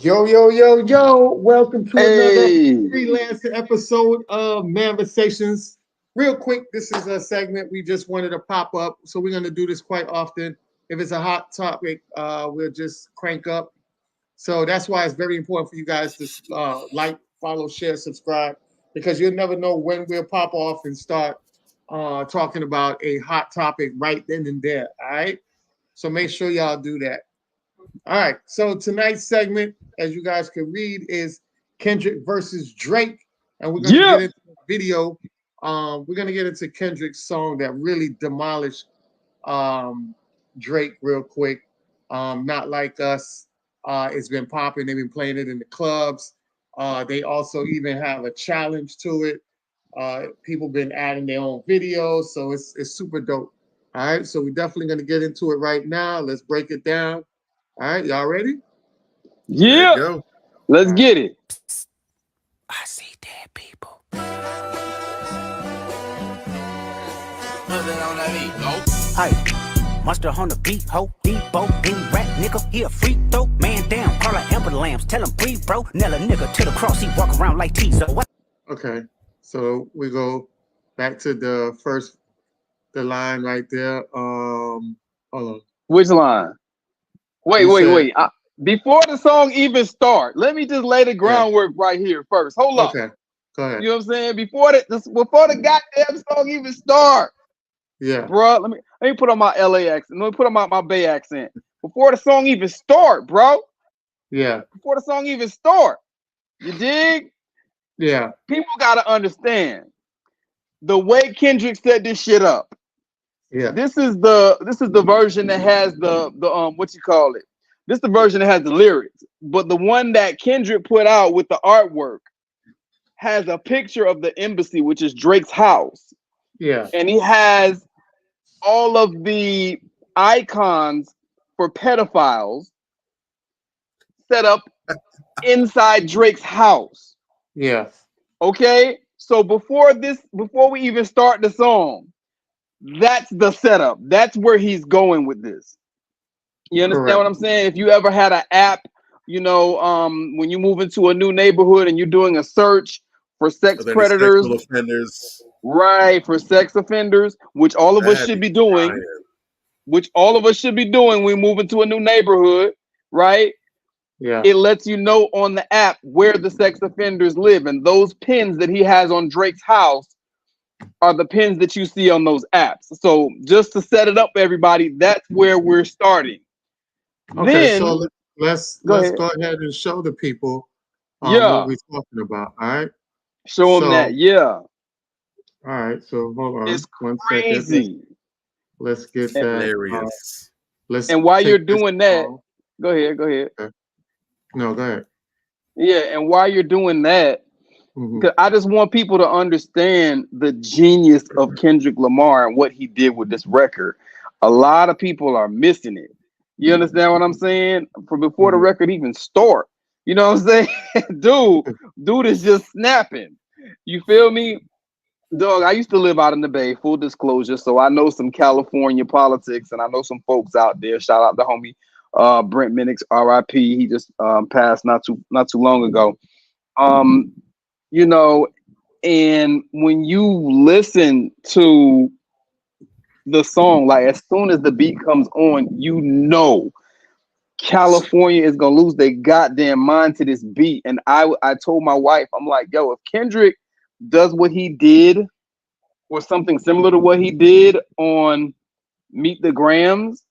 Yo, yo, yo, yo. Welcome to another Hey, freelancer episode of Manversations. Real quick, this is a segment we just wanted to pop up. So we're going to do this quite often. If it's a hot topic, we'll just crank up. So that's why it's very important for you guys to like, follow, share, subscribe, because you'll never know when we'll pop off and start talking about a hot topic right then and there. All right. So make sure y'all do that. All right. So tonight's segment, as you guys can read, is Kendrick versus Drake. And we're going to yeah. get into the video. We're going to get into Kendrick's song that really demolished Drake real quick. Not Like Us. It's been popping. They've been playing it in the clubs. They also even have a challenge to it. People been adding their own videos. So it's super dope. All right. So we're definitely going to get into it right now. Let's break it down. All right, y'all ready? Yeah. Go. Let's get it. I see dead people. Hey, monster on the beat, ho, Debo, bean rap, nigga, he a freak throw, man down, call like Amber Lambs, tell him breathe, bro, nail a nigga to the cross, he walk around like T-So. Okay, so we go back to the line right there. Hold on. Which line? Wait. Before the song even start, let me just lay the groundwork right here first. Hold up. Okay, go ahead. You know what I'm saying? Before the goddamn song even start, Yeah, bro. Let me put on my LA accent. Let me put on my Bay accent. Before the song even start, bro. yeah, Before the song even start. You dig? yeah, People gotta understand the way Kendrick set this shit up. yeah. This is the version that has the what you call it. This is the version that has the lyrics, but the one that Kendrick put out with the artwork has a picture of the embassy, which is Drake's house, Yeah, and he has all of the icons for pedophiles set up inside Drake's house. yeah. Okay, so before we even start the song, that's the setup. That's where he's going with this. You understand Correct. what I'm saying? If you ever had an app, when you move into a new neighborhood and you're doing a search for sex Of any predators, sexual offenders. right, for sex offenders, which all of That us had should me be doing, crying. when we move into a new neighborhood, right? Yeah, It lets you know on the app where the sex offenders live. And those pins that he has on Drake's house are the pins that you see on those apps. So just to set it up, everybody, that's where we're starting. okay. Then So let's go let's ahead. go ahead and show the people what Yeah, we're talking about. All right. show them So that. Yeah, all right. So hold on it's 1 second. crazy. Let's get And, that. Hilarious. Let's and while you're take this doing that, off. go ahead. Okay. No, go ahead. Yeah, and while you're doing that, Hmm. because I just want people to understand the genius of Kendrick Lamar and what he did with this record. A lot of people are missing it. You understand what I'm saying? For before the Hmm. record even start. You know what I'm saying? dude is just snapping. You feel me? Dog, I used to live out in the Bay, full disclosure. So I know some California politics and I know some folks out there. Shout out to homie Brent Minix, RIP. He just passed not too long ago. Um, you know, and when you listen to the song, like as soon as the beat comes on, you know California is gonna lose their goddamn mind to this beat. And I told my wife, I'm like, yo, if Kendrick does what he did or something similar to what he did on Meet the Grams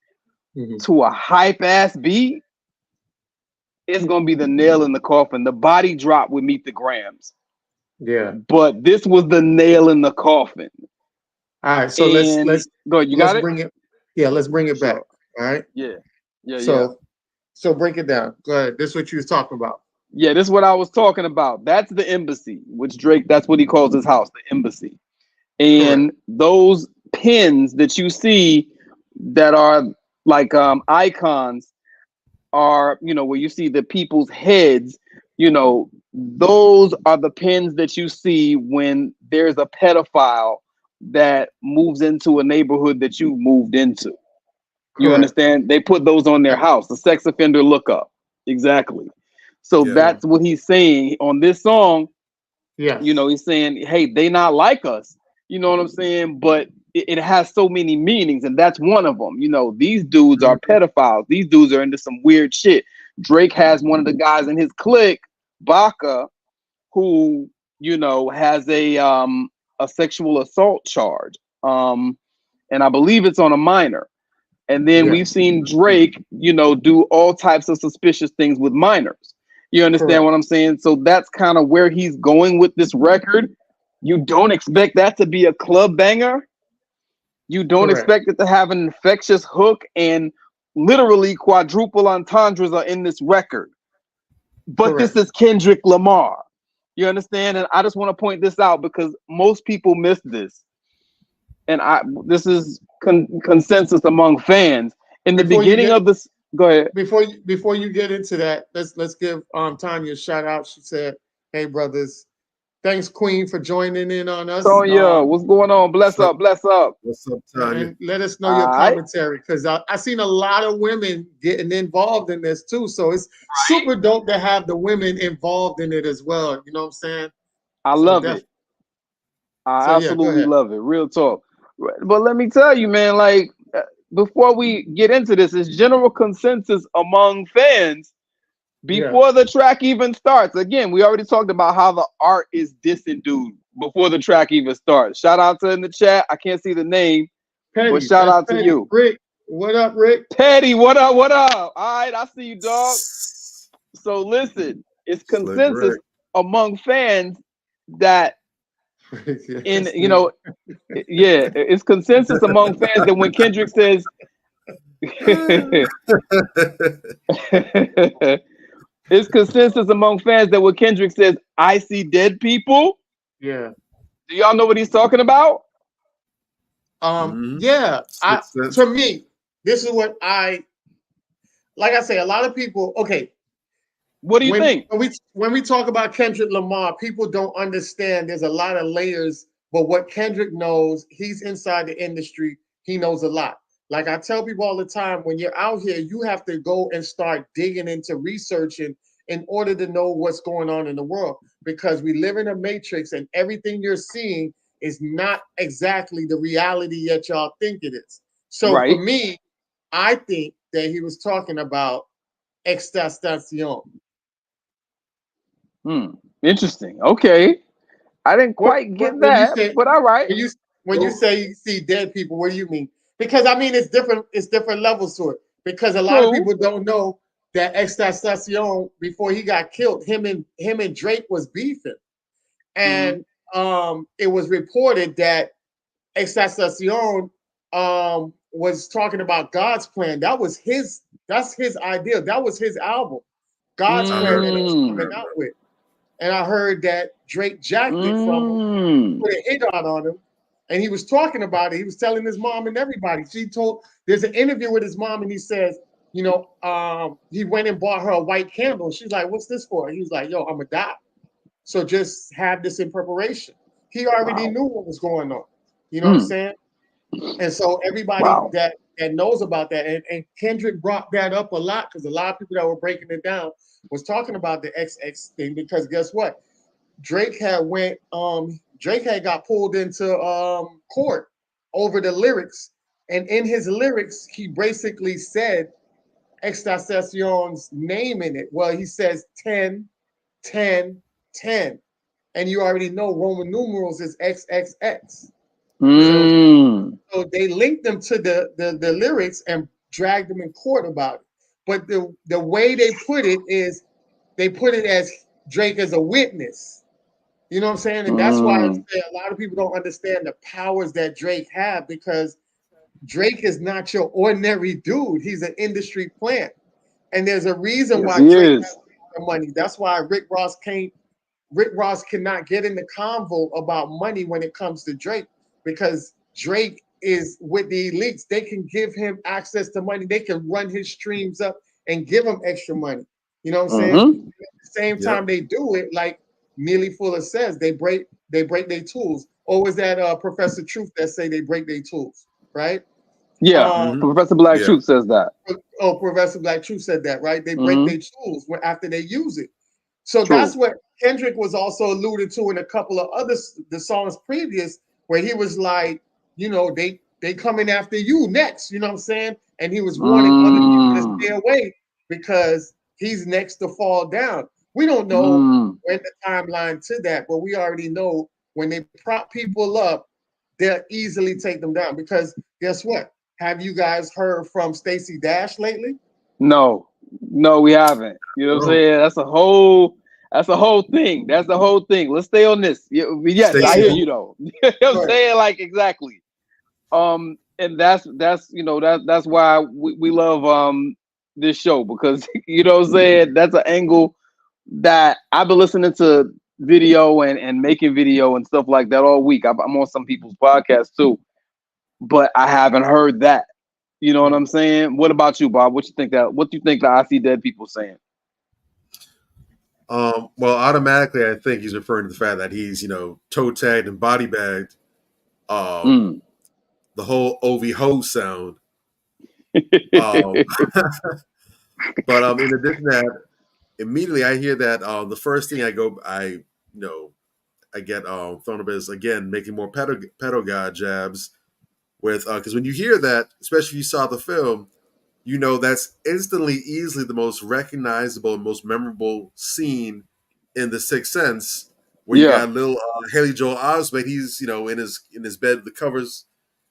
Hmm. to a hype ass beat, it's gonna be the nail in the coffin. The body drop with Meet the Grams. Yeah. But this was the nail in the coffin. All right. So And go ahead, you let's got it? bring it. Yeah. Let's bring it back. Sure. All right. Yeah. So so break it down. Go ahead. This is what you was talking about. Yeah, this is what I was talking about. That's the embassy, which Drake, that's what he calls his house, the embassy. And Correct. those pins that you see that are like icons are, where you see the people's heads, those are the pins that you see when there's a pedophile that moves into a neighborhood that you moved into. You Correct. understand? They put those on their house, the sex offender lookup. Exactly. So that's what he's saying on this song. Yeah. You know, he's saying, hey, they not like us. You know what I'm saying? But it has so many meanings, and that's one of them. You know, these dudes are pedophiles. These dudes are into some weird shit. Drake has one of the guys in his clique, Baca, who, you know, has a sexual assault charge. And I believe it's on a minor. And then we've seen Drake, you know, do all types of suspicious things with minors. You understand what I'm saying? So that's kind of where he's going with this record. You don't expect that to be a club banger. You don't expect it to have an infectious hook, and literally quadruple entendres are in this record. But this is Kendrick Lamar. You understand? And I just want to point this out because most people miss this. And this is consensus among fans. In the beginning of this, go ahead. Before you get into that, let's give Tanya a shout out. She said, "Hey brothers, thanks Queen for joining in on us." Tonya, what's going on? Bless up, bless up. What's up, Tanya? And let us know your commentary, because I seen a lot of women getting involved in this too. So it's super dope to have the women involved in it as well. You know what I'm saying? I love it. I absolutely love it. Real talk. But let me tell you, man, like before we get into this, it's general consensus among fans before the track even starts. Again, we already talked about how the art is dissing dude before the track even starts. Shout out to in the chat. I can't see the name, but shout out to you. Rick, what up, Rick? Petty, what up, what up? All right, I see you, dog. So listen, it's consensus among fans that it's consensus among fans that when Kendrick says it's consensus among fans that when Kendrick says, "I see dead people." Yeah. Do y'all know what he's talking about? Yeah. To me, this is what like I say, a lot of people, okay. What do you think? When we talk about Kendrick Lamar, people don't understand there's a lot of layers, but what Kendrick knows, he's inside the industry, he knows a lot. Like I tell people all the time, when you're out here, you have to go and start digging into researching in order to know what's going on in the world, because we live in a matrix and everything you're seeing is not exactly the reality that y'all think it is. So for me, I think that he was talking about extentacion. Interesting. Okay. I didn't quite get that, but all right. When you say you see dead people, what do you mean? Because I mean it's different levels to it. Because a lot of people don't know that extentacion, before he got killed, him and Drake was beefing. And it was reported that extentacion was talking about God's plan. That's his idea. That was his album. God's plan that he was coming out with. And I heard that Drake jacked it from him, put a hit out on him, and he was talking about it. He was telling his mom and everybody. There's an interview with his mom, and he says, you know, he went and bought her a white candle. She's like, "What's this for?" He was like, "Yo, I'm gonna die. So just have this in preparation." He already knew what was going on. You know what I'm saying? And so everybody that knows about that, and Kendrick brought that up a lot, because a lot of people that were breaking it down was talking about the XX thing, because guess what? Drake had got pulled into court over the lyrics, and in his lyrics, he basically said Extentacion's name in it. Well, he says 10, 10, 10. And you already know Roman numerals is XXX. So they linked them to the lyrics and dragged them in court about it. But the way they put it is they put it as Drake as a witness. You know what I'm saying? And that's why I say a lot of people don't understand the powers that Drake have, because Drake is not your ordinary dude. He's an industry plant. And there's a reason why Drake has the money. That's why Rick Ross cannot get in the convo about money when it comes to Drake, because Drake is with the elites. They can give him access to money. They can run his streams up and give him extra money. You know what I'm saying? At the same time they do it, like Neely Fuller says, they break their tools. Or was that Professor Truth that say they break their tools, right? Yeah, Professor Black Truth says that. Oh, Professor Black Truth said that, right? They break their tools after they use it. So True. that's what Kendrick was also alluded to in a couple of other the songs previous, where he was like, you know, they coming after you next, you know what I'm saying? And he was warning other people to stay away because he's next to fall down. We don't know when the timeline to that, but we already know when they prop people up, they'll easily take them down. Because guess what? Have you guys heard from Stacey Dash lately? No, we haven't. You know what I'm saying? That's a whole thing. That's the whole thing. Let's stay on this. Yes, Stacey I hear who? you though. You know what I'm saying? Like exactly. And that's that's why we love this show, because you know what I'm saying, that's an angle that I've been listening to video and making video and stuff like that all week. I'm on some people's podcasts too, but I haven't heard that. You know what I'm saying? What about you, Bob? What do you think the I See Dead people saying? Well, automatically, I think he's referring to the fact that he's, you know, toe tagged and body bagged. The whole OV ho sound. But in addition to that, immediately I hear that the first thing I get thrown up is again making more pedo god jabs with because when you hear that, especially if you saw the film, you know that's instantly, easily the most recognizable and most memorable scene in The Sixth Sense, where you got little Haley Joel Osment. He's, you know, in his bed with the covers,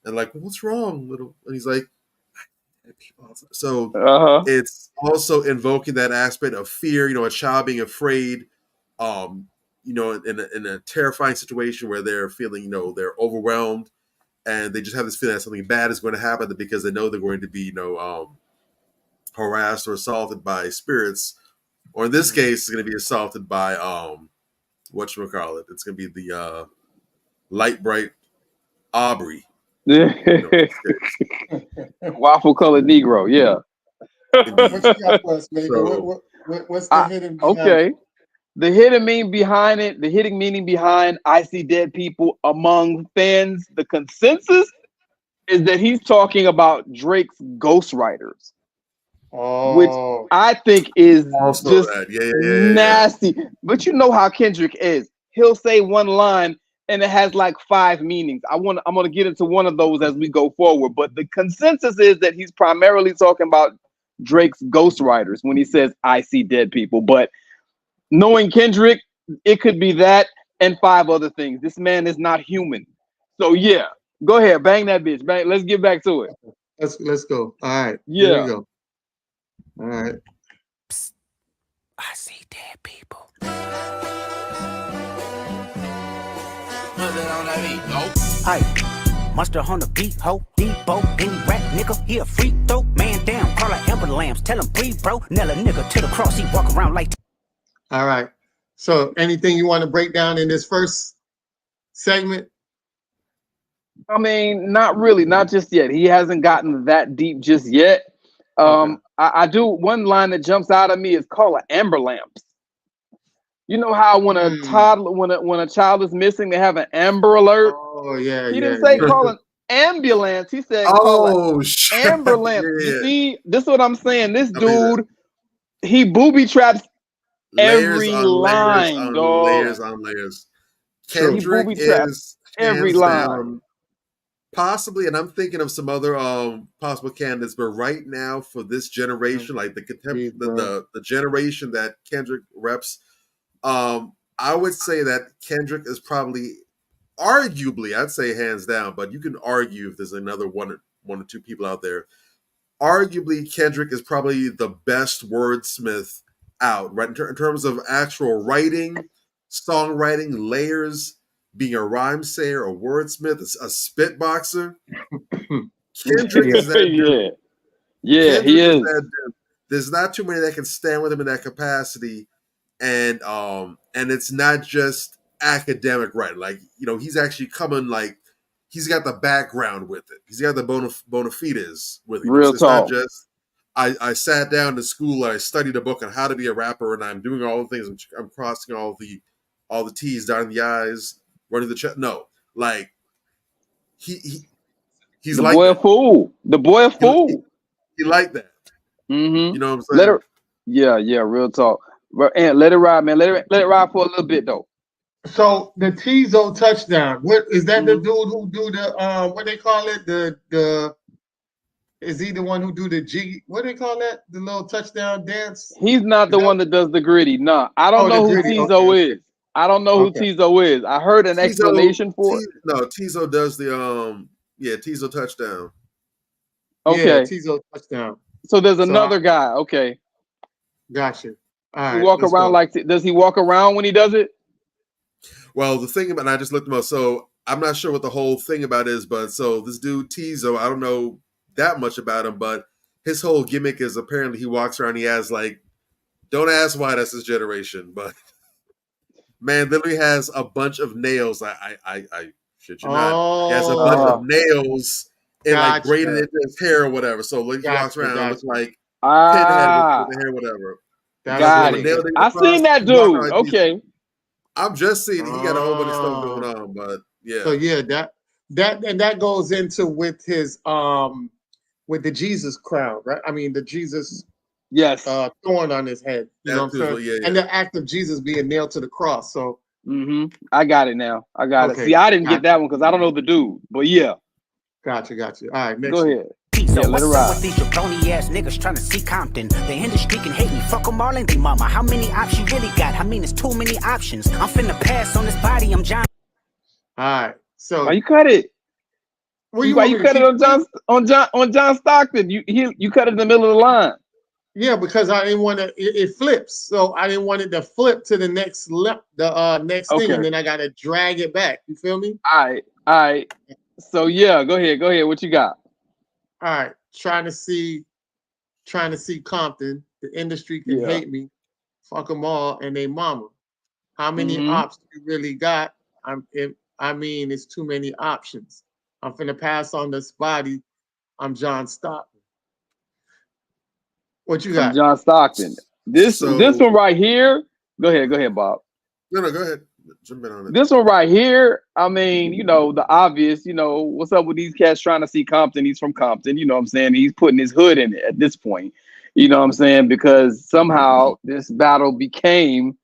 and like, what's wrong, little? And he's like, so it's also invoking that aspect of fear. You know, a child being afraid, you know, in a terrifying situation where they're feeling, you know, they're overwhelmed, and they just have this feeling that something bad is going to happen because they know they're going to be, you know, harassed or assaulted by spirits, or in this case, it's going to be assaulted by whatchamacallit. It's going to be the light bright Aubrey. Waffle colored Negro, yeah. What you got for us, maybe? What's the hidden behind okay. The hidden meaning behind it, the hidden meaning behind I See Dead people among fans, the consensus is that he's talking about Drake's ghostwriters. Which I think is also just nasty. But you know how Kendrick is. He'll say one line and it has like 5 meanings. I'm gonna get into one of those as we go forward. But the consensus is that he's primarily talking about Drake's ghostwriters when he says I see dead people. But knowing Kendrick, it could be that and 5 other things. This man is not human. So yeah, go ahead, bang that bitch. Bang. Let's get back to it. Let's go. All right. Yeah. Here we go. All right. Psst. I see dead people. Aye, monster on the beat, ho, Debo, any rap nigga, he a freak throw, man down, call her Amber Lambs, tell him breathe, bro, nail a nigga to the cross, he walk around like. All right. So anything you want to break down in this first segment? I mean, not really, not just yet. He hasn't gotten that deep just yet. I do, one line that jumps out at me is call her Amber Lamps. You know how when a toddler, when a child is missing, they have an Amber Alert. Oh yeah. He didn't say call an ambulance. He said call an Amber Lamp. You see, this is what I'm saying. This dude, he booby traps every line, dog. Layers on layers. Kendrick is every line. Possibly, and I'm thinking of some other possible candidates, but right now for this generation, like the generation that Kendrick reps, I would say that Kendrick is probably, arguably, I'd say hands down, but you can argue if there's another one or two people out there. Arguably, Kendrick is probably the best wordsmith out, right? In terms of actual writing, songwriting, layers, being a rhyme sayer, a wordsmith, a spitboxer. Kendrick is that dude. Yeah, he is. That dude. There's not too many that can stand with him in that capacity. And it's not just academic writing. Like, you know, he's actually coming, like, he's got the background with it. He's got the bona fides with it. Real it's talk. Not just I sat down to school and I studied a book on how to be a rapper and I'm doing all the things. I'm crossing all the T's, dotting the I's, running the check. No, like he's the like boy a fool. The boy a fool. He like that. Mm-hmm. You know what I'm saying? Yeah, real talk. And let it ride, man. Let it ride for a little bit though. So the Tizo touchdown. What is that? The Mhm. dude who do the what they call it? The is he the one who do the G? What do they call that? The little touchdown dance? He's not Is the that? one that does the gritty. Nah, I don't Oh, the know who gritty. Okay, Tizo is. I don't know who okay. Tizo is. I heard an Tizo, explanation for it. Tizo does the Tizo touchdown. Yeah, Okay, Tizo touchdown. so there's So another guy. Okay, gotcha. All he right, walk let's around go. like. Does he walk around when he does it? Well, the thing about I just looked him up, so I'm not sure what the whole thing about is, but so this dude Tizo, I don't know that much about him, but his whole gimmick is apparently he walks around, he has like, don't ask why that's his generation, but man, literally has a bunch of nails. I shit you not. He has a bunch of Oh, nails and like braided gotcha, into his hair or whatever. So like he walks gotcha, around and looks gotcha. like Pinhead with Ah, the hair, whatever. That's But with got the it. nail crazy. thing I seen across, that he walks around dude. like these. Okay. I'm just seeing he got a whole bunch of stuff going Oh, on, but so yeah. yeah, that goes into with his with the Jesus crown, right? I mean the Jesus Yes. thorn on his head. You know what That I'm too as saying? well. Yeah, And yeah. the act of Jesus being nailed to the cross. So I got it now. I got it. okay, See, I didn't get gotcha, that one because I don't know the dude. But yeah, gotcha. All right, go next one. ahead. So Yeah, let it what's up with ride. these jabroni ass niggas trying to see Compton? The industry can hate me, fuck them all and they mama. How many options you really got? I mean, it's too many options. I'm finna pass on this body, I'm John. All right. Why So you cut it? where you Why want you me to cut it keep on going? John Stockton? You cut it in the middle of the line. Yeah, because I didn't want to. It flips, so I didn't want it to flip to the next next thing, Okay. and then I got to drag it back. You feel me? All right. So yeah, go ahead. What you got? All right, trying to see Compton. The industry can Yeah. hate me, fuck them all, and they mama. How many Mm-hmm. ops you really got? I mean, it's too many options. I'm finna pass on this body. I'm John Stockton. What you From got? John Stockton. This So one right here. Go ahead, Bob. no, go ahead. Jump in on it. This one right here, I mean, the obvious, what's up with these cats trying to see Compton? He's from Compton, you know what I'm saying? He's putting his hood in it at this point, you know what I'm saying? Because somehow this battle became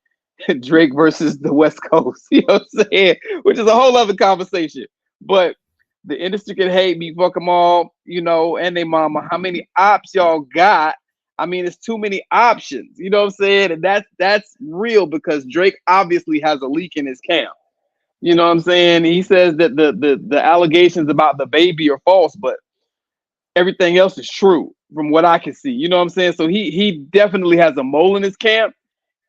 Drake versus the West Coast, you know what I'm saying? Which is a whole other conversation. But the industry can hate me, fuck them all, and they mama. How many ops y'all got? I mean, it's too many options. You know what I'm saying? And that's real because Drake obviously has a leak in his camp. You know what I'm saying? He says that the allegations about the baby are false, but everything else is true from what I can see. You know what I'm saying? So he definitely has a mole in his camp.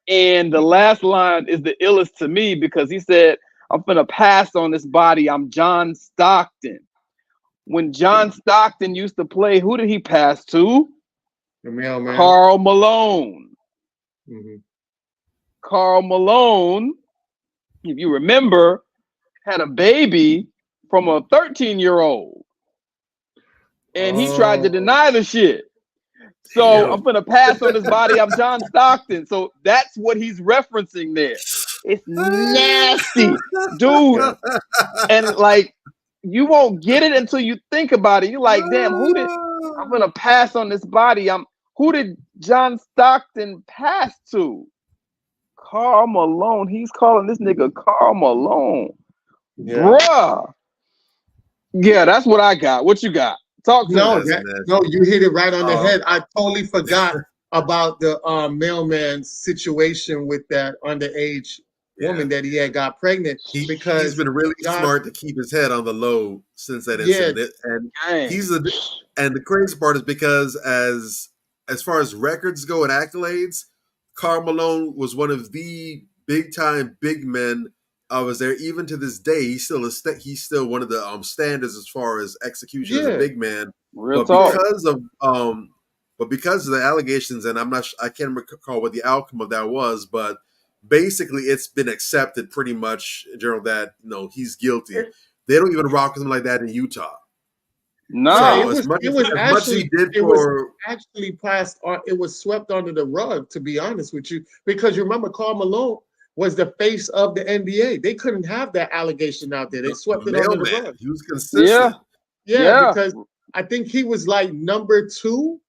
And the last line is the illest to me because he said, I'm gonna pass on this body. I'm John Stockton. When John Stockton used to play, who did he pass to? The mailman. Karl Malone. Mm-hmm. Karl Malone, if you remember, had a baby from a 13-year-old. And he tried to deny the shit. So I'm gonna pass on this body. I'm John Stockton. So that's what he's referencing there. It's nasty, dude. Yeah. And like, you won't get it until you think about it. You're like, damn, I'm gonna pass on this body. Who did John Stockton pass to? Karl Malone. He's calling this nigga Karl Malone. Yeah. Bruh. Yeah, that's what I got. What you got? Talk to No, me. you hit it right on the head. I totally forgot about the mailman's situation with that underage woman that he had got pregnant. Because he's been really smart to keep his head on the low since that incident. And and the crazy part is because as far as records go and accolades, Karl Malone was one of the big time big men. Was there even to this day? He's still one of the standards as far as execution as a big man. Real talk. Because of the allegations, and I can't recall what the outcome of that was, but basically it's been accepted pretty much in general that he's guilty. They don't even rock with him like that in Utah. No, so it was actually passed on. It was swept under the rug, to be honest with you, because you remember Karl Malone was the face of the NBA. They couldn't have that allegation out there. They swept it under the rug. He was consistent. Yeah, because I think he was like number 2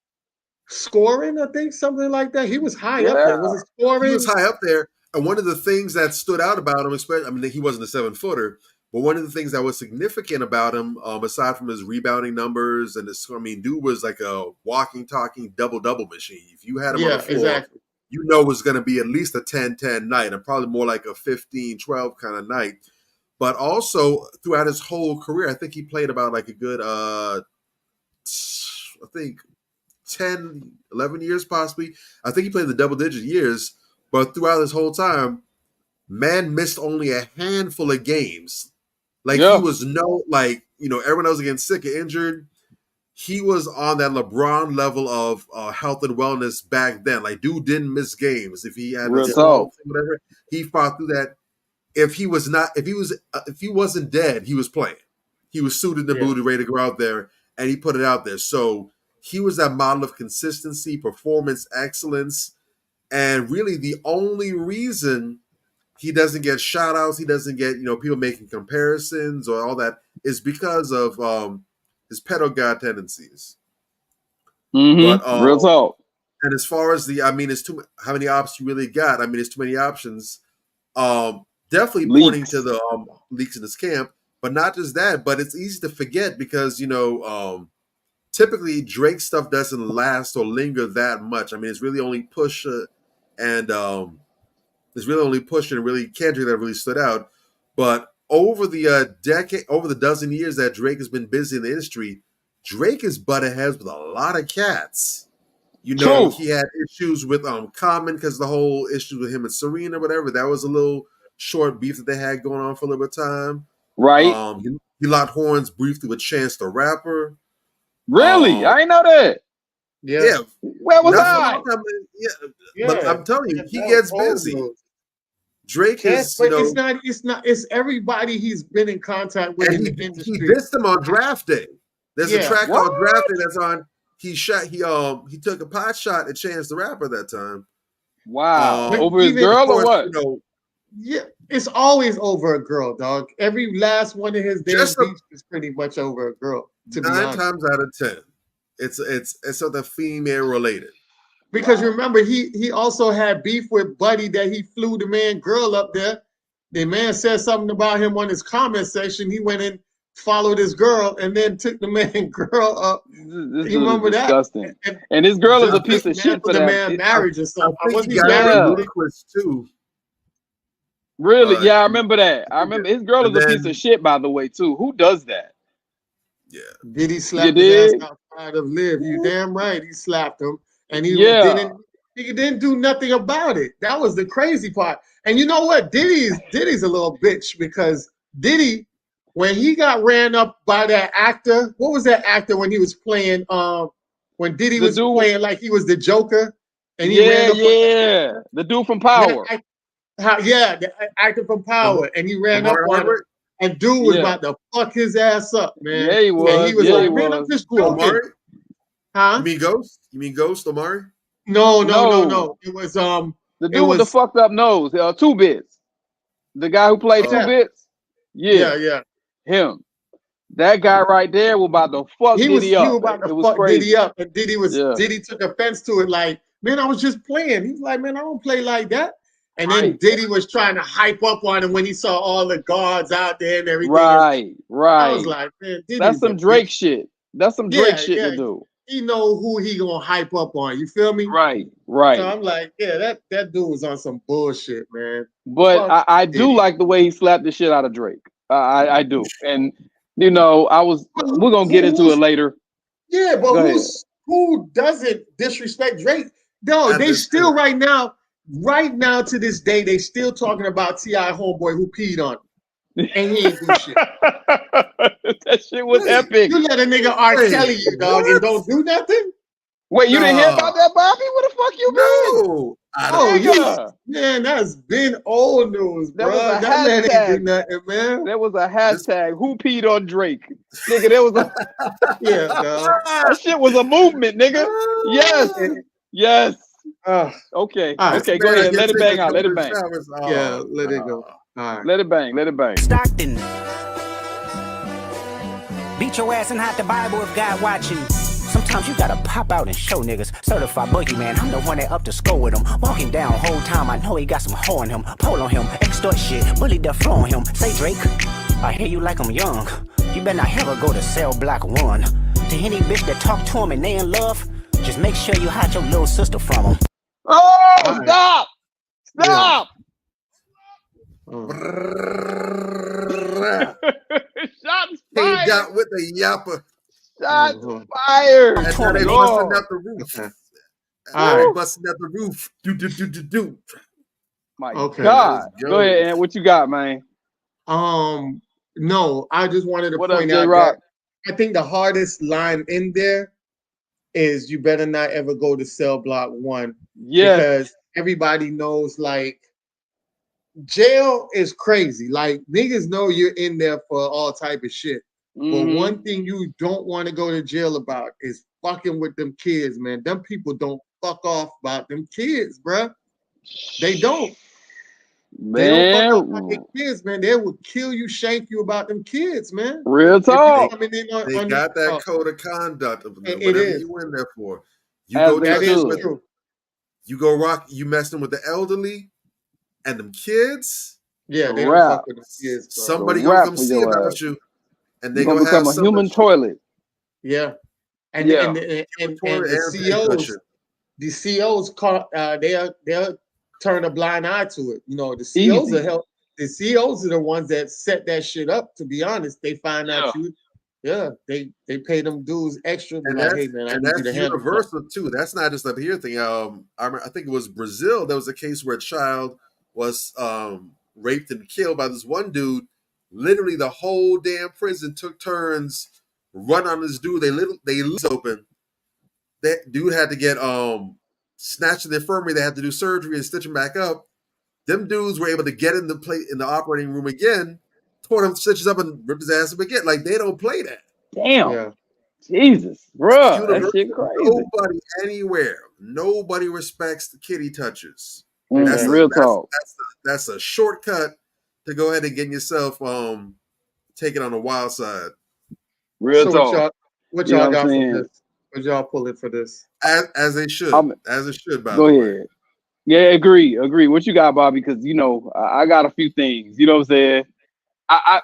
scoring, I think, something like that. He was high up there. Was it scoring? He was high up there. And one of the things that stood out about him, especially, I mean, he wasn't a 7-footer, but one of the things that was significant about him, aside from his rebounding numbers and his, I mean, dude was like a walking, talking double-double machine. If you had him on the floor, exactly. you know it was going to be at least a 10-10 night and probably more like a 15-12 kind of night. But also throughout his whole career, I think he played about like a good, I think 10, 11 years possibly. I think he played the double-digit years. But throughout this whole time, man missed only a handful of games. Like he was everyone else getting sick or injured. He was on that LeBron level of health and wellness back then. Like dude didn't miss games. If he had whatever, he fought through that. If he wasn't dead, he was playing. He was suited and booted, ready to go out there, and he put it out there. So he was that model of consistency, performance excellence. And really, the only reason he doesn't get shout outs, he doesn't get, people making comparisons or all that is because of his pedo god tendencies. Mm-hmm. But, real talk. And as far as it's how many options you really got? I mean, it's too many options. Definitely pointing to the leaks in his camp, but not just that, but it's easy to forget because, typically Drake stuff doesn't last or linger that much. I mean, it's really only Pusha and really Kendrick that really stood out. But over the over the dozen years that Drake has been busy in the industry, Drake has butted heads with a lot of cats. He had issues with Common because the whole issue with him and Serena, whatever. That was a little short beef that they had going on for a little bit of time. Right. He locked horns briefly with Chance the Rapper. Really? I ain't know that. Yeah. Where was I? But I'm telling you, he gets busy. Drake is, but it's everybody he's been in contact with in the industry. He dissed him on draft day. There's a track called Draft Day that's on. He took a pot shot at Chance the Rapper that time. Wow. Over his girl or what? It's always over a girl, dog. Every last one of his beats is pretty much over a girl. To 9 times out of 10, it's something female related. Because remember, he also had beef with Buddy that he flew the man girl up there. The man said something about him on his comment section. He went in, followed his girl, and then took the man girl up. You remember that? Disgusting. And his girl is a piece of shit for the that. Man marriage or something. I think he got Ludacris too. Really? I remember that. I remember his girl is a piece of shit, by the way, too. Who does that? Yeah. Did he slap his ass outside of Liv? You damn right. He slapped him, and he didn't do nothing about it. That was the crazy part. And you know what? Diddy's a little bitch because Diddy, when he got ran up by that actor, what was that actor when he was playing? When Diddy was playing like he was the Joker, and he ran up the dude from Power. The actor from Power, and he ran up on him, and dude was about to fuck his ass up, man. Yeah, he was. And he was like, "Man, I'm just joking." Huh? You mean Ghost, Omari? No. It was the dude with the fucked up nose. 2 Bits, the guy who played 2 Bits. Yeah. Him. That guy right there was about to fuck Diddy up. He was about to fuck Diddy up, and Diddy took offense to it. Like, man, I was just playing. He's like, man, I don't play like that. And then Diddy was trying to hype up on him when he saw all the guards out there and everything. Right. I was like, man, that's some Drake shit. That's some Drake shit to do. He know who he gonna hype up on. You feel me? Right. So I'm like, that dude was on some bullshit, man. But I do like the way he slapped the shit out of Drake. I do. And we're gonna get into it later. Yeah, but who doesn't disrespect Drake? No, they still right now to this day, they still talking about T.I. homeboy who peed on him. And he ain't do shit. That shit was epic. You let a nigga R. Kelly you, dog, and don't do nothing? Wait, you didn't hear about that, Bobby? What the fuck you mean? Man, that's been old news, bro. That man ain't do nothing, man. There was a hashtag, who peed on Drake? Nigga, there was a... dog. That shit was a movement, nigga. Yes. Okay, go ahead. Let it bang out. Let it bang. Let it go. All right. Let it bang. Stockton. Beat your ass and hide the Bible if God watching. Sometimes you gotta pop out and show niggas. Certified boogie man, I'm the one that up to score with him. Walking down whole time, I know he got some hoe on him. Pole on him, extort shit, bully the flow on him. Say Drake, I hear you like I'm young. You better not ever go to cell block 1. To any bitch that talk to him and they in love, just make sure you hide your little sister from him. Oh, Right. stop! Stop! Shots Came fired! down with the yapper. Shots fired! And now they Lord. busting out the roof. Okay. And All they right. busting out the roof. Do. My Okay. God. Let's go. Go ahead, and what you got, man? No, I just wanted to What up, point out J-Rock? that I think the hardest line in there is you better not ever go to cell block 1 Yes. because everybody knows like jail is crazy. Like niggas know you're in there for all type of shit. But Mhm. one thing you don't want to go to jail about is fucking with them kids, man. Them people don't fuck off about them kids, bruh. They don't. They don't fuck off about their Man, kids, man. They will kill you, shank you about them kids, man. real If you talk. coming in on, They on got that oh, code of conduct of It whatever is. you in there for. You As go they that touch is should. with, true. you go rock, you messing with the elderly and them kids. Yeah, The they don't rap. fuck with the kids, bro. Somebody The gonna rap come for see your about ass. you, and You're they gonna gonna have become a some human toilet. Yeah. And Yeah. and the toilet and pay COs, cushion. the COs call they'll turn a blind eye to it. You know, the COs Easy. are help. The COs are the ones that set that shit up. To be honest, they find Yeah. out you. Yeah, they pay them dudes extra. Be And like, that's hey man, I and need you that's to handle something. universal too. That's not just up here thing. I think it was Brazil. There was a case where a child was raped and killed by this one dude. Literally, the whole damn prison took turns run on this dude. They leaves open. That dude had to get snatched to the infirmary. They had to do surgery and stitch him back up. Them dudes were able to get in the operating room again, tore them stitches up and ripped his ass up again. Like they don't play that. Damn. Yeah, Jesus, It's bruh. That universal. shit crazy. Nobody anywhere. Nobody respects the kitty touches. That's Real talk. that's a shortcut to go ahead and get yourself taken on the wild side. Real so talk. what You know y'all what I'm got saying? for this? What y'all pulling for this? As they should. As it should, by Go the way. ahead. Yeah, agree. What you got, Bobby? Because you know, I got a few things. You know what I'm saying?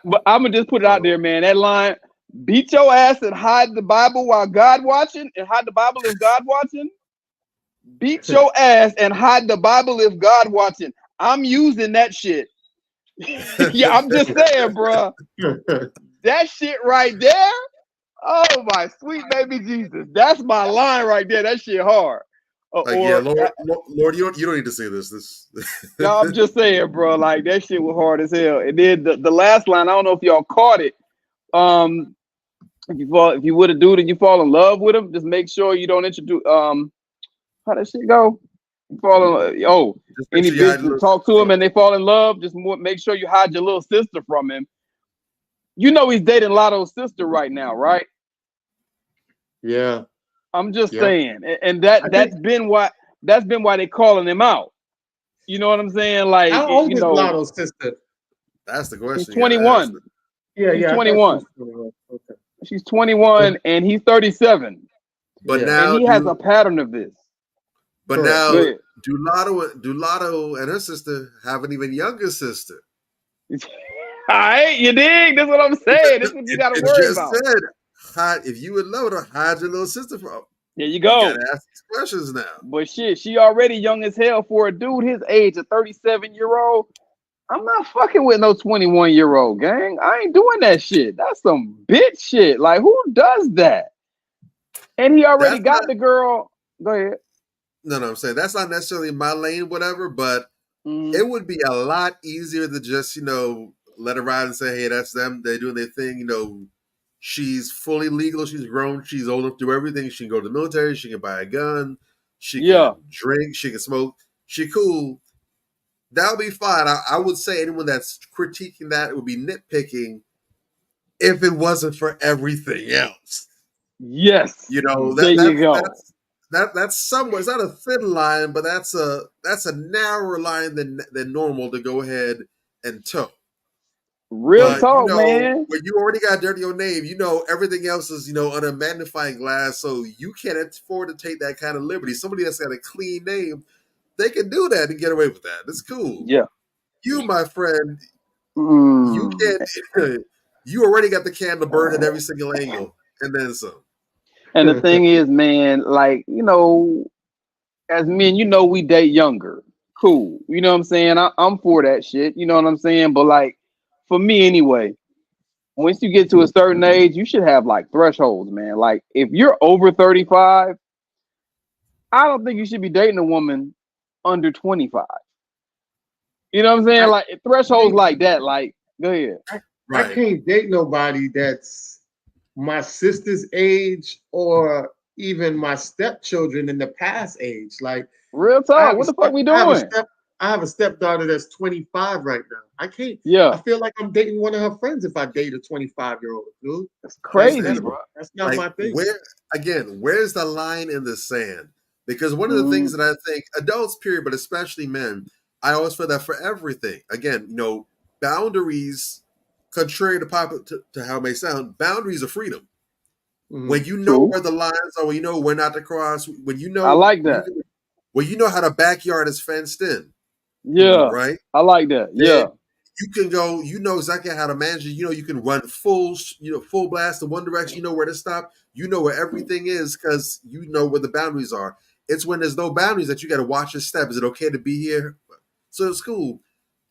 But I'm gonna just put it out there, man. That line, beat your ass and hide the Bible while God watching, and hide the Bible if God watching. Beat your ass and hide the Bible if God watching. I'm using that shit. Yeah, I'm just saying, bro. That shit right there. Oh my sweet baby Jesus. That's my line right there. That shit hard. Lord, you don't need to say this. No, I'm just saying, bro. Like that shit was hard as hell. And then the last line, I don't know if y'all caught it. If you would have dude and you fall in love with him, just make sure you don't introduce. How that shit go? You fall in. Any bitch that talk to him and they fall in love, just make sure you hide your little sister from him. You know he's dating Lotto's sister right now, right? Yeah. I'm just saying, and that's been why they calling him out. You know what I'm saying? Like, how old is Lotto's sister? That's the question. She's 21. She's 21. Okay. She's 21 and he's 37. But Yeah. now And he has a pattern of this. But Correct. now, Go ahead. do Lotto and her sister have an even younger sister? All right, you dig? That's what I'm saying. That's what you got to worry about. Said, if you would love her, hide your little sister from. There you go. You gotta ask these questions now. But shit, she already young as hell for a dude his age, a 37-year-old. I'm not fucking with no 21-year-old, gang. I ain't doing that shit. That's some bitch shit. Like, who does that? And he already got the girl. Go ahead. No, I'm saying that's not necessarily my lane, whatever, but it would be a lot easier to just, let her ride and say, hey, that's them. They're doing their thing. She's fully legal. She's grown. She's old enough to do everything. She can go to the military. She can buy a gun. She can drink. She can smoke. She cool. That'll be fine. I would say anyone that's critiquing that, it would be nitpicking if it wasn't for everything else. Yes. There you go. That's somewhere. It's not a thin line, but that's a narrower line than normal to go ahead and toe. Real But talk, man. when you already got dirty on name, everything else is under a magnifying glass, so you can't afford to take that kind of liberty. Somebody that's got a clean name, they can do that and get away with that. It's cool. Yeah. You, my friend, you can't. You already got the candle burned at every single angle, and then some. And the thing is, man, like, as men, we date younger. Cool. You know what I'm saying? I'm for that shit. You know what I'm saying? But like, for me anyway, once you get to a certain age, you should have like thresholds, man. Like, if you're over 35, I don't think you should be dating a woman under 25. You know what I'm saying? Like, thresholds like that. Like, go ahead. I can't date nobody that's my sister's age or even my stepchildren in the past age. Like, real talk. What the fuck we doing? I have a stepdaughter that's 25 right now. I can't. Yeah. I feel like I'm dating one of her friends if I date a 25-year-old, dude. That's crazy, bro. That's not my thing. Where's the line in the sand? Because one of the things that I think adults, period, but especially men, I always feel that for everything. Again, boundaries, contrary to how it may sound, boundaries are freedom. When you know where the lines are, when you know where not to cross, when you know, I like that. When you know how the backyard is fenced in. Yeah. Right? I like that. Yeah. You can go, exactly how to manage it. You can run full blast in one direction. You know where to stop. You know where everything is because you know where the boundaries are. It's when there's no boundaries that you got to watch your step. Is it okay to be here? So it's cool.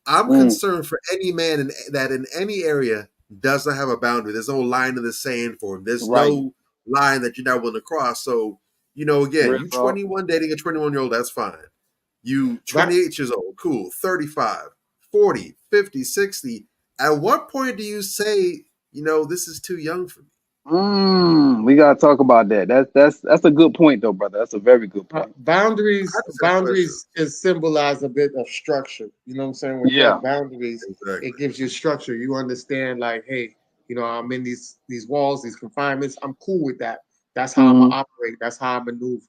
I'm concerned for any man that in any area does not have a boundary. There's no line in the sand for him. There's no line that you're not willing to cross. So, again, you 21 dating a 21-year-old, that's fine. You 28 years old, cool. 35, 40, 50, 60. At what point do you say, this is too young for me? We gotta talk about that. That's a good point, though, brother. That's a very good point. Boundaries is symbolize a bit of structure. You know what I'm saying? When you have boundaries, it gives you structure. You understand, like, hey, I'm in these walls, these confinements. I'm cool with that. That's how I'm gonna operate. That's how I maneuver.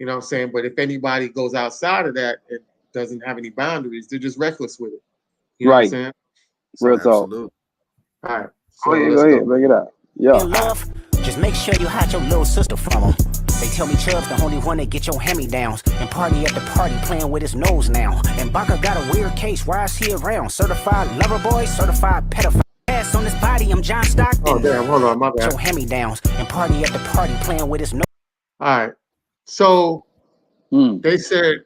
You know what I'm saying? But if anybody goes outside of that and doesn't have any boundaries, they're just reckless with it. You know what I'm saying? Real talk. Absolutely. All right. So go ahead, bring it out. Yeah. In love, just make sure you hide your little sister from him. They tell me Chubb's the only one that get your hand-me-downs and party at the party playing with his nose now. And Baca got a weird case. Why is he around? Certified lover boy, certified pedophile. Ass on his body, I'm John Stockton. Oh damn, hold on, my bad. Your hand-me-downs and party at the party playing with his nose. All right. So they said,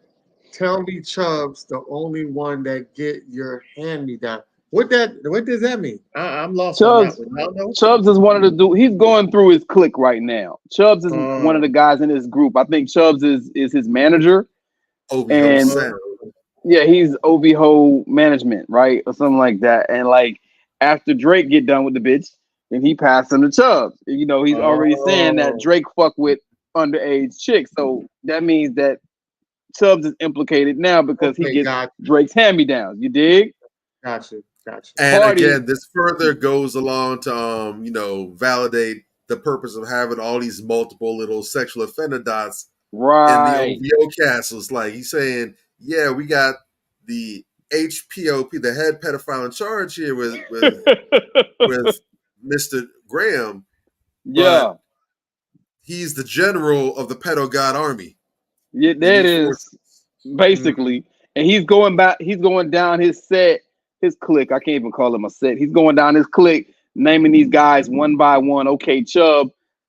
tell me Chubb's the only one that get your hand-me-down. What does that mean? I'm lost on that one. Chubbs is one of the dudes. He's going through his clique right now. Chubbs is one of the guys in his group. I think Chubbs is his manager. OVO yeah, he's OVO management, right? Or something like that. And like after Drake get done with the bitch, then he passed him to Chubbs. He's already saying that Drake fuck with underage chicks. So that means that Chubbs is implicated now because he gets Drake's hand-me-downs. You dig? Gotcha. And again, this further goes along to validate the purpose of having all these multiple little sexual offender dots in the OVO castles. Like he's saying, yeah, we got the HPOP, the head pedophile in charge here with Mr. Graham. Yeah. He's the general of the pedo god army. Yeah, that is basically. And he's going down his clique. I can't even call him a set. He's going down his clique, naming these guys one by one. Okay, Chubb,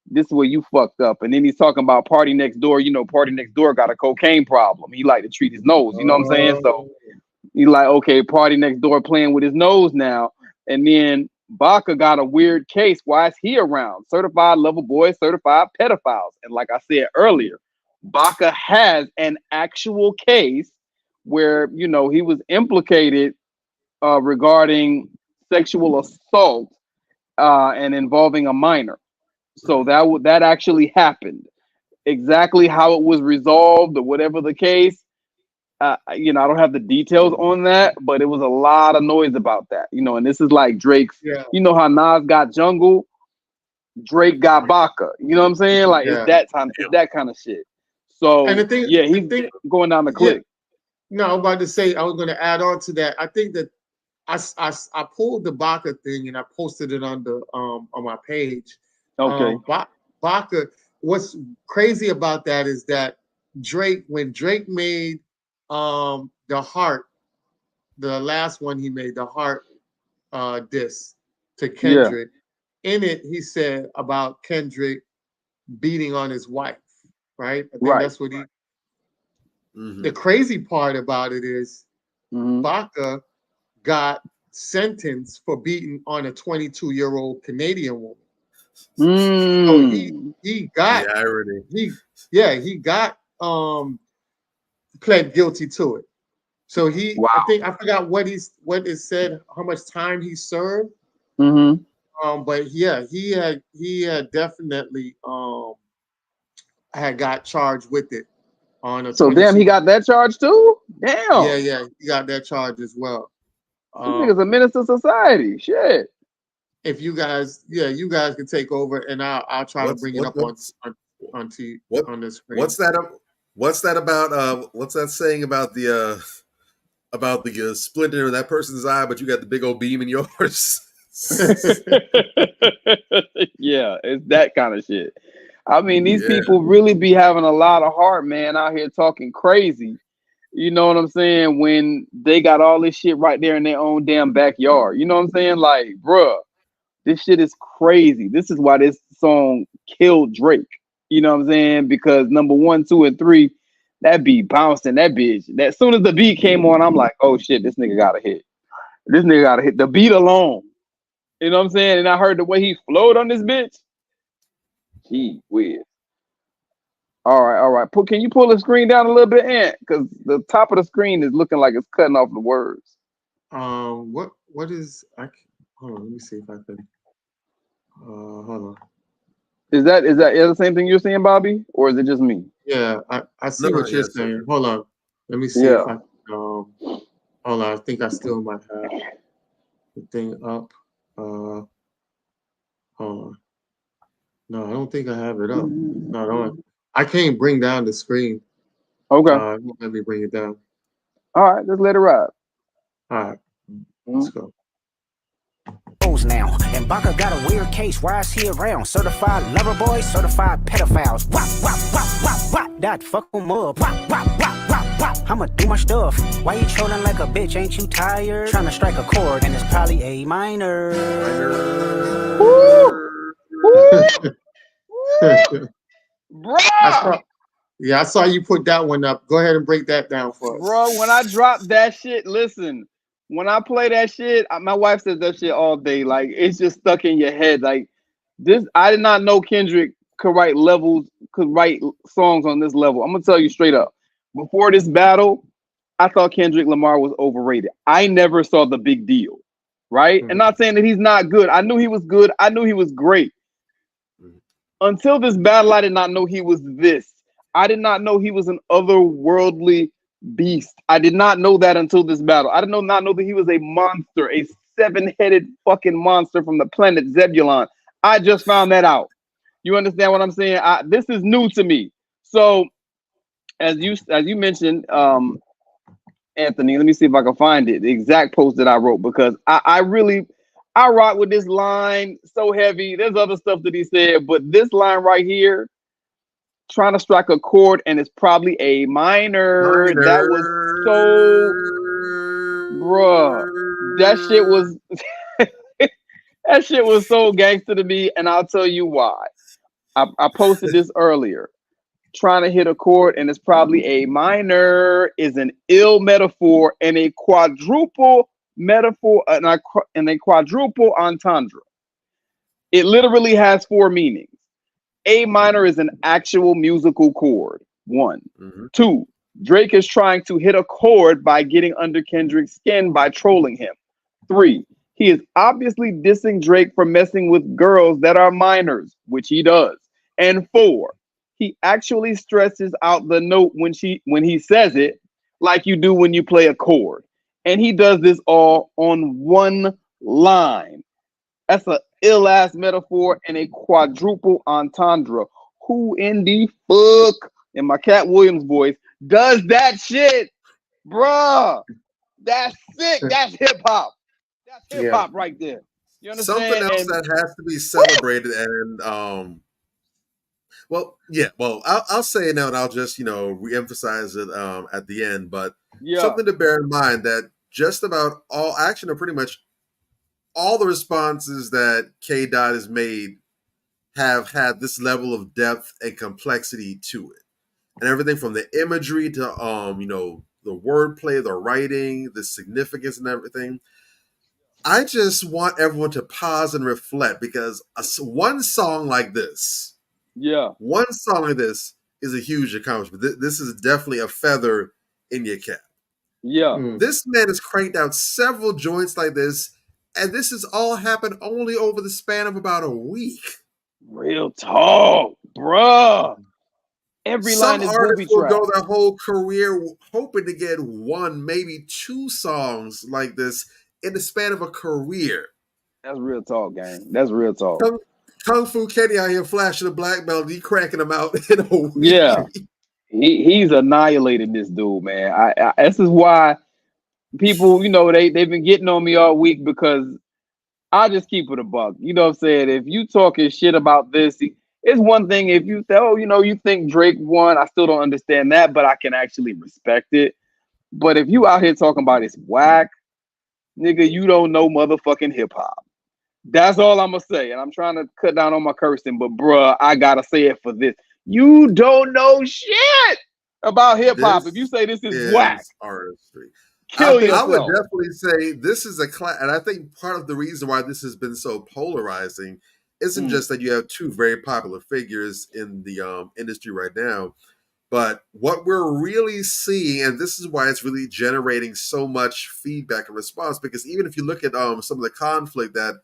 this is where you fucked up. And then he's talking about Party Next Door. Party Next Door got a cocaine problem. He like to treat his nose. You know what I'm saying? So he's like, okay, Party Next Door playing with his nose now. And then Baca got a weird case. Why is he around? Certified lover boys, certified pedophiles. And like I said earlier, Baca has an actual case where, he was implicated regarding sexual assault and involving a minor. So that actually happened. Exactly how it was resolved or whatever the case, I don't have the details on that, but it was a lot of noise about that. And this is like Drake's. Yeah. You know how Nas got Jungle, Drake got Baca. You know what I'm saying? Like it's that kind of shit. So and he's going down the clique. No, I'm about to say I was going to add on to that. I think that I pulled the Baca thing and I posted it on my page. Okay. Baca. What's crazy about that is that when Drake made the Heart, the last one he made, the Heart diss to Kendrick. In it, he said about Kendrick beating on his wife. Right. I think that's what he. The crazy part about it is Baca got sentenced for beating on a 22-year-old Canadian woman. So he got the irony. He got pled guilty to it. So I think I forgot what it said, how much time he served. But yeah, he had definitely had got charged with it on a. So damn, he got that charge too. Damn. Yeah, he got that charge as well. This nigga's a menace to society. Shit. If you guys can take over, and I'll try to bring it up on the screen. What's that about? What's that saying about the splinter in that person's eye, but you got the big old beam in yours? Yeah, it's that kind of shit. I mean, these people really be having a lot of heart, man, out here talking crazy. You know what I'm saying? When they got all this shit right there in their own damn backyard. You know what I'm saying? Like, bruh, this shit is crazy. This is why this song killed Drake. You know what I'm saying? Because number 1, 2, and 3, that beat bouncing, that bitch. As soon as the beat came on, I'm like, oh shit, this nigga got to hit. This nigga got to hit the beat alone. You know what I'm saying? And I heard the way he flowed on this bitch. Gee whiz. All right. Can you pull the screen down a little bit, Ant? Because the top of the screen is looking like it's cutting off the words. What is? Hold on. Let me see if I can. Hold on. Is that the same thing you're saying, Bobby, or is it just me? Yeah, I see what you're saying. Hold on. Let me see if I. Hold on. I think I still might have the thing up. Hold on. No, I don't think I have it up. No, I don't. I can't bring down the screen. Okay. Let me bring it down. All right, let's let it ride. All right. Let's go. Now, and Baca got a weird case. Why is he around? Certified lover boys, certified pedophiles. Wop. That fuck 'em up. Wop. I'ma do my stuff. Why you trolling like a bitch? Ain't you tired? Trying to strike a chord, and it's probably A minor. Bro. I saw you put that one up. Go ahead and break that down for us. Bro, when I drop that shit, listen, when I play that shit, my wife says that shit all day. Like, it's just stuck in your head. Like, this, I did not know Kendrick could write songs on this level. I'm going to tell you straight up. Before this battle, I thought Kendrick Lamar was overrated. I never saw the big deal, right? And not saying that he's not good. I knew he was good. I knew he was great. Until this battle, I did not know he was this. I did not know he was an otherworldly beast. I did not know that until this battle. I did not know that he was a monster, a 7-headed fucking monster from the planet Zebulon. I just found that out. You understand what I'm saying? This is new to me. So, as you mentioned, Anthony, let me see if I can find it. The exact post that I wrote, because I rock with this line so heavy. There's other stuff that he said, but this line right here, trying to strike a chord, and it's probably A minor. That was so, bruh. That shit was so gangster to me, and I'll tell you why. I posted this earlier. Trying to hit a chord, and it's probably A minor is an ill metaphor and a quadruple metaphor and a quadruple entendre. It literally has 4 meanings. A minor is an actual musical chord. 1. 2, Drake is trying to hit a chord by getting under Kendrick's skin by trolling him. 3, he is obviously dissing Drake for messing with girls that are minors, which he does. And 4, he actually stresses out the note when he says it, like you do when you play a chord. And he does this all on 1 line. That's an ill-ass metaphor and a quadruple entendre. Who in the fuck, in my Cat Williams voice, does that shit? Bruh, that's sick. That's hip-hop. That's hip hop right there. You Something understand? else And that has to be celebrated, and I'll say it now, and I'll just reemphasize it at the end. But yeah, something to bear in mind that just about all action, or pretty much all the responses that K. Dot has made, have had this level of depth and complexity to it, and everything from the imagery to the wordplay, the writing, the significance, and everything. I just want everyone to pause and reflect, because one song like this, yeah, is a huge accomplishment. This is definitely a feather in your cap. yeah. This man has cranked out several joints like this, and this has all happened only over the span of about a week. Real talk, bruh. Every Some line is booby artists will trap. go their whole career hoping to get one, maybe two songs like this in the span of a career. That's real talk, gang. That's real talk. Kung Fu Kenny out here flashing a black belt, he cracking them out in a week. Yeah, he's annihilated this dude, man. This is why people, they've been getting on me all week, because I just keep it a buck. You know what I'm saying? If you talking shit about this, it's one thing if you say, oh, you think Drake won. I still don't understand that, but I can actually respect it. But if you out here talking about it's whack, nigga, you don't know motherfucking hip hop. That's all I'm gonna say. And I'm trying to cut down on my cursing, but bruh, I gotta say it for this. You don't know shit about hip hop. If you say this is whack, artistry. kill I would yourself. definitely say this is a class, and I think part of the reason why this has been so polarizing isn't just that you have two very popular figures in the industry right now, but what we're really seeing, and this is why it's really generating so much feedback and response, because even if you look at some of the conflict that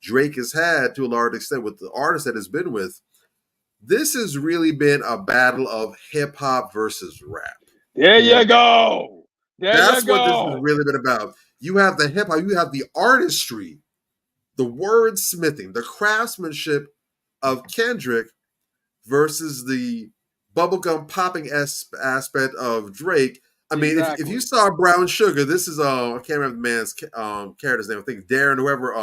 Drake has had to a large extent with the artists that has been with, this has really been a battle of hip hop versus rap. There you go. That's what this has really been about. You have the hip hop, you have the artistry, the wordsmithing, the craftsmanship of Kendrick versus the bubblegum popping aspect of Drake. I mean, if you saw Brown Sugar, this is I can't remember the man's character's name. I think Darren, whoever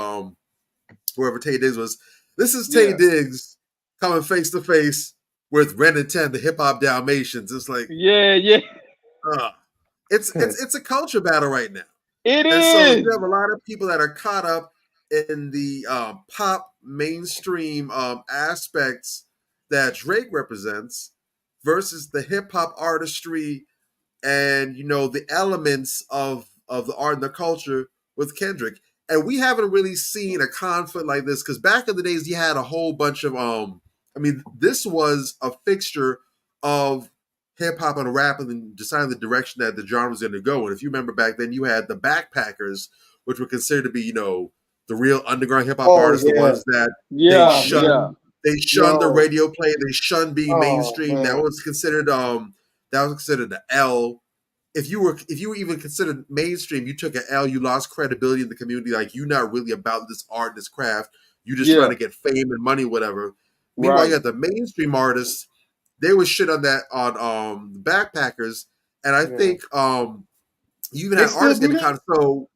Tay Diggs was. This is Tay Diggs coming face to face with Ren and 10, the hip hop Dalmatians. It's like it's a culture battle right now. It and is. So you have a lot of people that are caught up in the pop mainstream aspects that Drake represents versus the hip hop artistry and the elements of the art and the culture with Kendrick. And we haven't really seen a conflict like this, because back in the days you had a whole bunch of this was a fixture of hip hop and rap and deciding the direction that the genre was going to go. And if you remember back then, you had the Backpackers, which were considered to be, the real underground hip hop artists, the ones that they shunned the radio play, they shunned being mainstream. Man. That was considered the L. If you were even considered mainstream, you took an L, you lost credibility in the community. Like, you're not really about this art, this craft. You just trying to get fame and money, whatever. Meanwhile, you had the mainstream artists. They would shit on that on the Backpackers, and I think you even had artists getting kind of so.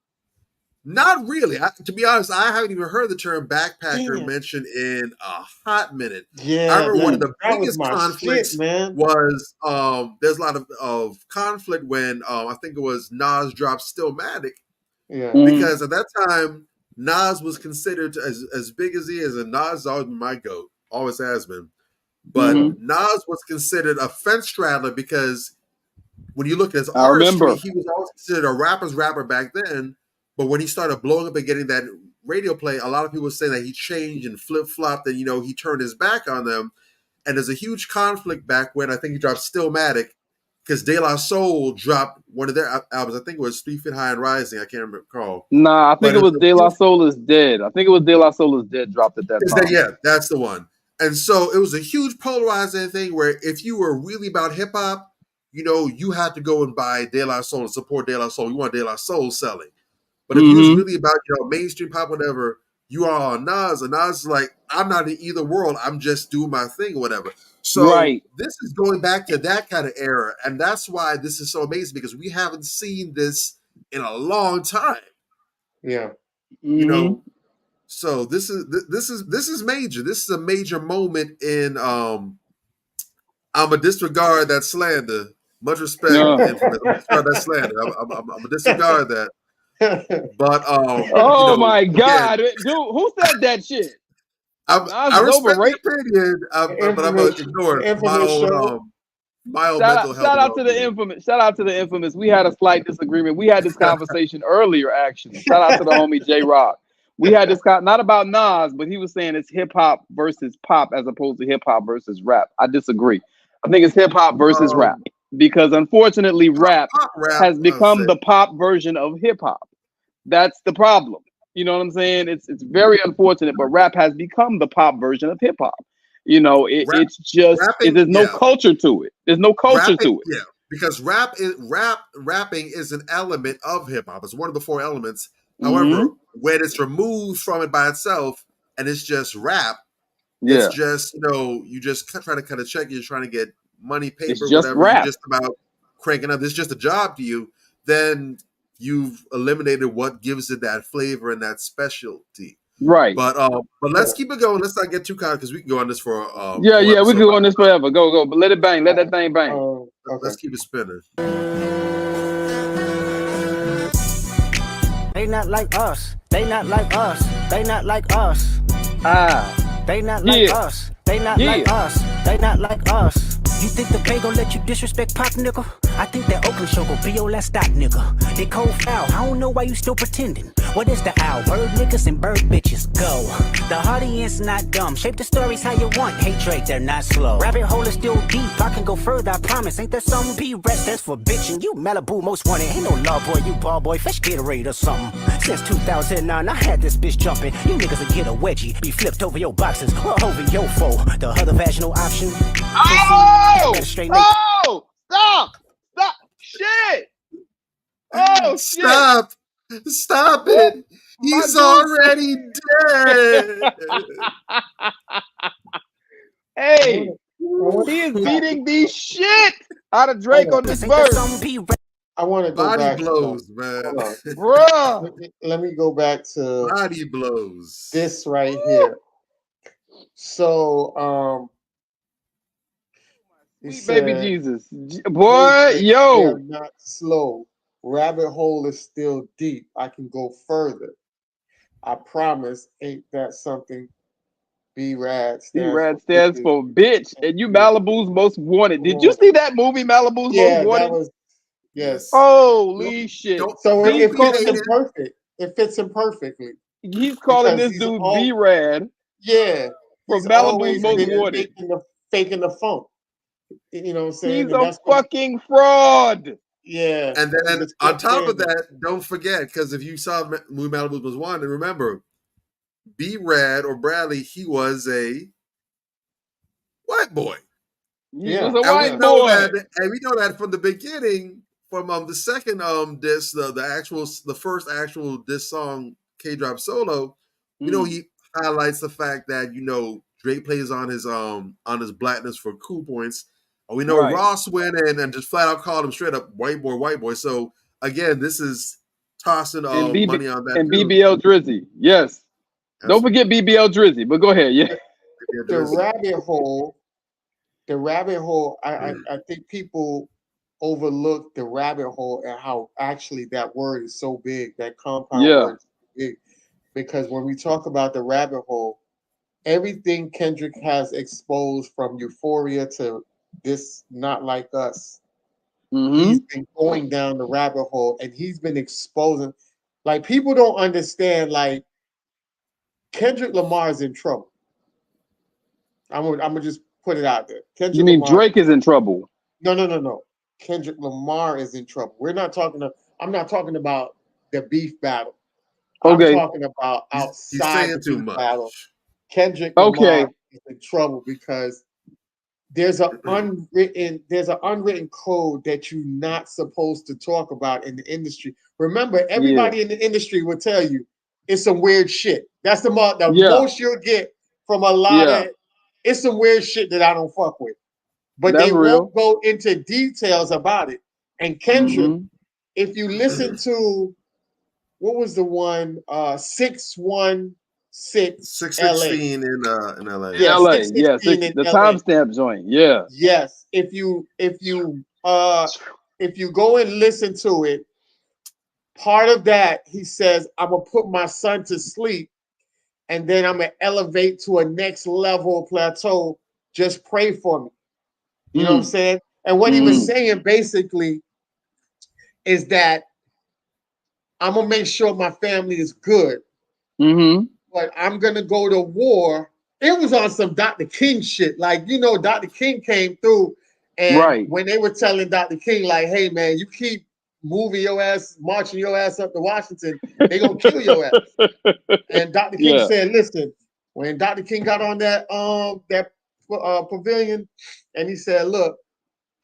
Not really. To be honest, I haven't even heard the term backpacker mentioned in a hot minute. Yeah, I remember one of the biggest conflicts was there's a lot of conflict when I think it was Nas dropped Stillmatic. Yeah. Because at that time, Nas was considered as big as he is, and Nas has always been my GOAT, always has been. But Nas was considered a fence straddler, because when you look at his artistry, he was always considered a rapper's rapper back then. But when he started blowing up and getting that radio play, a lot of people were saying that he changed and flip-flopped and, he turned his back on them. And there's a huge conflict back when I think he dropped Stillmatic, because De La Soul dropped one of their albums. I think it was 3 Feet High and Rising. I can't recall. Nah, I think it was De La Soul is Dead. I think it was De La Soul is Dead dropped at that time. Yeah, that's the one. And so it was a huge polarizing thing where if you were really about hip-hop, you had to go and buy De La Soul and support De La Soul. You want De La Soul selling. But if you was really about mainstream pop, whatever, you are on Nas, and Nas is like, I'm not in either world. I'm just doing my thing or whatever. So this is going back to that kind of era, and that's why this is so amazing, because we haven't seen this in a long time. Yeah. You know, so this is major. This is a major moment in I'm a disregard that slander. Much respect, Infamous. I'm disregard that slander. I'm a disregard that. But you Oh know, my again, God, dude, who said that shit? I Nas is respect the overrated. opinion, but I'm gonna ignore it for my own mental health Shout and out to the well-being. infamous. Shout out to the infamous. We had a slight disagreement. We had this conversation earlier, actually. Shout out to the homie J Rock. We had this not about Nas, but he was saying it's hip hop versus pop as opposed to hip hop versus rap. I disagree. I think it's hip hop versus rap because unfortunately, rap has become the pop version of hip hop. That's the problem. You know what I'm saying? It's very unfortunate, but rap has become the pop version of hip hop. You know, it's just there's no culture to it. There's no culture to it. Yeah, because rapping is an element of hip hop. It's one of the 4 elements. However, when it's removed from it by itself and it's just rap, it's just you just try to cut a check. You're trying to get money, paper, whatever. Rap. You're just about cranking up. It's just a job to you. Then you've eliminated what gives it that flavor and that specialty. Right. But let's keep it going. Let's not get too caught because we can go on this for we can go on this forever. Go, but let it bang. Let that thing bang. Okay. Let's keep it spinning. They not like us. They not like us. They not like us. They not like us. They not like us. They not like us. You think the Bay gon' let you disrespect Pop, nigga? I think that Oakland show gon' be your last stop, nigga. They cold foul, I don't know why you still pretending. What is the owl? Bird niggas and bird bitches, go. The audience not dumb, shape the stories how you want. Hey Drake, they're not slow. Rabbit hole is still deep, I can go further, I promise. Ain't there some B-rest that's for bitching? You Malibu most wanted, ain't no love boy, you ball boy, fresh Gatorade or something. Since 2009, I had this bitch jumping. You niggas will get a wedgie, be flipped over your boxes, or over your foe. The other vaginal option. Stop! Shit! Oh, shit! Stop it! He's already dead. Hey, he is beating the shit out of Drake on this verse. I want to go body back. blows, man. Bruh. Let me go back to body blows. This right here. So, Sweet baby Jesus, boy, yo, they're not slow. Rabbit hole is still deep. I can go further. I promise. Ain't that something? B-Rad stands for bitch, and you Malibu's most wanted. Did you see that movie, Malibu's most wanted? That was, yes. Holy shit! So it fits him perfect. It fits him perfectly. He's calling this dude B-Rad. Yeah, from Malibu's most wanted. Faking the funk. You know what I'm saying? He's a fucking fraud. Yeah. And then on top of that, don't forget, because if you saw Malibu was wanted, remember, B-Rad or Bradley, he was a white boy. He was a white boy. And we know that from the beginning, from the second disc, the first actual disc song, K-Drop Solo, you know, he highlights the fact that, you know, Drake plays on his blackness for cool points. And we know Ross went in and just flat out called him straight up white boy. So again, this is tossing money on that. And BBL Drizzy, yes. Don't forget BBL Drizzy, but go ahead, yeah. The rabbit hole. I think people overlook the rabbit hole and how actually that word is so big. That compound word is so big, because when we talk about the rabbit hole, everything Kendrick has exposed from Euphoria to this Not Like Us, he's been going down the rabbit hole and he's been exposing. Like, people don't understand, like, Kendrick Lamar is in trouble. I'm gonna just put it out there. You mean Drake is in trouble? No. Kendrick Lamar is in trouble. I'm not talking about the beef battle. Okay. I'm talking about outside the beef battle. Kendrick Lamar is in trouble because there's an unwritten code that you're not supposed to talk about in the industry. Remember, everybody in the industry will tell you it's some weird shit. That's the most you'll get from a lot of. It's some weird shit that I don't fuck with, but they won't go into details about it. And Kendrick, if you listen to what was the one? 616 LA. 616 in LA. Yeah, LA, 616 in the LA. timestamp joint, yeah. Yes, if you go and listen to it, part of that he says, I'm gonna put my son to sleep, and then I'm gonna elevate to a next level plateau. Just pray for me. You know what I'm saying? And what he was saying basically is that I'm gonna make sure my family is good, but I'm gonna go to war. It was on some Dr. King shit. Like, you know, Dr. King came through, and when they were telling Dr. King, like, hey man, you keep moving your ass, marching your ass up to Washington, they gonna kill your ass. And Dr. King said, listen, when Dr. King got on that pavilion, and he said, look,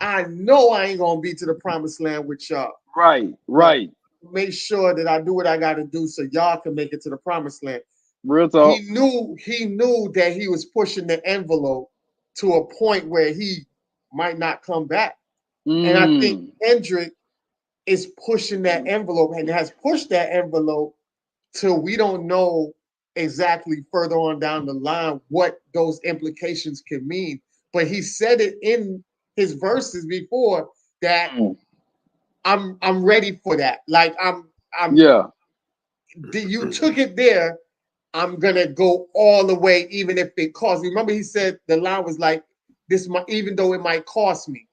I know I ain't gonna be to the promised land with y'all. Right. Make sure that I do what I gotta do so y'all can make it to the promised land. Real talk. He knew that he was pushing the envelope to a point where he might not come back. And I think Kendrick is pushing that envelope and has pushed that envelope till we don't know exactly further on down the line what those implications can mean. But he said it in his verses before that I'm ready for that. Like I'm you took it there. I'm gonna go all the way, even if it costs me. Remember, he said the line was like, "This might, even though it might cost me,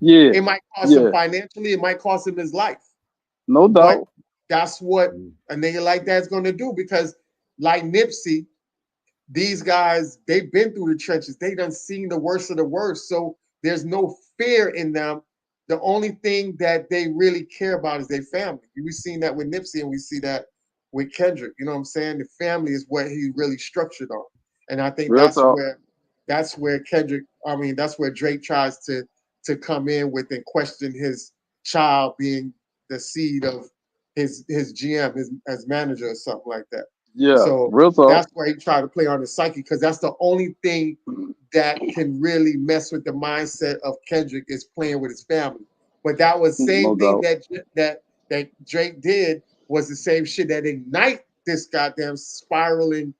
it might cost him financially, it might cost him his life. No doubt. But that's what a nigga like that's gonna do because, like Nipsey, these guys they've been through the trenches. They done seen the worst of the worst, so there's no fear in them. The only thing that they really care about is their family. We've seen that with Nipsey, and we see that with Kendrick. You know what I'm saying? The family is what he really structured on. And I think that's where Kendrick, I mean, that's where Drake tries to come in with and question his child being the seed of his GM, his manager or something like that. Yeah. So real talk. That's where he tried to play on his psyche, because that's the only thing that can really mess with the mindset of Kendrick is playing with his family. But that was the same thing that Drake did was the same shit that ignite this goddamn spiraling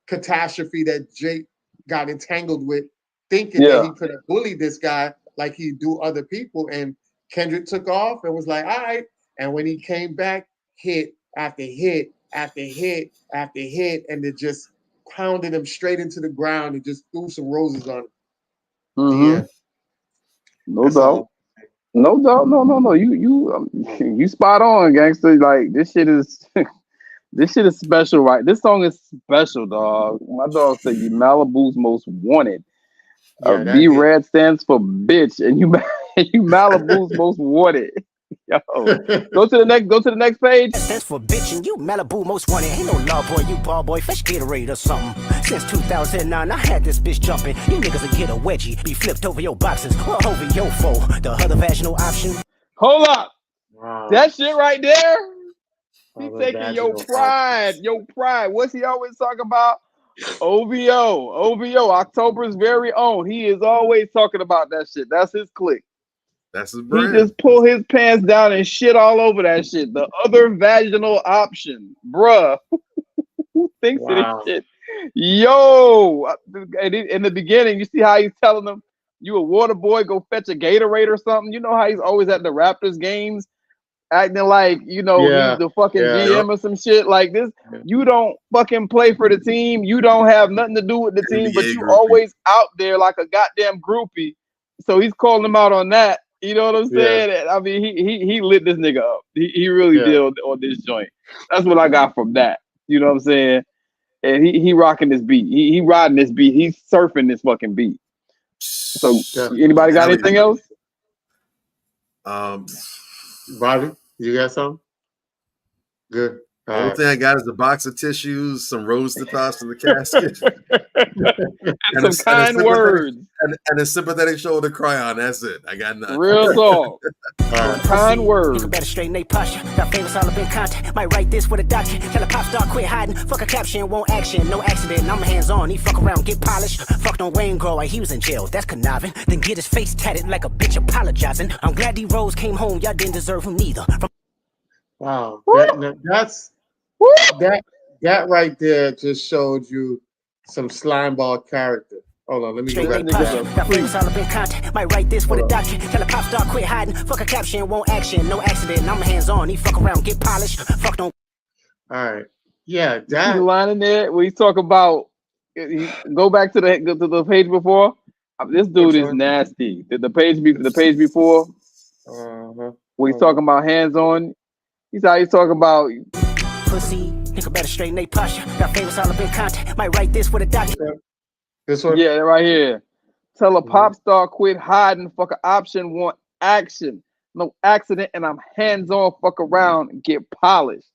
catastrophe that Drake got entangled with, thinking that he could have bullied this guy like he do other people. And Kendrick took off and was like, all right. And when he came back, hit after hit after hit after hit, and it just pounded him straight into the ground and just threw some roses on him. Yeah. No doubt. No doubt. No. You spot on, gangster. Like this shit is special, right? This song is special, dog. My dog said you Malibu's most wanted. B Red stands for bitch, and you Malibu's most wanted. Yo, go to the next page. Stands for bitch, and you Malibu most wanted. Ain't no law boy, you ball boy, fresh Gatorade or something. Since 2009, I had this bitch jumping. You niggas will get a wedgie, be flipped over your boxes or over your foe. The other vaginal option. Hold up, that shit right there. He taking your pride, What's he always talk about? OVO, October's very own. He is always talking about that shit. That's his clique. That's his brand. He just pull his pants down and shit all over that shit. The other vaginal option, bruh. Who thinks of this shit? Yo, in the beginning, you see how he's telling them, you a water boy, go fetch a Gatorade or something. You know how he's always at the Raptors games acting like, he's the fucking GM or some shit like this. You don't fucking play for the team. You don't have nothing to do with the team, but you always out there like a goddamn groupie. So he's calling him out on that. You know what I'm saying? Yeah. I mean, he lit this nigga up. He really did on this joint. That's what I got from that. You know what I'm saying? And he rocking this beat. He riding this beat. He's surfing this fucking beat. So anybody got anything else? Bobby, you got something? Good. The only thing I got is a box of tissues, some rose to toss in the casket, and some kind words, and a sympathetic shoulder cry on. That's it. I got nothing. Real talk. Kind words. You better straighten they posture. Got famous all up in contact. Might write this with a doctor. Tell a pop star quit hiding. Fuck a caption, won't action. No accident. I'm hands on. He fuck around, get polished. Fucked on Wayne Grow. He was in jail. That's conniving. Then get his face tatted like a bitch apologizing. I'm glad D Rose came home. Y'all didn't deserve him neither. Wow, Woo! that's Woo! that right there just showed you some slimeball character. Hold on, let me go Straight back late to posture, that. got famous all up in content. Might write this for the Hold on. doctor. Tell a pop star quit hiding. Fuck a caption, won't action, no accident. I'm hands on. He fuck around, get polished. Fuck don't. All right. Yeah, You see the that. line in there where he's talking about? Go back to the page before. This dude Which is one? nasty. The page before Uh-huh. where he's Hold on. talking about hands on. He's talking about. Pussy, nigga better straighten they posture. Got famous all up in content. Might write this for the doctor. This one? Yeah, right here. Tell a Mhm. pop star quit hiding. Fuck an option. Want action. No accident. And I'm hands on. Fuck around. Get polished.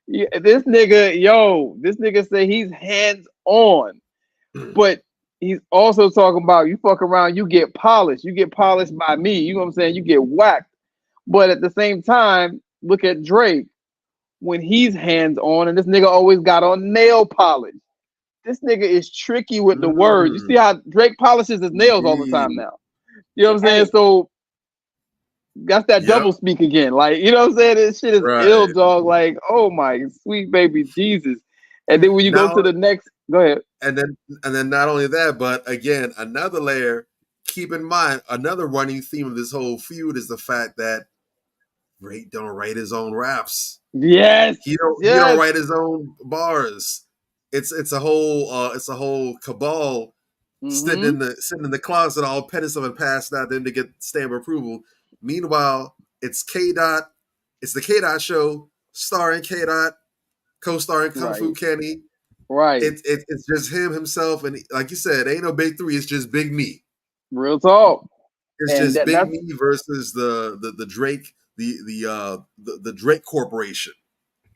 Yeah, this nigga say he's hands on, but he's also talking about you fuck around, you get polished. You get polished by me. You know what I'm saying? You get whacked. But at the same time, look at Drake when he's hands on, and this nigga always got on nail polish. This nigga is tricky with the words. You see how Drake polishes his nails all the time now. You know what I'm saying? Hey. So that's that Yep. double speak again. Like, you know what I'm saying? This shit is Right. ill, dog. Like, oh my sweet baby Jesus. And then when you go Now- to the next, go ahead. And then not only that, but again, another layer. Keep in mind, another running theme of this whole feud is the fact that Drake don't write his own raps. Yes. He don't write his own bars. It's a whole cabal sitting in the closet, all penitent and passed out then to get stamp approval. Meanwhile, it's K-Dot. It's the K-Dot show, starring K-Dot, co-starring Kung Fu Kenny. Right. It's just himself, and like you said, ain't no big three. It's just big me. Real talk. It's And just big that's- me versus the Drake the Drake Corporation,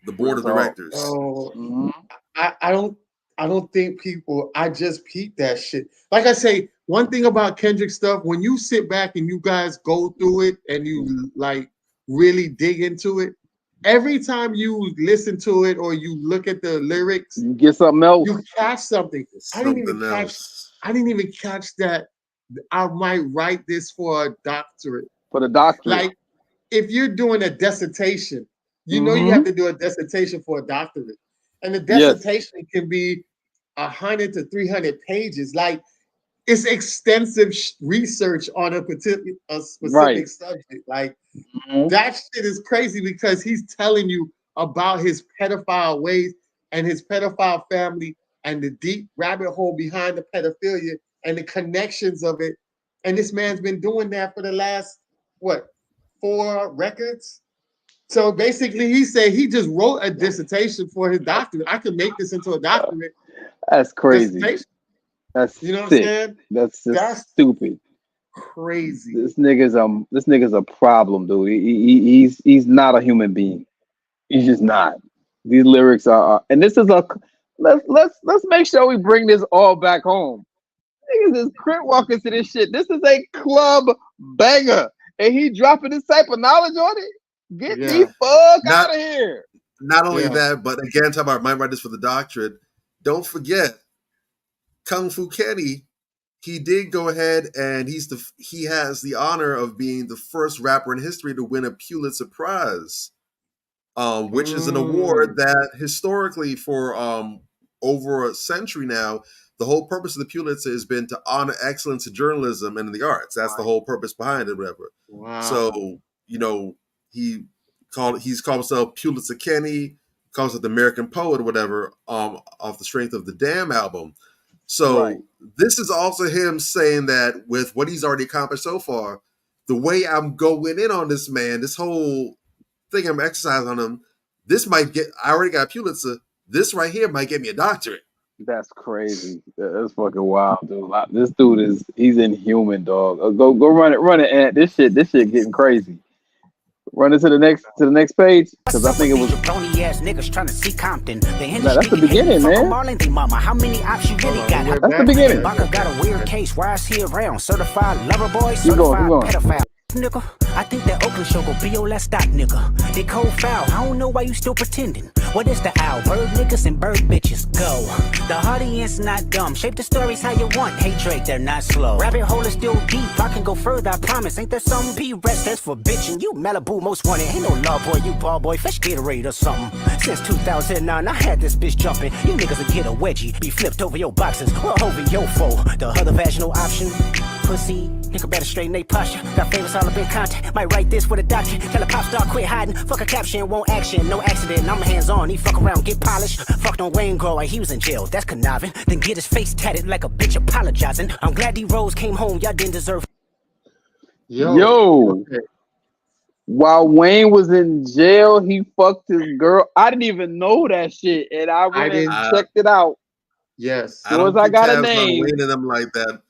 the board of Real talk. directors. Oh, I don't think people. I just peep that shit. Like I say, one thing about Kendrick stuff, when you sit back and you guys go through it and you like really dig into it, every time you listen to it or you look at the lyrics, You get something else. you catch something. I didn't even catch that. I might write this for a doctorate. For the doctorate. Like, if you're doing a dissertation, you know you have to do a dissertation for a doctorate. And the dissertation can be 100 to 300 pages. Like, it's extensive research on a specific subject. Like, that shit is crazy because he's telling you about his pedophile ways and his pedophile family and the deep rabbit hole behind the pedophilia and the connections of it. And this man's been doing that for the last, 4 records? So basically, he said he just wrote a dissertation for his doctorate. I could make this into a doctorate. That's crazy. That's you know what sick. I'm saying? That's just stupid. Crazy. This nigga's a problem, dude. He's not a human being. He's just not. These lyrics are, and this is let's make sure we bring this all back home. Niggas is crip walking to this shit. This is a club banger, and he dropping this type of knowledge on it. Get me fuck out of here. Not only that, but again, talking about might write this for the doctorate. Don't forget, Kung Fu Kenny. He did go ahead and he has the honor of being the first rapper in history to win a Pulitzer Prize, which is an award that historically for over a century now, the whole purpose of the Pulitzer has been to honor excellence in journalism and in the arts. That's the whole purpose behind it, whatever. Wow. So, he's called himself Pulitzer Kenny, calls it the American poet or whatever, off the strength of the Damn album. So this is also him saying that with what he's already accomplished so far, the way I'm going in on this man, this whole thing I'm exercising on him, I already got a Pulitzer. This right here might get me a doctorate. That's crazy. That's fucking wild, dude. This dude he's inhuman, dog. Go run it, Ant. This shit getting crazy. Run it to the next page because I think it was. Phony ass niggas trying to see Compton. That's the beginning, man. Mama, how many ops you really got? That's the beginning. Baka got a weird case. Why is he around? Certified lover boy, Keep going. pedophile. nigga. I think that Oakland show gon' be your last stop, nigga. They cold foul, I don't know why you still pretending. What is the owl? Bird niggas and bird bitches, go. The audience not dumb, shape the stories how you want. Hey Drake, they're not slow. Rabbit hole is still deep, I can go further, I promise. Ain't there something P-Rest that's for bitching? You Malibu most wanted, ain't no love boy, you ball boy, fresh Gatorade or something. Since 2009, I had this bitch jumping. You niggas will get a wedgie, be flipped over your boxes, or over your foe. The other vaginal option, pussy. Nigga better straighten they posture. Got famous all up in content. Might write this with a doctor. Tell a pop star quit hiding. Fuck a caption, won't action. No accident. I'm hands on. He fuck around, get polished. Fucked on Wayne Grow. He was in jail. That's conniving. Then get his face tatted like a bitch apologizing. I'm glad D-Rose came home. Y'all didn't deserve. Yo. Okay. While Wayne was in jail, he fucked his girl. I didn't even know that shit, and I went and checked it out. Yes. I don't think got a name. Wayne and them like that.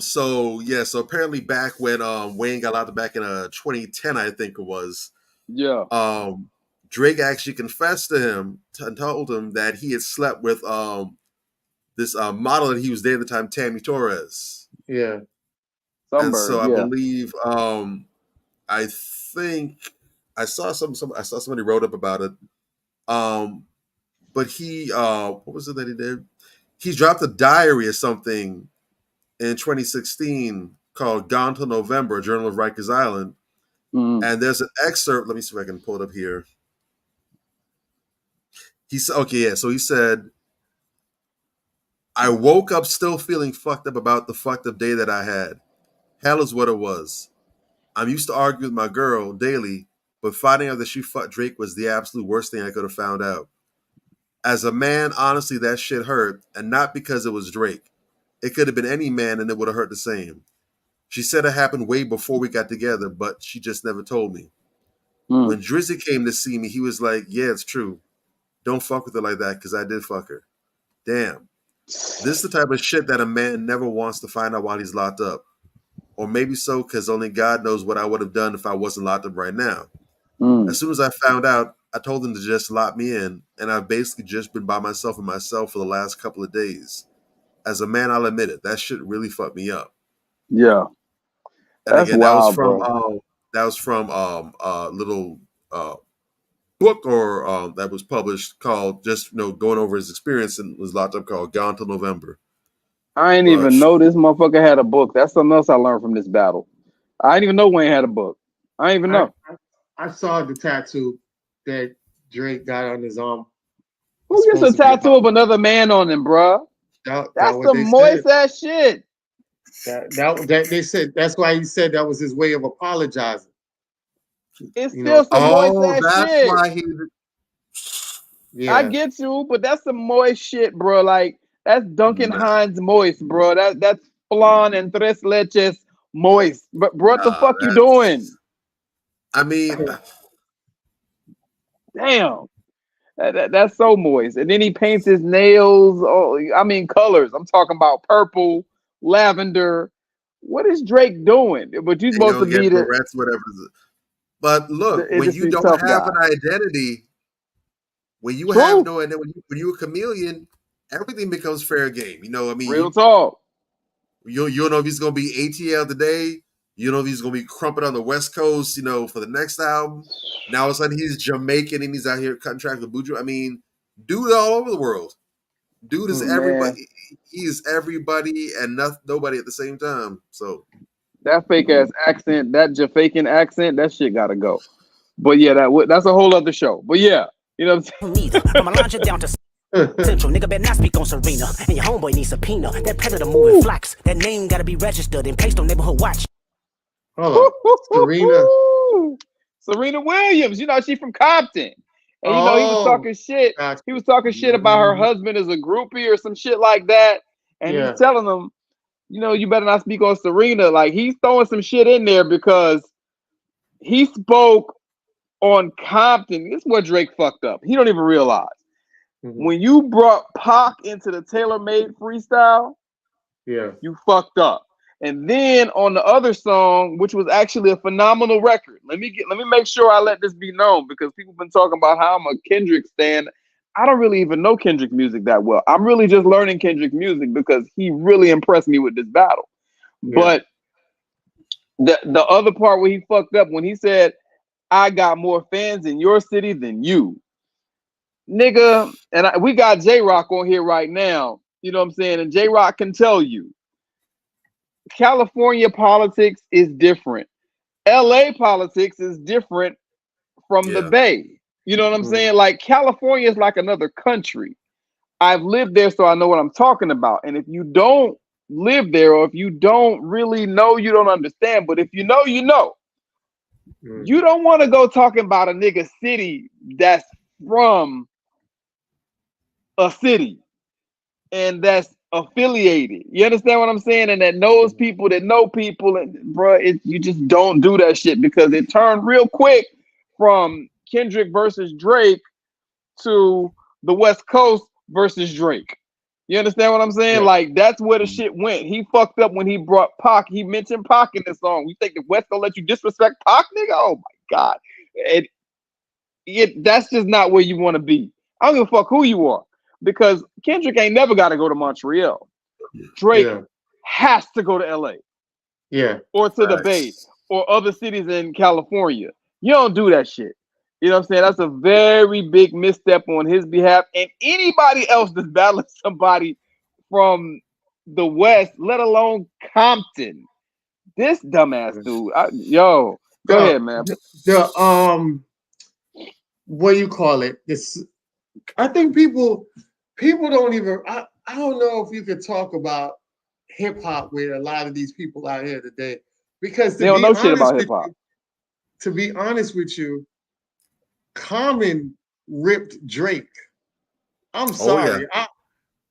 So apparently back when Wayne got out back in 2010, I think it was. Yeah. Drake actually confessed to him and told him that he had slept with this model that he was dating at the time, Tammy Torres. Yeah. And so I believe I think I saw somebody wrote up about it. But he what was it that he did? He dropped a diary or something in 2016 called Gone Till November, Journal of Rikers Island. And there's an excerpt. Let me see if I can pull it up here. He said, so he said, I woke up still feeling fucked up about the fucked up day that I had. Hell is what it was. I'm used to argue with my girl daily, but finding out that she fucked Drake was the absolute worst thing I could have found out. As a man, honestly, that shit hurt, and not because it was Drake. It could have been any man and it would have hurt the same. She said it happened way before we got together, but she just never told me. When Drizzy came to see me, he was like, yeah, it's true. Don't fuck with her like that because I did fuck her. Damn. This is the type of shit that a man never wants to find out while he's locked up. Or maybe so because only God knows what I would have done if I wasn't locked up right now. As soon as I found out, I told them to just lock me in, and I've basically just been by myself in my cell for the last couple of days. As a man, I'll admit it. That shit really fucked me up. Yeah, and that's again, wild, that was from a little book or that was published called just going over his experience and was locked up called Gone Till November. I ain't even know this motherfucker had a book. That's something else I learned from this battle. I didn't even know Wayne had a book. I didn't even know. I saw the tattoo that Drake got on his arm. Who gets a tattoo of another man on him, bruh? That's some moist ass shit. That they said that's why he said that was his way of apologizing. It's still some moist ass shit. Why he... Yeah. I get you, but that's some moist shit, bro. Like that's Duncan Hines moist, bro. That's flan and tres leches moist. But what the fuck you doing? I mean, damn. That's so moist. And then he paints his nails. Oh, I mean, colors. I'm talking about purple, lavender. What is Drake doing? But you're supposed to be the whatever. But look, when you don't have an identity, when you have no identity, when you're a chameleon, everything becomes fair game. You know, I mean, real talk. You don't know if he's gonna be ATL today. You know if he's gonna be crumping on the West Coast. You know, for the next album. Now all of a sudden he's Jamaican and he's out here cutting tracks with Buju. I mean, dude all over the world. Dude is everybody. Man. He is everybody and nobody at the same time. So that fake ass accent, that Jamaican accent, that shit gotta go. But yeah, that's a whole other show. But yeah, you know what I'm saying? I'm gonna launch it down to Central. Nigga better not speak on Serena. And your homeboy needs subpoena. That predator moving flocks. That name gotta be registered and placed on neighborhood watch. Hold on. Serena Williams, you know, she from Compton. And you know, he was talking shit. He was talking shit about her husband as a groupie or some shit like that. And he's telling them, you know, you better not speak on Serena. Like, he's throwing some shit in there because he spoke on Compton. This is what Drake fucked up. He don't even realize. When you brought Pac into the tailor-made freestyle, you fucked up. And then on the other song, which was actually a phenomenal record, let me make sure I let this be known because people have been talking about how I'm a Kendrick stan. I don't really even know Kendrick music that well. I'm really just learning Kendrick music because he really impressed me with this battle. But The other part where he fucked up when he said, "I got more fans in your city than you." Nigga, and we got J-Rock on here right now. You know what I'm saying? And J-Rock can tell you, California politics is different. LA politics is different from the Bay. You know what I'm saying? Like, California is like another country. I've lived there, so I know what I'm talking about. And if you don't live there, or if you don't really know, you don't understand. But if you know, you know. You don't want to go talking about a nigga city that's from a city and that's affiliated. You understand what I'm saying? And that knows people that know people. And bro, you just don't do that shit, because it turned real quick from Kendrick versus Drake to the West Coast versus Drake. You understand what I'm saying? Yeah. Like, that's where the shit went. He fucked up when he brought Pac. He mentioned Pac in the song. You think the West gonna let you disrespect Pac, nigga? Oh my God. That's just not where you want to be. I don't give a fuck who you are, because Kendrick ain't never got to go to Montreal. Drake has to go to LA. Yeah. Or to the Bay or other cities in California. You don't do that shit. You know what I'm saying? That's a very big misstep on his behalf. And anybody else that's battling somebody from the West, let alone Compton. This dumbass dude. Go ahead, man. What do you call it? This, I think people don't even. I don't know if you could talk about hip hop with a lot of these people out here today, because they don't know shit about hip hop. To be honest with you, Common ripped Drake. I'm sorry.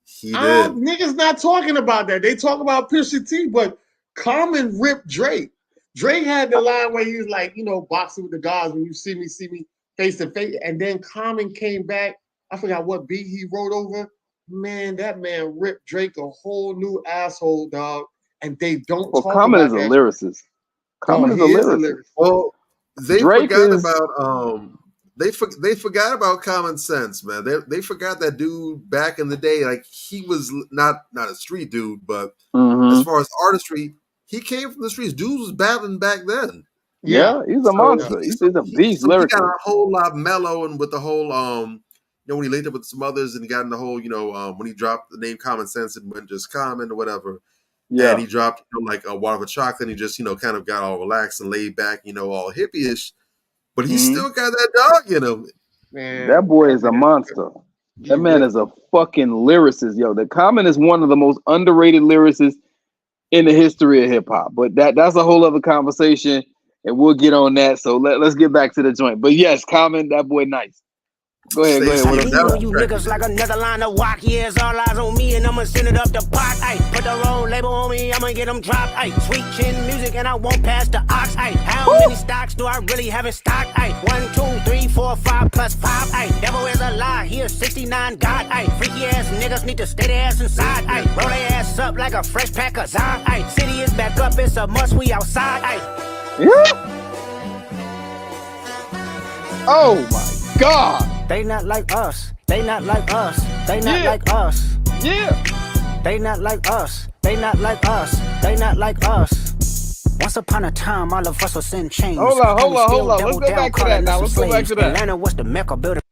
He did. Niggas not talking about that. They talk about Pusha T, but Common ripped Drake. Drake had the line where he was like, boxing with the gods, when you see me face to face. And then Common came back. I forgot what beat he wrote over. Man, that man ripped Drake a whole new asshole, dog. And they don't talk Common about is a lyricist. Common is a lyricist. Well, they Drake forgot is... about they forgot about Common Sense, man. They forgot that dude back in the day. Like, he was not a street dude, but as far as artistry, he came from the streets. Dude was battling back then. Yeah, he's a monster. He's a beast lyricist. He got a whole lot mellow, and with the whole when he linked up with some others and he got in the whole, when he dropped the name Common Sense and went just Common or whatever. Yeah. And he dropped like a Water for Chocolate, and he just, kind of got all relaxed and laid back, all hippie-ish. But he still got that dog in him. Man, that boy is a monster. That man is a fucking lyricist, yo. The Common is one of the most underrated lyricists in the history of hip hop. But that's a whole other conversation, and we'll get on that. So let's get back to the joint. But yes, Common, that boy nice. Go ahead. You know you niggas like another line of walk. Yeah, it's all eyes on me, and I'ma send it up the pot. Ay, put the road label on me, I'ma get them dropped. Ay, sweet chin music, and I won't pass the ox. Ay, how many stocks do I really have in stock? Ay, 1, 2, 3, 4, 5 plus 5. Ay, devil is a lie, here's 69 God. Ay, freaky ass niggas need to stay their ass inside. Ay, roll their ass up like a fresh pack of Zod. Ay, city is back up, it's a must, we outside. Ay. Yeah. Oh my God. They not like us. They not like us. They not like us. Yeah. They not like us. They not like us. They not like us. Once upon a time, all of us was in chains. Hold on. Let's go back to that now. Let's go back to that. Atlanta was the Mecca building.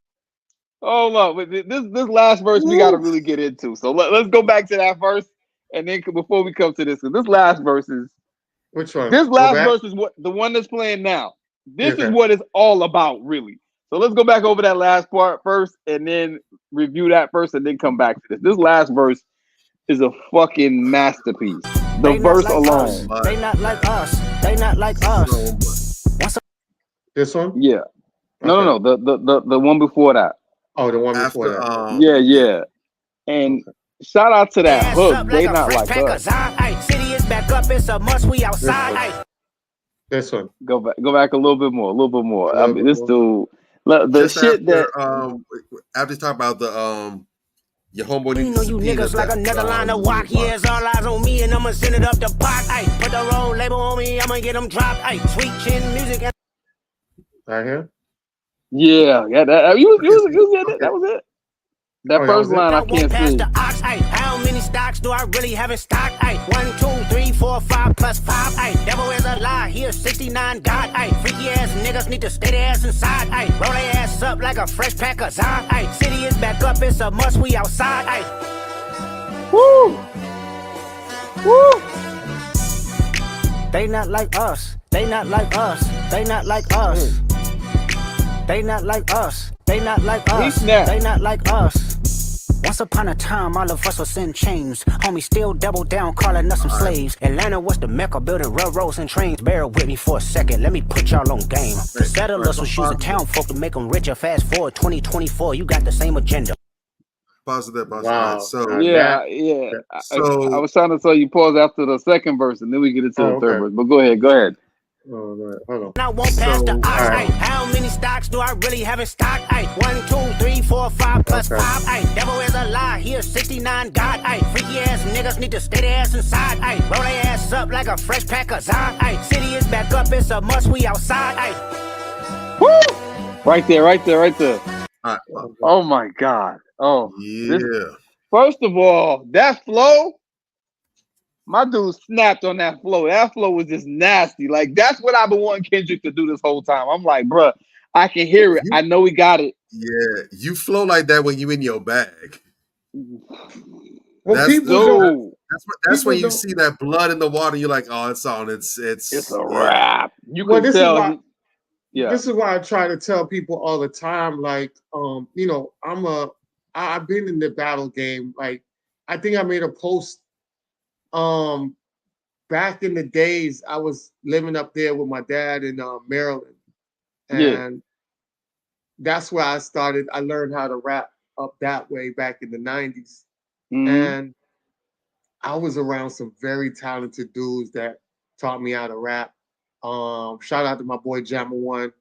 Hold on. This last verse we got to really get into. So let's go back to that verse, and then before we come to this, because this last verse is... Which one? This last verse is what the one that's playing now. This is what it's all about, really. So let's go back over that last part first, and then review that first, and then come back to this. This last verse is a fucking masterpiece. The verse alone. They not like us. They not like us. This one? Yeah. No. The one before that. Oh, the one before that. Yeah. And shout out to that hook. They not like us. City is back up. It's a must. We outside. This one. Go back a little bit more. I mean, this dude. The just shit after, that after talking about the your homeboy. You know you niggas like another line of walk. Yeah, it's all eyes on me, and I'ma send it up the pot. Ay, put the road label on me, I'ma get them dropped. Ay, sweet chin music. Right here. Yeah. You was in it. That was it. That first line I can't see. How many stocks stocks do I really have in stock? Ay, 1, 2, 3, 4, 5 plus 5. Ay, devil is a lie. He is 69 God. Ay, freaky ass niggas need to stay their ass inside. Ay, roll their ass up like a fresh pack of Zod. Ay, city is back up. It's a must. We outside. Ay. Woo! Woo! They not like us. They not like us. They not like us. They not like us. They not like us. They not like us. Once upon a time, all of us was in chains. Homie still double down, calling us some slaves. Atlanta was the mecca, building railroads and trains. Bear with me for a second, let me put y'all on game. The settlers was using town folk to make them richer. Fast forward 2024, you got the same agenda. Pause that. Wow. So Yeah. So I was trying to tell you pause after the second verse, and then we get into the third verse. But go ahead. Oh, right. Hold on. I won't pass the ox. right. How many stocks do I really have in stock? 1, 2, 3, 4, 5 plus 5. Devil is a lie. He is 69 God. Freaky ass niggas need to stay their ass inside. Roll their ass up like a fresh pack of Zod. City is back up. It's a must. We outside. Woo! Right there. all right, Oh my God. Oh yeah. First of all, that flow, my dude snapped on that flow. That flow was just nasty. Like, that's what I've been wanting Kendrick to do this whole time. I'm like, bruh, I can hear it. I know he got it. Yeah, you flow like that when you in your bag. Well, That's when you see that blood in the water. You're like, oh, it's on. It's a wrap. You can this tell. Is why, This is why I try to tell people all the time. Like, you know, I've been in the battle game. Like, I think I made a post. Back in the days, I was living up there with my dad in Maryland, and that's where I started. I learned how to rap up that way back in the 90s. And I was around some very talented dudes that taught me how to rap. Shout out to my boy Jammer One,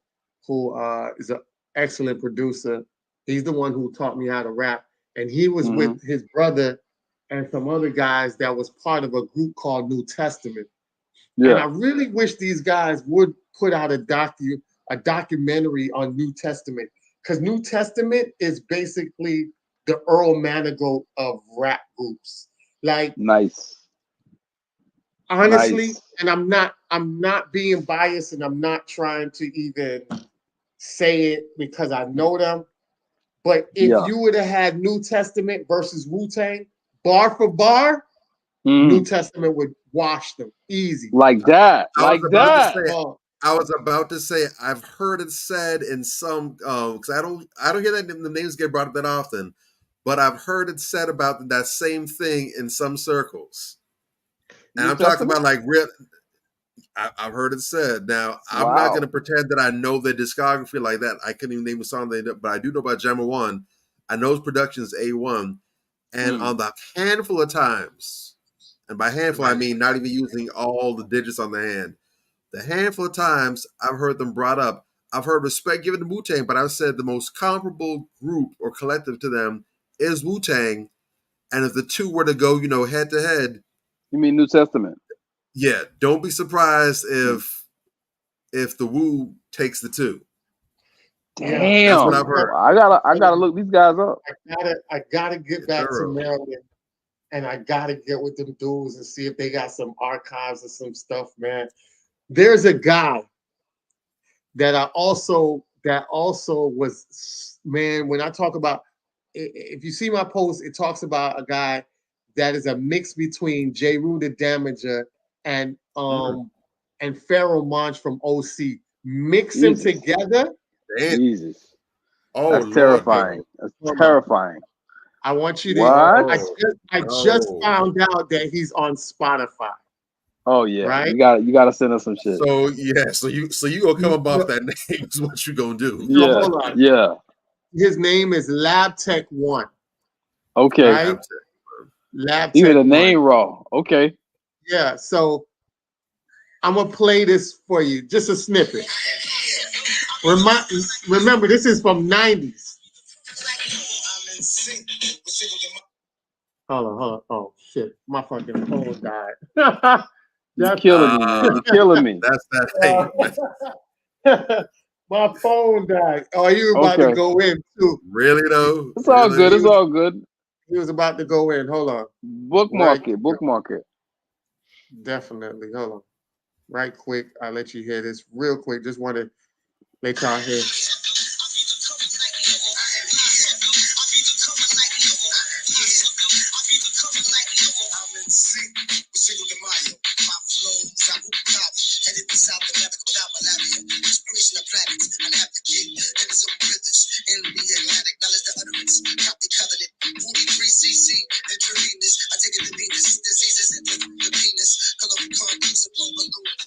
who is an excellent producer. He's the one who taught me how to rap, and he was with his brother and some other guys that was part of a group called New Testament. And I really wish these guys would put out a documentary on New Testament, because New Testament is basically the Earl Manigault of rap groups. Like, honestly, and I'm not being biased, and I'm not trying to even say it because I know them. But if you would have had New Testament versus Wu-Tang, bar for bar, New Testament would wash them easy. Like that. I was about to say, I've heard it said in some, because I don't hear that the names get brought up that often, but I've heard it said about that same thing in some circles. And I'm talking about like real. I've heard it said. Now, I'm not going to pretend that I know their discography like that. I couldn't even name a song they did, but I do know about Jammer One. I know his production is A1. And on the handful of times, and by handful, I mean not even using all the digits on the hand, the handful of times I've heard them brought up, I've heard respect given to Wu-Tang, but I've said the most comparable group or collective to them is Wu-Tang. And if the two were to go, you know, head to head. You mean New Testament? Yeah, don't be surprised if the Wu takes the two. Damn, that's what I've heard. I gotta look these guys up. I gotta get back to Maryland, and I gotta get with them dudes and see if they got some archives or some stuff, man. There's a guy that also was, man, when I talk about, if you see my post, it talks about a guy that is a mix between J. Rue the Damager and Pharaoh Monch from OC. Mix them together. Jesus. Oh, that's terrifying. That's terrifying. I want you to. What? I just found out that he's on Spotify. Oh yeah, right. You gotta send us some shit. So yeah, so you gonna come up off that name is what you gonna do? Yeah, hold on. Yeah. His name is Lab Tech One. Okay. Right? Lab Tech. Even the name raw. Okay. Yeah. So I'm gonna play this for you, just a snippet. Remember, this is from 90s. Hold on. Oh shit, my fucking phone died. You're killing me, man. You're killing me. That's that hate. My phone died. Oh, you about to go in too? Really though? It's all good. It's all good. He was about to go in. Hold on. Bookmark it. Bookmark it. Definitely. Hold on. Right quick. I'll let you hear this real quick. Just want to let y'all hear.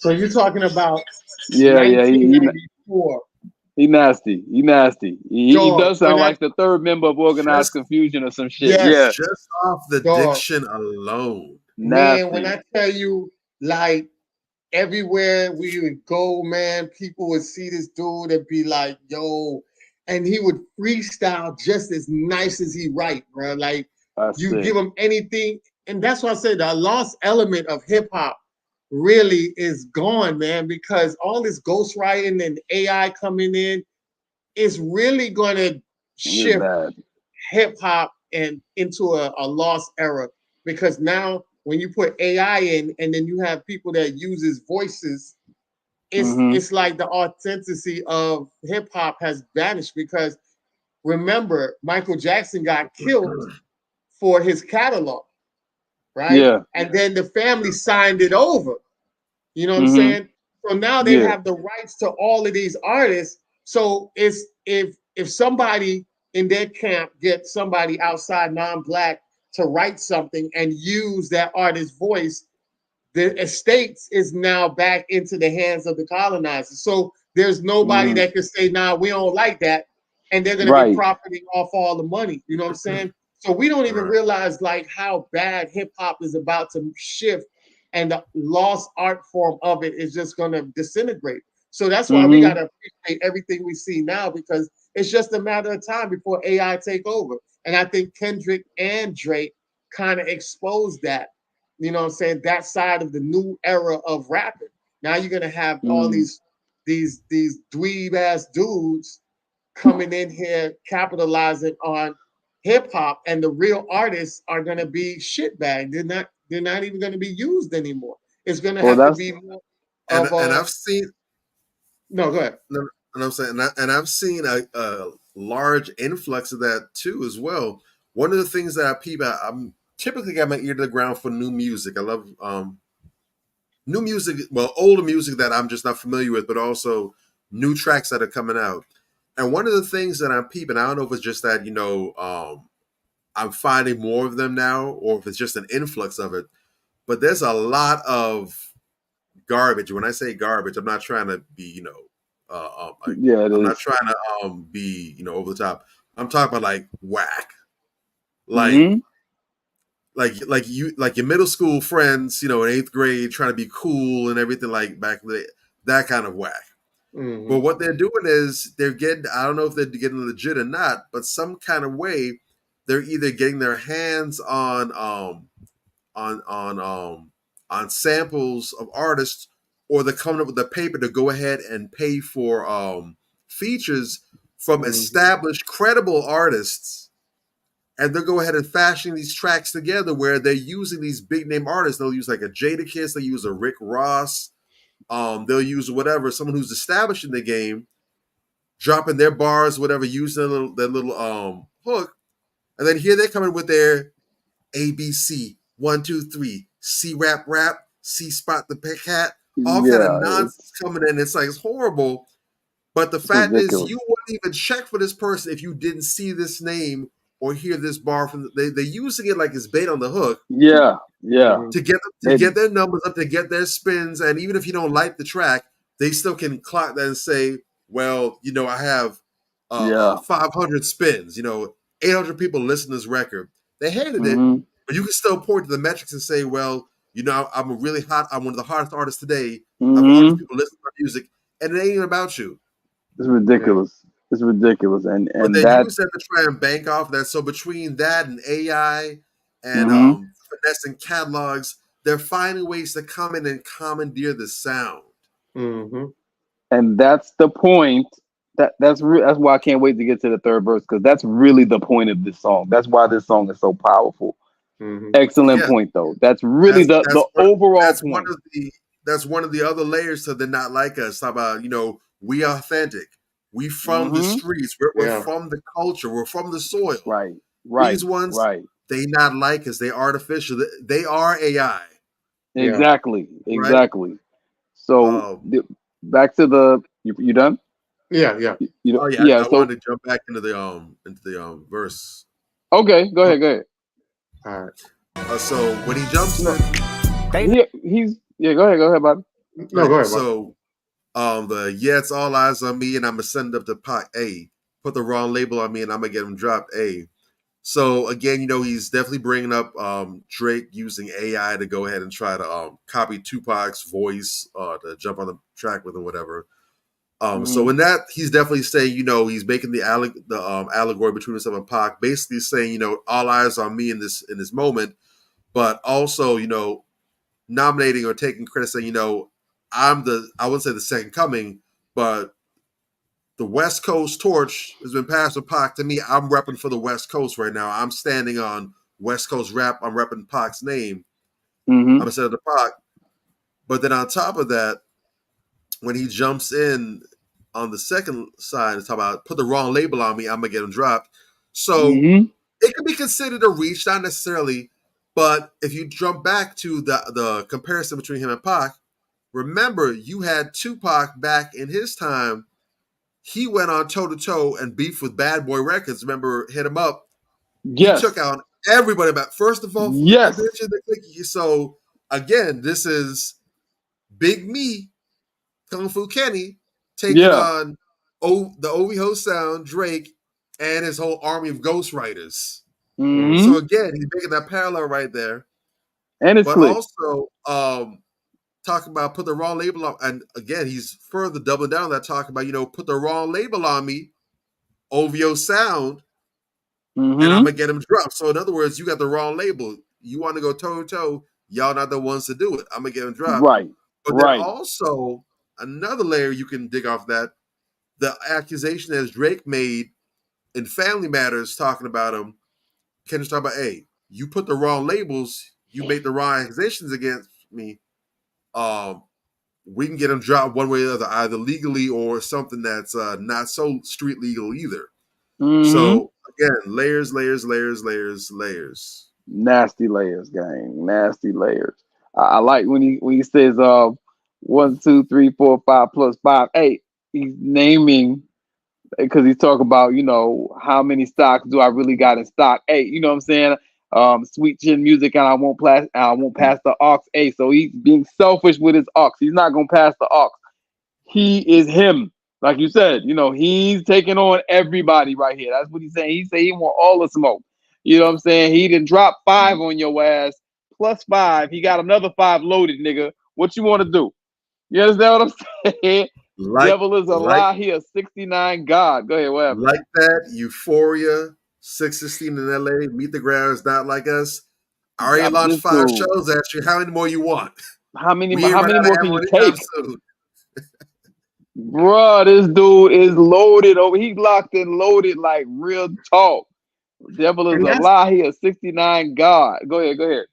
So you're talking about Yeah, yeah. 1994. He nasty. He nasty. He Dog, does when sound I like the third member of Organized Just Confusion or some shit. yes, Yeah, just off the dog, diction alone. man. When nasty. I tell you, like everywhere we would go, man, people would see this dude and be like, "Yo," and he would freestyle just as nice as he write, bro. Like That's you sick. give him anything, and that's why I say the lost element of hip hop really is gone, man, because all this ghostwriting and AI coming in is really going to It's shift bad. hip hop and into a lost era because now when you put AI in and then you have people that uses voices, Mm-hmm. it's like the authenticity of hip hop has vanished because remember Michael Jackson got killed for his catalog, right? Yeah. And then the family signed it over. You know what I'm Mm-hmm. saying? So now they Yeah. have the rights to all of these artists. So it's if somebody in their camp gets somebody outside non-black to write something and use that artist's voice, the estates is now back into the hands of the colonizers. So there's nobody Mm-hmm. that can say, nah, we don't like that. And they're gonna be Right. profiting off all the money. You know what I'm saying? So we don't even realize like how bad hip hop is about to shift and the lost art form of it is just gonna disintegrate. So that's why we Mm-hmm. gotta appreciate everything we see now because it's just a matter of time before AI take over. And I think Kendrick and Drake kind of exposed that, you know what I'm saying, that side of the new era of rapping. Now you're gonna have all Mm-hmm. these dweeb ass dudes coming in here capitalizing on hip hop, and the real artists are gonna be shitbag. They're not even gonna be used anymore. It's gonna Well, have to that's be more And of and a I've seen no. Go ahead. and I'm saying and I've seen a large influx of that too as well. One of the things that I peep at, I'm typically got my ear to the ground for new music. I love new music, well, older music that I'm just not familiar with, but also new tracks that are coming out. And one of the things that I'm peeping, I don't know if it's just that, I'm finding more of them now, or if it's just an influx of it, but there's a lot of garbage. When I say garbage, I'm not trying to be, yeah, it I'm not is. trying to be, over the top. I'm talking about like whack, like Mm-hmm. like your middle school friends, in eighth grade, trying to be cool and everything like back then, that kind of whack. Mm-hmm. But what they're doing is they're getting, I don't know if they're getting legit or not, but some kind of way they're either getting their hands on on um on samples of artists, or they're coming up with the paper to go ahead and pay for features from Mm-hmm. established credible artists, and they'll go ahead and fashion these tracks together where they're using these big name artists. They'll use like a Jadakiss, they use a Rick Ross, they'll use whatever, someone who's established in the game, dropping their bars, whatever, using their little hook, and then here they're coming with their ABC 1 2 3 C rap C spot the cat, all kind of Yeah, nonsense coming in. It's like it's horrible. But the it's fact is, ridiculous. you wouldn't even check for this person if you didn't see this name or hear this bar from. They're using it like it's bait on the hook Yeah, yeah. Mm-hmm. to They, get their numbers up, to get their spins, and even if you don't like the track, they still can clock that and say, "Well, I have yeah. 500 spins. 800 people listen to this record. They hated it, Mm-hmm. but you can still point to the metrics and say, well, I'm a really hot. I'm one of the hottest artists today. I have 100 Mm-hmm. people listening to my music, and it ain't even about you." It's Yeah. ridiculous. It's ridiculous, and But and they that. use that to try and bank off that. So between that and AI and Mm-hmm. finessing catalogs, they're finding ways to come in and commandeer the sound. Mm-hmm. And that's the point That's why I can't wait to get to the third verse, because that's really the point of this song. That's why this song is so powerful. Excellent Yeah, point, though. That's really the overall that's point. one of the other layers to the not like us. Talk about, we authentic. We from the streets. We're from the culture. We're from the soil. Right. These ones, they not like us. They artificial. They are AI. Exactly. Right? So back to the you done? Yeah. Oh yeah, I So wanted to jump back into the verse. okay, go ahead. All right. So when he jumps in, go ahead, Bob. No, go ahead. So it's all eyes on me, and I'm gonna send up to Pac. Put the wrong label on me, and I'm gonna get him dropped. So again, he's definitely bringing up Drake using AI to go ahead and try to copy Tupac's voice to jump on the track with him, whatever. So in that, he's definitely saying, he's making the allegory between himself and Pac, basically saying, all eyes on me in this moment, but also, nominating or taking credit, saying, I wouldn't say the second coming, but the West Coast torch has been passed from Pac to me. I'm repping for the West Coast right now. I'm standing on West Coast rap. I'm repping Pac's name. I'm instead of the Pac. But then on top of that, when he jumps in on the second side and talk about put the wrong label on me, I'm gonna get him dropped. So it can be considered a reach, not necessarily. But if you jump back to the comparison between him and Pac, remember you had Tupac back in his time. He went on toe to toe and beef with Bad Boy Records. Remember, hit him up. Yes. He took out everybody. But first of all, yes. So again, this is Big Me, Kung Fu Kenny, taking on the OVO Sound, Drake, and his whole army of ghostwriters. So again, he's making that parallel right there. And it's click. Also, talking about put the wrong label on, and again, he's further doubling down on that, talking about, put the wrong label on me, OVO Sound, and I'm gonna get him dropped. So in other words, you got the wrong label. You want to go toe to toe, y'all not the ones to do it. I'm gonna get him dropped. Right. But then also another layer you can dig off that, the accusation that Drake made in Family Matters, talking about him. Kendrick talking about, hey, you put the wrong labels, you make the wrong accusations against me. We can get him dropped one way or the other, either legally or something that's not so street legal either. So again, layers. Nasty layers, gang. Nasty layers. I like when he says 1, 2, 3, 4, 5 plus 5, 8. He's naming, because he's talking about, how many stocks do I really got in stock? 8, you know what I'm saying? Sweet chin music, and I won't pass the aux. So he's being selfish with his aux. He's not gonna pass the aux. He is him, like you said. He's taking on everybody right here. That's what he's saying. He said he want all the smoke. You know what I'm saying? He didn't drop 5 on your ass, plus 5. He got another 5 loaded, nigga. What you want to do? You understand what I'm saying? Devil is a lie here. 69 God. Go ahead, whatever. Like that, Euphoria, 616 in LA, Meet the Ground is not like us. I already launched 5 shows at you. How many more you want? How many more can you take? Bruh, this dude is loaded over. He's locked and loaded like real talk. Devil is a lie here. 69 God. Go ahead.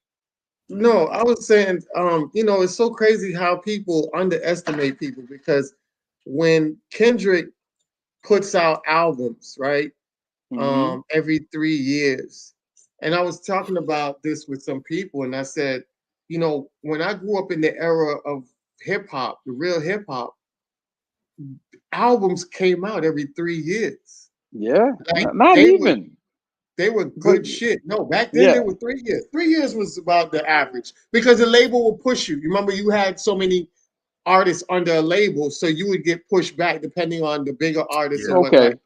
No, I was saying, it's so crazy how people underestimate people, because when Kendrick puts out albums, right, every 3 years, and I was talking about this with some people, and I said, when I grew up in the era of hip hop, the real hip hop, albums came out every 3 years. Yeah, not even. They were good shit. No, back then they were 3 years. 3 years was about the average, because the label will push you. You remember you had so many artists under a label, so you would get pushed back depending on the bigger artists and what like that.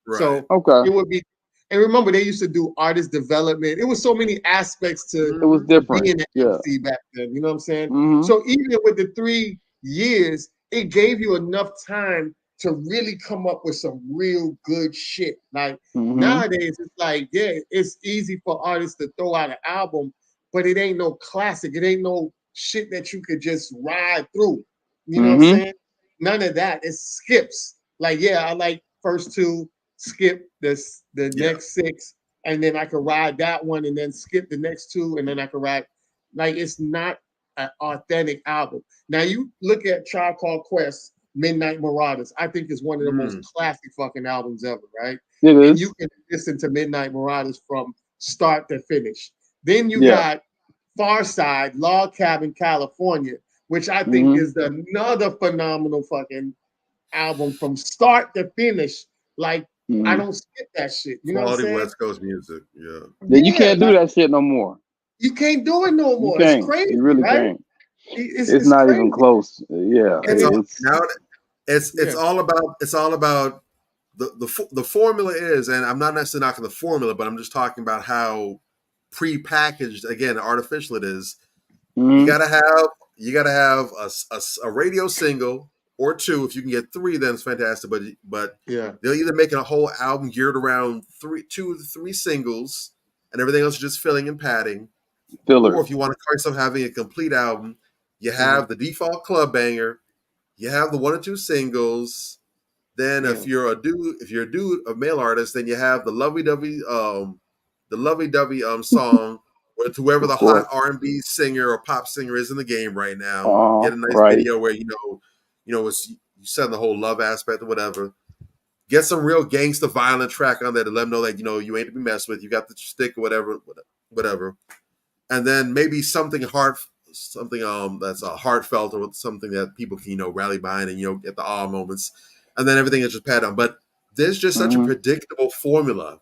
Right. So it would be, and remember they used to do artist development. It was so many aspects to it was different. Being an MC back then. You know what I'm saying? So even with the 3 years, it gave you enough time to really come up with some real good shit. Like nowadays, it's like, it's easy for artists to throw out an album, but it ain't no classic. It ain't no shit that you could just ride through. You know what I'm saying? None of that. It skips. Like, yeah, I like first two, skip the next six, and then I could ride that one and then skip the next two, and then I could ride. Like, it's not an authentic album. Now you look at Tribe Called Quest, Midnight Marauders. I think it's one of the most classic fucking albums ever, right? It is. And you can listen to Midnight Marauders from start to finish. Then you got Far Side, Log Cabin, California, which I think is another phenomenal fucking album from start to finish. Like, I don't skip that shit. You know what I'm saying? West Coast music. Yeah. You can't do that shit no more. You can't do it no more. It's crazy. You really right? can't. It's not even close. Yeah. It's all about the formula is, and I'm not necessarily knocking the formula, but I'm just talking about how pre-packaged, again, artificial it is. You gotta have a radio single or two. If you can get three, then it's fantastic. But they'll either make a whole album geared around 2 to 3 singles, and everything else is just filling and padding. Filler. Or if you want to call yourself having a complete album, you have the default club banger, you have the 1 or 2 singles. Then if you're a dude, a male artist, then you have the lovey-dovey song with whoever the hot R&B singer or pop singer is in the game right now. Get a nice video where it's you send the whole love aspect or whatever. Get some real gangster violent track on there to let them know that you ain't to be messed with. You got the stick or whatever. And then maybe something that's heartfelt or something that people can rally behind and get the awe moments. And then everything is just pat on. But there's just such a predictable formula.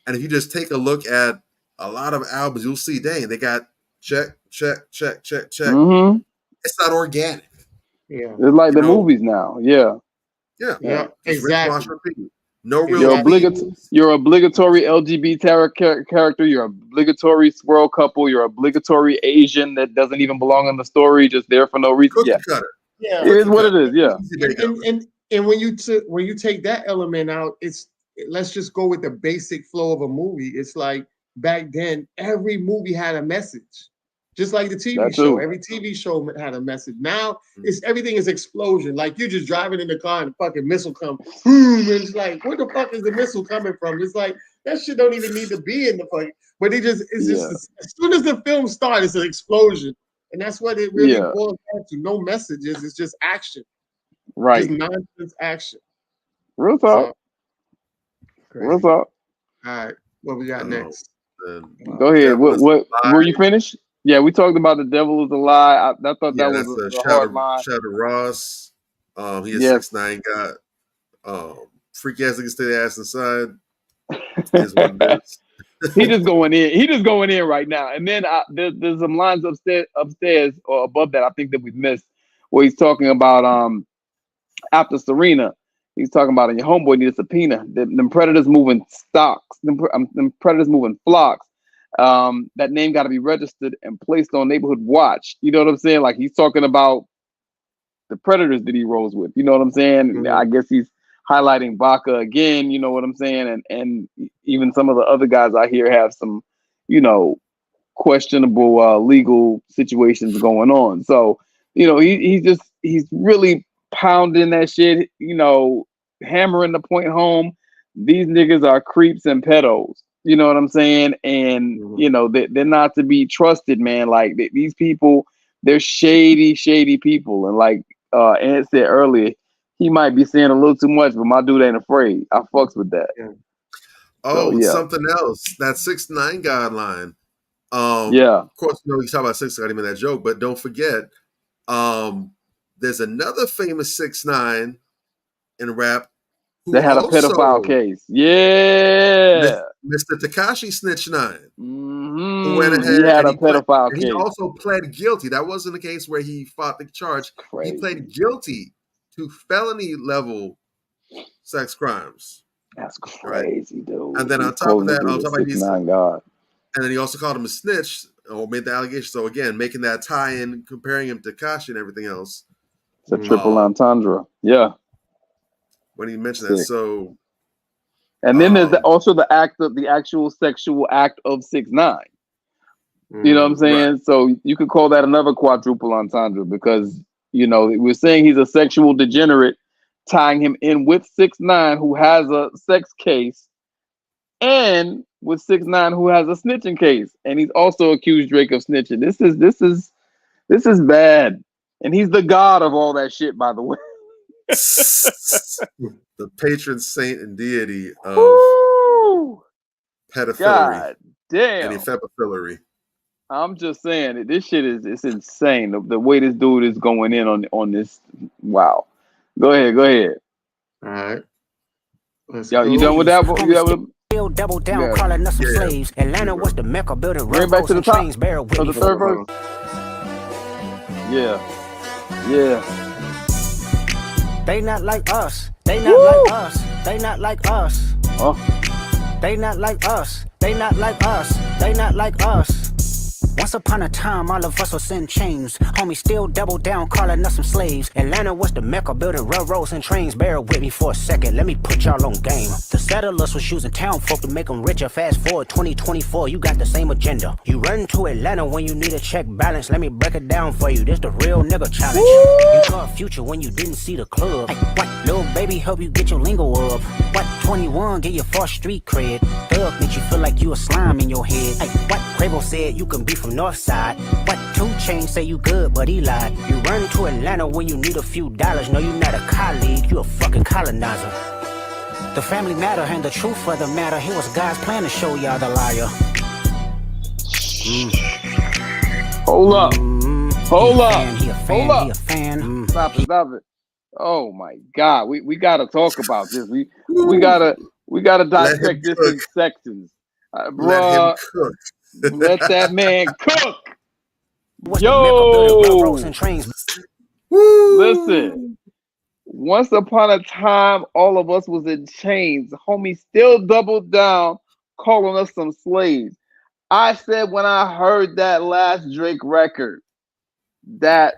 And if you just take a look at a lot of albums, you'll see, dang, they got check. It's not organic. Yeah. It's like the movies now. Yeah. Yeah. Exactly. No real. You're obligatory LGBT character. You're obligatory swirl couple. You're obligatory Asian that doesn't even belong in the story, just there for no reason. Cookie cutter. Yeah. It is what it is. Yeah. And when you take that element out, let's just go with the basic flow of a movie. It's like back then, every movie had a message, just like the TV show. Every TV show had a message. Now everything is explosion. Like you're just driving in the car and the fucking missile comes. And it's like, where the fuck is the missile coming from? It's like that shit don't even need to be in the fucking. But it's just as soon as the film starts, it's an explosion, and that's what it really boils down to. No messages. It's just action. Right. Just nonsense action. Real talk. Real talk. All right. What we got next? Go ahead. What were you finished? Yeah, we talked about The Devil Is a Lie. I thought that was a hard line. Shout out to Ross. He is 6ix9ine got freak ass niggas stay their ass inside. Is what it is. He just going in right now. And then there's some lines upstairs or above that I think that we've missed where he's talking about after Serena, he's talking about your homeboy need a subpoena. Them predators moving stocks, them predators moving flocks. That name got to be registered and placed on neighborhood watch. You know what I'm saying? Like he's talking about the predators that he rolls with. You know what I'm saying? Mm-hmm. I guess he's highlighting Baca again. You know what I'm saying? And even some of the other guys I hear have some, questionable legal situations going on. So he's really pounding that shit, hammering the point home. These niggas are creeps and pedos. You know what I'm saying? And, they're not to be trusted, man. Like these people, they're shady people. And like Ant said earlier, he might be saying a little too much, but my dude ain't afraid. I fucks with that. Yeah. Oh, something else. That 6ix9ine guideline. Of course, you talk about 6ix9ine, I didn't mean that joke, but don't forget, there's another famous 6ix9ine in rap they had a pedophile case. Yeah. Mr. Tekashi Snitch 9. Mm-hmm. Who went ahead he had a pedophile case. He also pled guilty. That wasn't the case where he fought the charge. He pled guilty to felony level sex crimes. That's crazy, dude. And then on top of that, and then he also called him a snitch or made the allegation. So again, making that tie-in, comparing him to Tekashi and everything else. It's a triple entendre. Yeah. When he mentioned that, so, and then there's also the actual sexual act of 6ix9ine. You know what I'm saying? Right. So you could call that another quadruple entendre because we're saying he's a sexual degenerate tying him in with 6ix9ine, who has a sex case, and with 6ix9ine, who has a snitching case, and he's also accused Drake of snitching. This is bad, and he's the god of all that shit, by the way. The patron saint and deity of Woo! pedophilia God damn. and ephebophilery. I'm just saying, this shit it's insane. The way this dude is going in on this. Wow. Go ahead. All right. Let's Yo, go. you done with that? You done with Still double down, calling us some slaves. Atlanta was the Mecca, building Bring back railroads to the and top trains. Bear with of me. the third verse? Yeah. They not like us. They not like us. They not like us. Oh. They not like us. They not like us. They not like us. Once upon a time, all of us was in chains. Homie still double down, calling us some slaves. Atlanta was the Mecca, building railroads and trains. Bear with me for a second, let me put y'all on game. The settlers was using town folk to make them richer. Fast forward 2024, you got the same agenda. You run to Atlanta when you need a check balance. Let me break it down for you, this the real nigga challenge. You thought future when you didn't see the club. Hey, what? Little baby help you get your lingo up. What? 21 get your first street cred. Thug make you feel like you a slime in your head. Hey, what? Quavo said you can be from Northside. What? 2 Chainz say you good, but he lied. You run to Atlanta when you need a few dollars. No, you not a colleague, you a fucking colonizer. The family matter and the truth of the matter. Here was God's plan to show y'all the liar. Hold up. Hold up. He a fan, Hold up. he a fan. Stop it. Oh my God. We gotta talk about this. We gotta dissect this in sections. Let him Bruh, cook. let that man cook. What's the Mecca building railroads Yo, and trains? listen. Once upon a time, all of us was in chains. Homie still doubled down, calling us some slaves. I said when I heard that last Drake record, that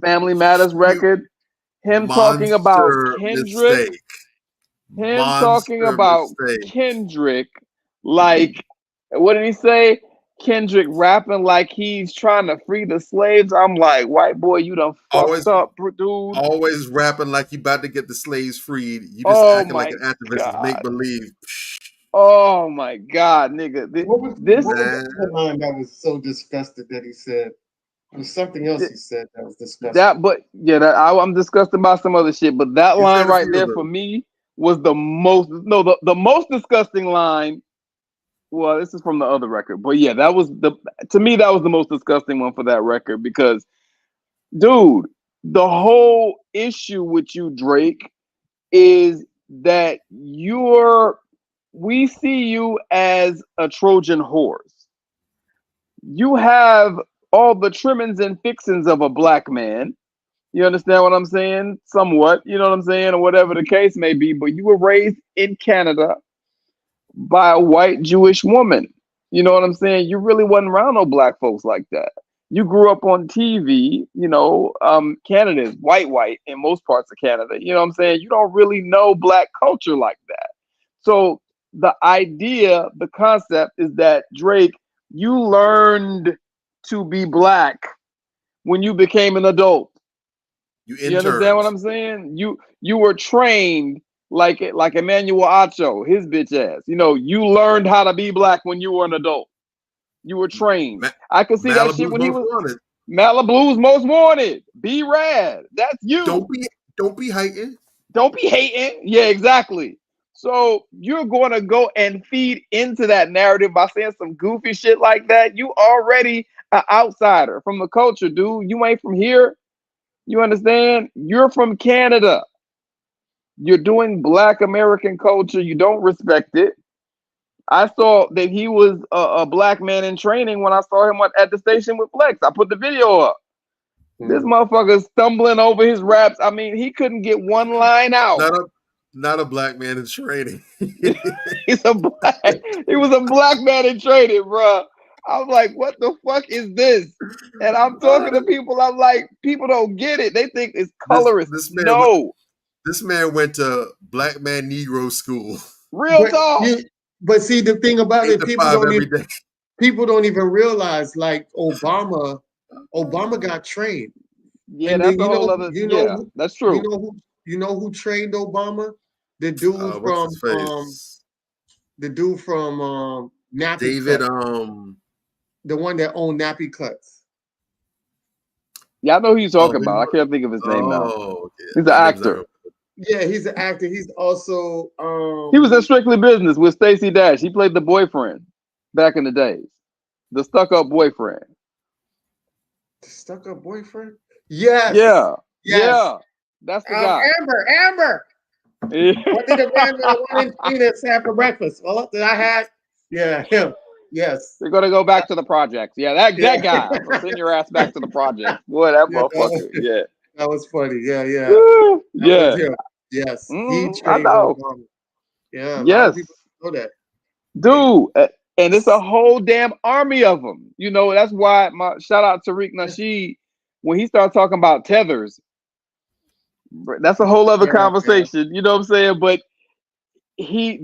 Family Matters record, him talking about Monster Kendrick, mistake. him Monster talking about mistake. Kendrick, like, what did he say? Kendrick rapping like he's trying to free the slaves. I'm like, white boy, you done Always- fucked up, dude. Always rapping like you about to get the slaves freed. You just Oh acting like an my activist. God. Make believe. Oh my God, nigga. What was This the line that was so disgusted that he said? There was something else he said that was disgusting. I'm disgusted by some other shit, but that You line said a right few there of for them. me was the most most disgusting line. Well, this is from the other record, but yeah, to me that was the most disgusting one for that record because, dude, the whole issue with you, Drake, is that we see you as a Trojan horse. You have all the trimmings and fixings of a black man. You understand what I'm saying? Somewhat, you know what I'm saying, or whatever the case may be. But you were raised in Canada by a white Jewish woman. You know what I'm saying? You really wasn't around no black folks like that. You grew up on TV, Canada is white in most parts of Canada. You know what I'm saying? You don't really know black culture like that. So the concept is that, Drake, you learned to be black when you became an adult. You understand what I'm saying? You were trained like Emmanuel Acho, his bitch ass. You learned how to be black when you were an adult. You were trained. I could see that shit when he was wanted. Malibu's Most Wanted. Be rad. That's you. Don't be hating. Don't be hating. Yeah, exactly. So you're going to go and feed into that narrative by saying some goofy shit like that. You already an outsider from the culture, dude. You ain't from here. You understand? You're from Canada. You're doing black American culture. You don't respect it. I saw that he was a black man in training when I saw him at the station with Flex. I put the video up. This motherfucker stumbling over his raps. I mean, he couldn't get one line out. Not a black man in training. He was a black man in training, bro. I was like, what the fuck is this? And I'm talking to people. I'm like, people don't get it. They think it's colorist. This man went to black man Negro school. Real talk. But see, the thing about it, people don't even realize, like, Obama got trained. Yeah, that's a whole other. That's true. You know who trained Obama? The dude What's from his face? Nappy David. Cut, the one that owned Nappy Cuts. Yeah, I know who you're talking about. I Oh, can't think of his name now. okay. He's an My name's not actor. real. Yeah, he's an actor. He's also He was in Strictly Business with Stacey Dash. He played the boyfriend back in the days, the stuck-up boyfriend. the stuck-up boyfriend. Yes, Yeah, yes. yeah, that's the guy. Amber. Yeah. What did the grandmother want in Phoenix have for breakfast? Well, that I had. Yeah, him. Yes. They're gonna go back to the projects. Yeah, that Yeah. guy. I'm gonna send your ass back to the projects. Boy, that Yeah, motherfucker. Yeah. that was funny. Yeah. Woo, That was yeah. him. Yes. He I trained know. Obama. Yeah, a lot of Yes. people know that. Dude. And it's a whole damn army of them. You know, that's why my shout out to Tariq Nasheed when he started talking about tethers. That's a whole other conversation. You know what I'm saying? But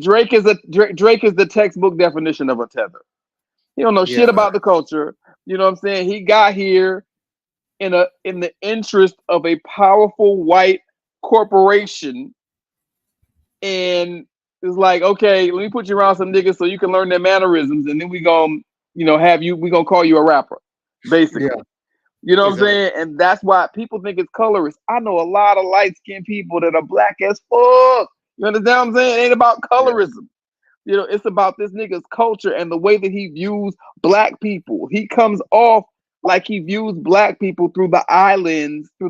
Drake is the textbook definition of a tether. He don't know shit about the culture. You know what I'm saying? He got here in the interest of a powerful white corporation, and it's like, okay, let me put you around some niggas so you can learn their mannerisms, and then we gonna call you a rapper, basically. Yeah. You know what I'm saying? And that's why people think it's colorist. I know a lot of light-skinned people that are black as fuck. You understand what I'm saying? It ain't about colorism. You know, it's about this nigga's culture and the way that he views black people. He comes off like he views black people through the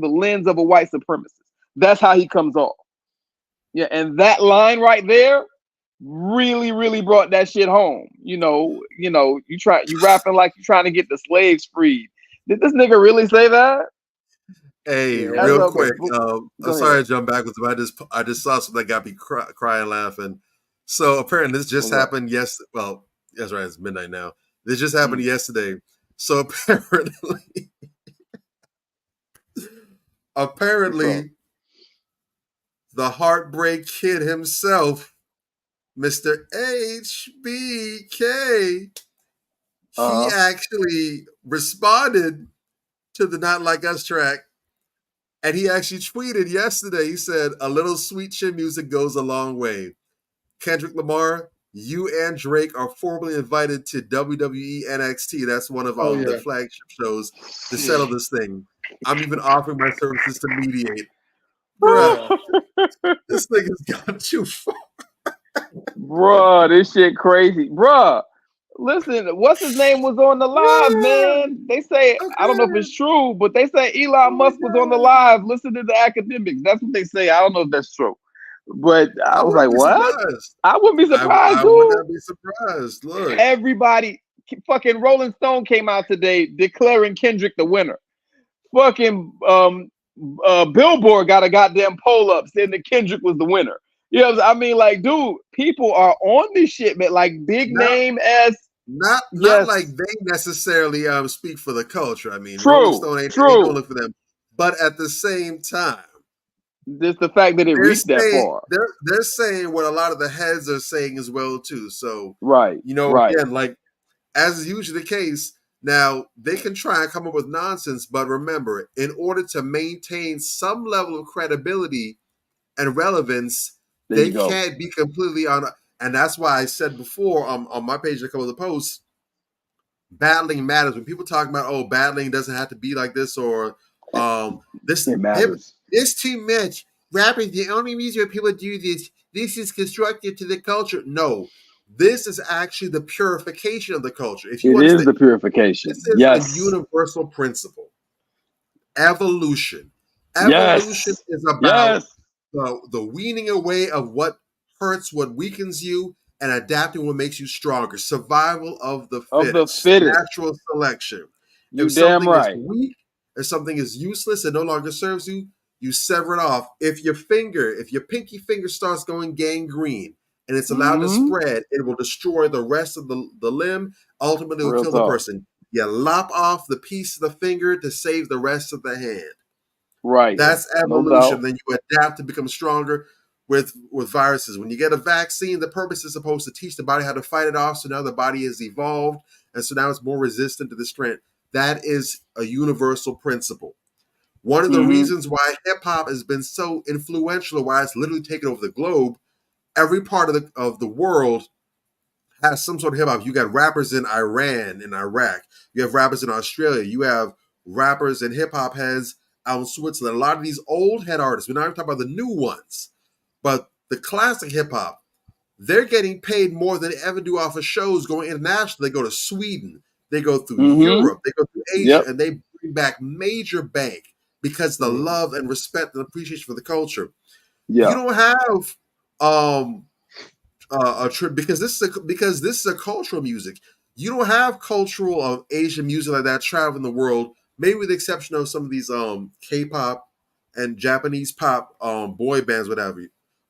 lens of a white supremacist. That's how he comes off. Yeah, and that line right there really, really brought that shit home. You rapping like you're trying to get the slaves freed. Did this nigga really say that? Hey, Yeah. real quick. I'm sorry ahead. to jump backwards, but I just saw something that got me crying laughing. So apparently this just happened yesterday. Well, that's right, it's midnight now. This just happened yesterday. So apparently the Heartbreak Kid himself, Mr. HBK, he actually responded to the Not Like Us track. And he actually tweeted yesterday, he said, "A little sweet chin music goes a long way. Kendrick Lamar, you and Drake are formally invited to WWE NXT. That's one of the flagship shows to settle this thing. I'm even offering my services to mediate." Bruh, this thing has gone too far. Bruh, this shit crazy. Bruh, listen, what's his name was on the live, man? They say, I don't know if it's true, but they say Elon Musk was on the live listening to the academics. That's what they say. I don't know if that's true. But I was like, what? Surprised. I wouldn't be surprised, I dude. would not be surprised. Look. Everybody, fucking Rolling Stone came out today declaring Kendrick the winner. Fucking Billboard got a goddamn poll up saying that Kendrick was the winner. You know what I mean? Like, dude, people are on this shit, man. Like, big name as not like they necessarily speak for the culture. I mean, true, Rolling Stone ain't gonna look for them. But at the same time, just the fact that it reached that far. They're saying what a lot of the heads are saying as well too. So again, like as is usually the case, now they can try and come up with nonsense, but remember, in order to maintain some level of credibility and relevance, they can't be completely on. And that's why I said before on my page, a couple of the posts, battling matters. When people talk about, battling doesn't have to be like this, or this too much. Rap is the only reason people do this. This is constructive to the culture. No, this is actually the purification of the culture. If you understand, the purification. This is a universal principle. Evolution. Evolution is about the weaning away of what hurts, what weakens you, and adapting what makes you stronger. Survival of the fittest. Natural selection. If something is weak, if something is useless and no longer serves you, you sever it off. If your pinky finger starts going gangrene and it's allowed to spread, it will destroy the rest of the limb. Ultimately, it will kill the person. You lop off the piece of the finger to save the rest of the hand. Right. That's evolution. Then you adapt to become stronger with viruses. When you get a vaccine, the purpose is supposed to teach the body how to fight it off. So now the body has evolved. And so now it's more resistant to the strength. That is a universal principle. One of the reasons why hip hop has been so influential, why it's literally taken over the globe, every part of the world has some sort of hip hop. You got rappers in Iran, in Iraq. You have rappers in Australia. You have rappers and hip hop heads out in Switzerland. A lot of these old head artists, we're not even talking about the new ones, but the classic hip hop, they're getting paid more than they ever do off of shows going international. They go to Sweden, they go through Europe, they go through Asia, and they bring back major bank because the love and respect and appreciation for the culture. You don't have a trip because this is a cultural music. You don't have cultural Asian music like that traveling the world, maybe with the exception of some of these K-pop and Japanese pop boy bands, whatever.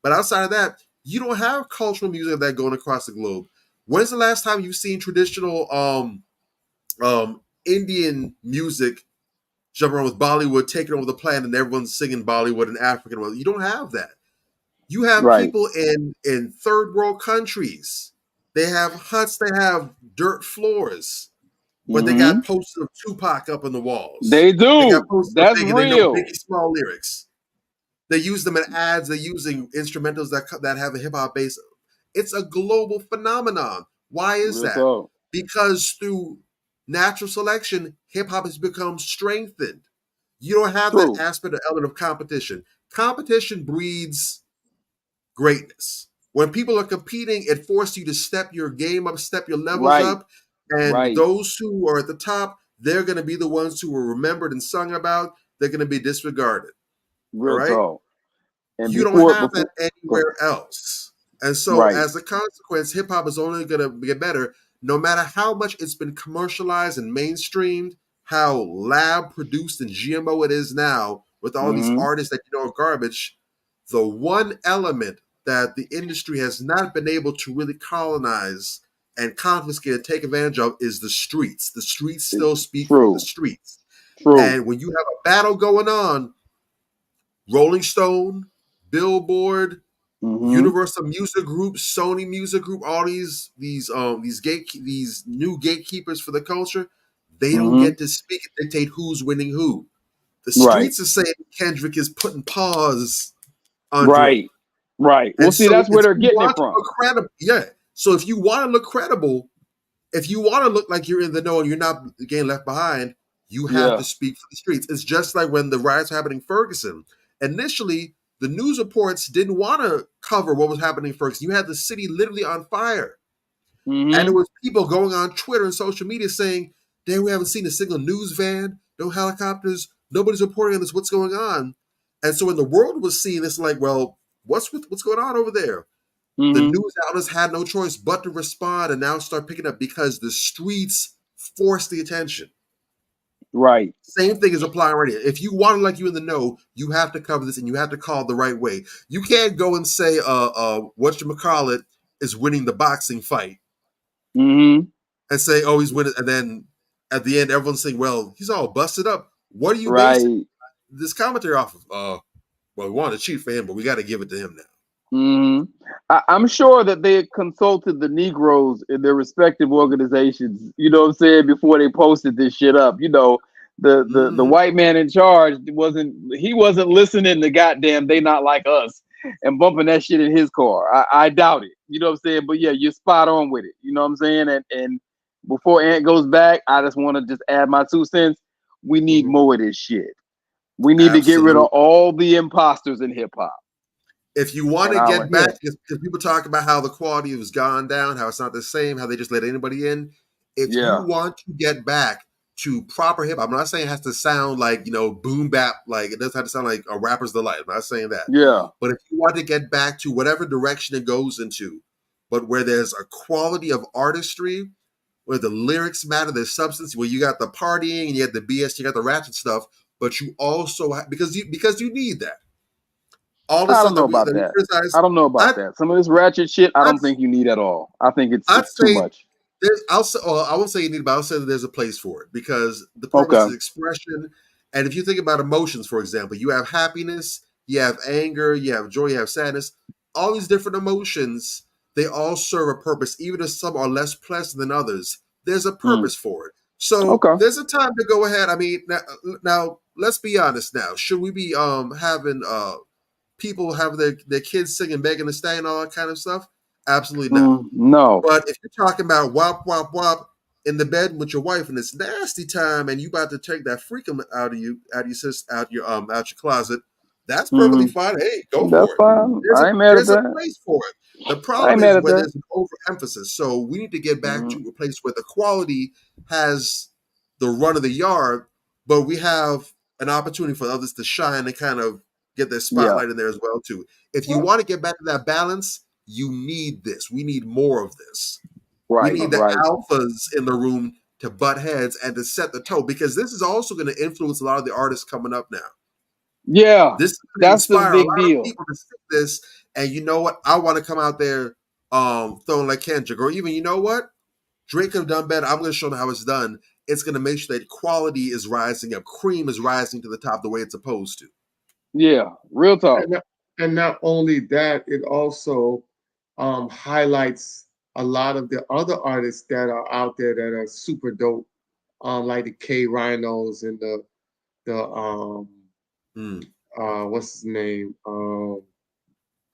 But outside of that, you don't have cultural music like that going across the globe. When's the last time you've seen traditional Indian music jumping around with Bollywood taking over the planet and everyone's singing Bollywood and African? You don't have that. You have people in third world countries. They have huts, they have dirt floors, but they got posters of Tupac up on the walls. They do. They got posters That's of real. They know Biggie Small lyrics. They use them in ads. They're using instrumentals that have a hip hop base. It's a global phenomenon. Why is that? So. Because through natural selection, hip hop has become strengthened. You don't have that aspect or element of competition. Competition breeds greatness. When people are competing, it forces you to step your game up, step your levels up. And those who are at the top, they're going to be the ones who are remembered and sung about. They're going to be disregarded. Real and you don't have that anywhere else. And so as a consequence, hip hop is only going to get better no matter how much it's been commercialized and mainstreamed, how lab produced and GMO it is now with all these artists that are garbage. The one element that the industry has not been able to really colonize and confiscate and take advantage of is the streets. The streets still speak for the streets. And when you have a battle going on, Rolling Stone, Billboard, Universal Music Group, Sony Music Group, all these new gatekeepers for the culture, they don't get to speak and dictate who's winning who. The streets are saying Kendrick is putting pause under him. Right. Well, see, that's where they're getting it from. So if you want to look credible, if you want to look like you're in the know and you're not getting left behind, you have to speak for the streets. It's just like when the riots were happening in Ferguson. Initially, the news reports didn't want to cover what was happening in Ferguson. You had the city literally on fire. And there was people going on Twitter and social media saying, "Damn, we haven't seen a single news van, no helicopters, nobody's reporting on this. What's going on?" And so when the world was seeing this, like, well, what's going on over there? The news outlets had no choice but to respond and now start picking up because the streets forced the attention. Right. Same thing is applying right here. If you want to like you in the know, you have to cover this and you have to call it the right way. You can't go and say, whatchamacallit is winning the boxing fight. And say, oh, he's winning. And then at the end, everyone's saying, well, he's all busted up. What are you basing this commentary off of? Well, we want to cheat for him, but we got to give it to him now. I'm sure that they consulted the Negroes in their respective organizations, you know what I'm saying, before they posted this shit up. You know, the white man in charge wasn't listening to goddamn They Not Like Us and bumping that shit in his car. I doubt it. You know what I'm saying? But yeah, you're spot on with it. You know what I'm saying? And before Ant goes back, I just want to just add my 2 cents. We need more of this shit. We need to get rid of all the imposters in hip hop. If you want to get back, because people talk about how the quality has gone down, how it's not the same, how they just let anybody in. If you want to get back to proper hip hop, I'm not saying it has to sound like, boom bap, like it doesn't have to sound like a rapper's delight. I'm not saying that. Yeah. But if you want to get back to whatever direction it goes into, but where there's a quality of artistry, where the lyrics matter, there's substance, where you got the partying and you got the BS, you got the ratchet stuff, but you also because you need that. All this I don't know about that. I don't know about that. Some of this ratchet shit, I don't think you need at all. I think it's too much. I won't say you need, but I'll say that there's a place for it because the purpose is expression. And if you think about emotions, for example, you have happiness, you have anger, you have joy, you have sadness. All these different emotions, they all serve a purpose, even if some are less pleasant than others. There's a purpose for it. So Okay. there's a time to go ahead. I mean, now let's be honest. Now, should we be having people have their kids singing "Begging to Stay" and all that kind of stuff? Absolutely not. No. But if you're talking about wop wop wop in the bed with your wife and it's nasty time and you about to take that freakum out of your sister, out your closet, that's perfectly fine. Hey, go That's for it. fine. I ain't mad at There's a that. place for it. The I ain't problem mad is at when that. there's an overemphasis. So we need to get back to a place where the quality has the run of the yard, but we have an opportunity for others to shine and kind of get their Yeah. spotlight in there as well too. If you want to get back to that balance, you need this. We need more of this. We Right. need the Right. alphas in the room to butt heads and to set the tone, because this is also going to influence a lot of the artists coming up now. Yeah. This is going to That's the inspire a big lot deal. of people to see this. And you know what? I want to come out there throwing like Kendrick, or even, you know what? Drake could have done better. I'm going to show them how it's done. It's going to make sure that quality is rising up. Cream is rising to the top the way it's supposed to. Yeah. Real talk. And not only that, it also highlights a lot of the other artists that are out there that are super dope, like the K Rhinos and the what's his name?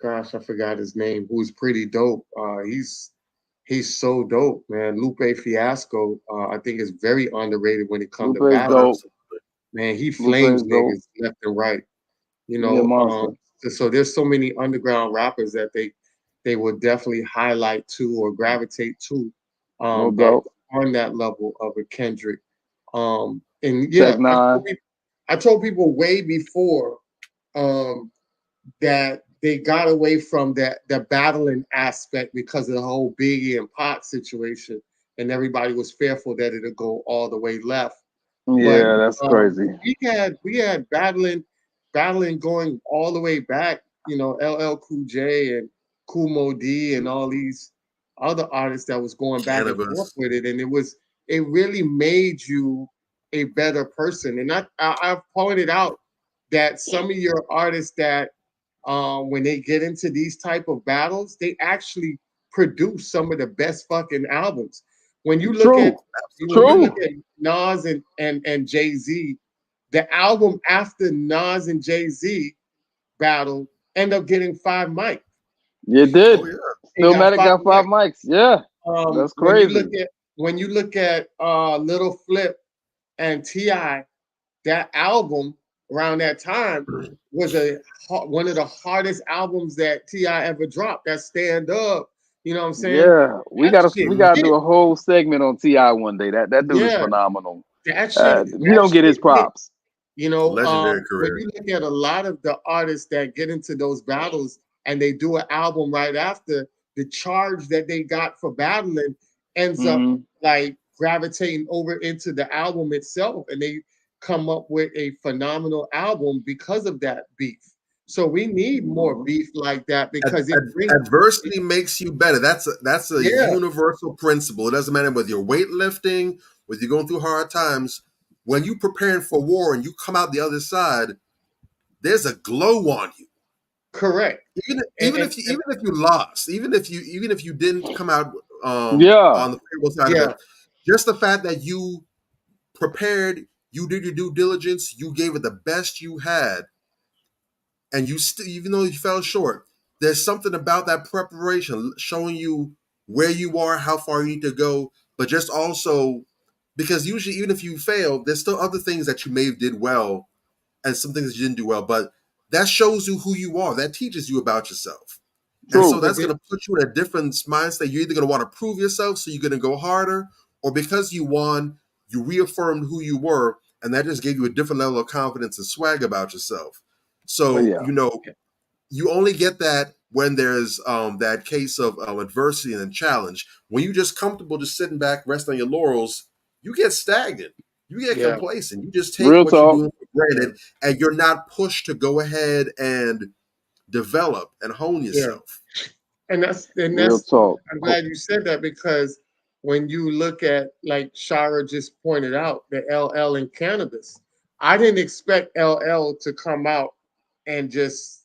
Gosh, I forgot his name. Who's pretty dope. He's so dope, man. Lupe Fiasco, I think is very underrated when it comes to Lupe is battle. dope. Man, he Lupe flames is dope. niggas left and right. You Yeah, monster. so there's so many underground rappers that they would definitely highlight to or gravitate to, No that doubt. on that level of a Kendrick. And Tech yeah, Nine. I told people way before that they got away from the battling aspect because of the whole Biggie and Pac situation, and everybody was fearful that it'll go all the way left. But Yeah, that's crazy. we had battling going all the way back. You know, LL Cool J and Kool Moe D and all these other artists that was going back and forth Cannabis. with it, and it really made you a better person. And I've pointed out that some of your artists that when they get into these type of battles, they actually produce some of the best fucking albums. When you look True. at True. Nas and Jay-Z, the album after Nas and Jay-Z battle end up getting 5 mics. You did. Oh yeah. Stillmatic got 5 mics. Yeah. That's crazy. When you look at Little Flip and T.I., that album around that time was one of the hardest albums that T.I. ever dropped. That Stand Up, you know what I'm saying? Yeah. We That gotta shit do hit. a whole segment on T.I. one day. That dude is Yeah, phenomenal. that He don't get his shit hit. props. You know, Legendary when career. you look at a lot of the artists that get into those battles and they do an album right after, the charge that they got for battling ends up like gravitating over into the album itself, and they come up with a phenomenal album because of that beef. So we need more beef like that because it brings Adversity makes you better. That's a yeah, universal principle. It doesn't matter whether you're weightlifting, whether you're going through hard times. When you're preparing for war and you come out the other side, there's a glow on you. correct. Even if you lost, even if you didn't come out Yeah. on the favorable side of it, just the fact that you prepared, you did your due diligence, you gave it the best you had, and you still, even though you fell short, there's something about that preparation showing you where you are, how far you need to go, but just also because usually even if you fail, there's still other things that you may have did well and some things that you didn't do well, but that shows you who you are. That teaches you about yourself. True. And so that's going to put you in a different mindset. You're either going to want to prove yourself, so you're going to go harder, or because you won, you reaffirmed who you were, and that just gave you a different level of confidence and swag about yourself. So, you only get that when there's that case of adversity and challenge. When you're just comfortable, just sitting back, resting on your laurels, you get stagnant. You get complacent. You just take what you're doing for granted, and you're not pushed to go ahead and develop and hone yourself. And that's Real talk. I'm glad you said that, because when you look at, like Shara just pointed out, the LL and cannabis, I didn't expect LL to come out and just,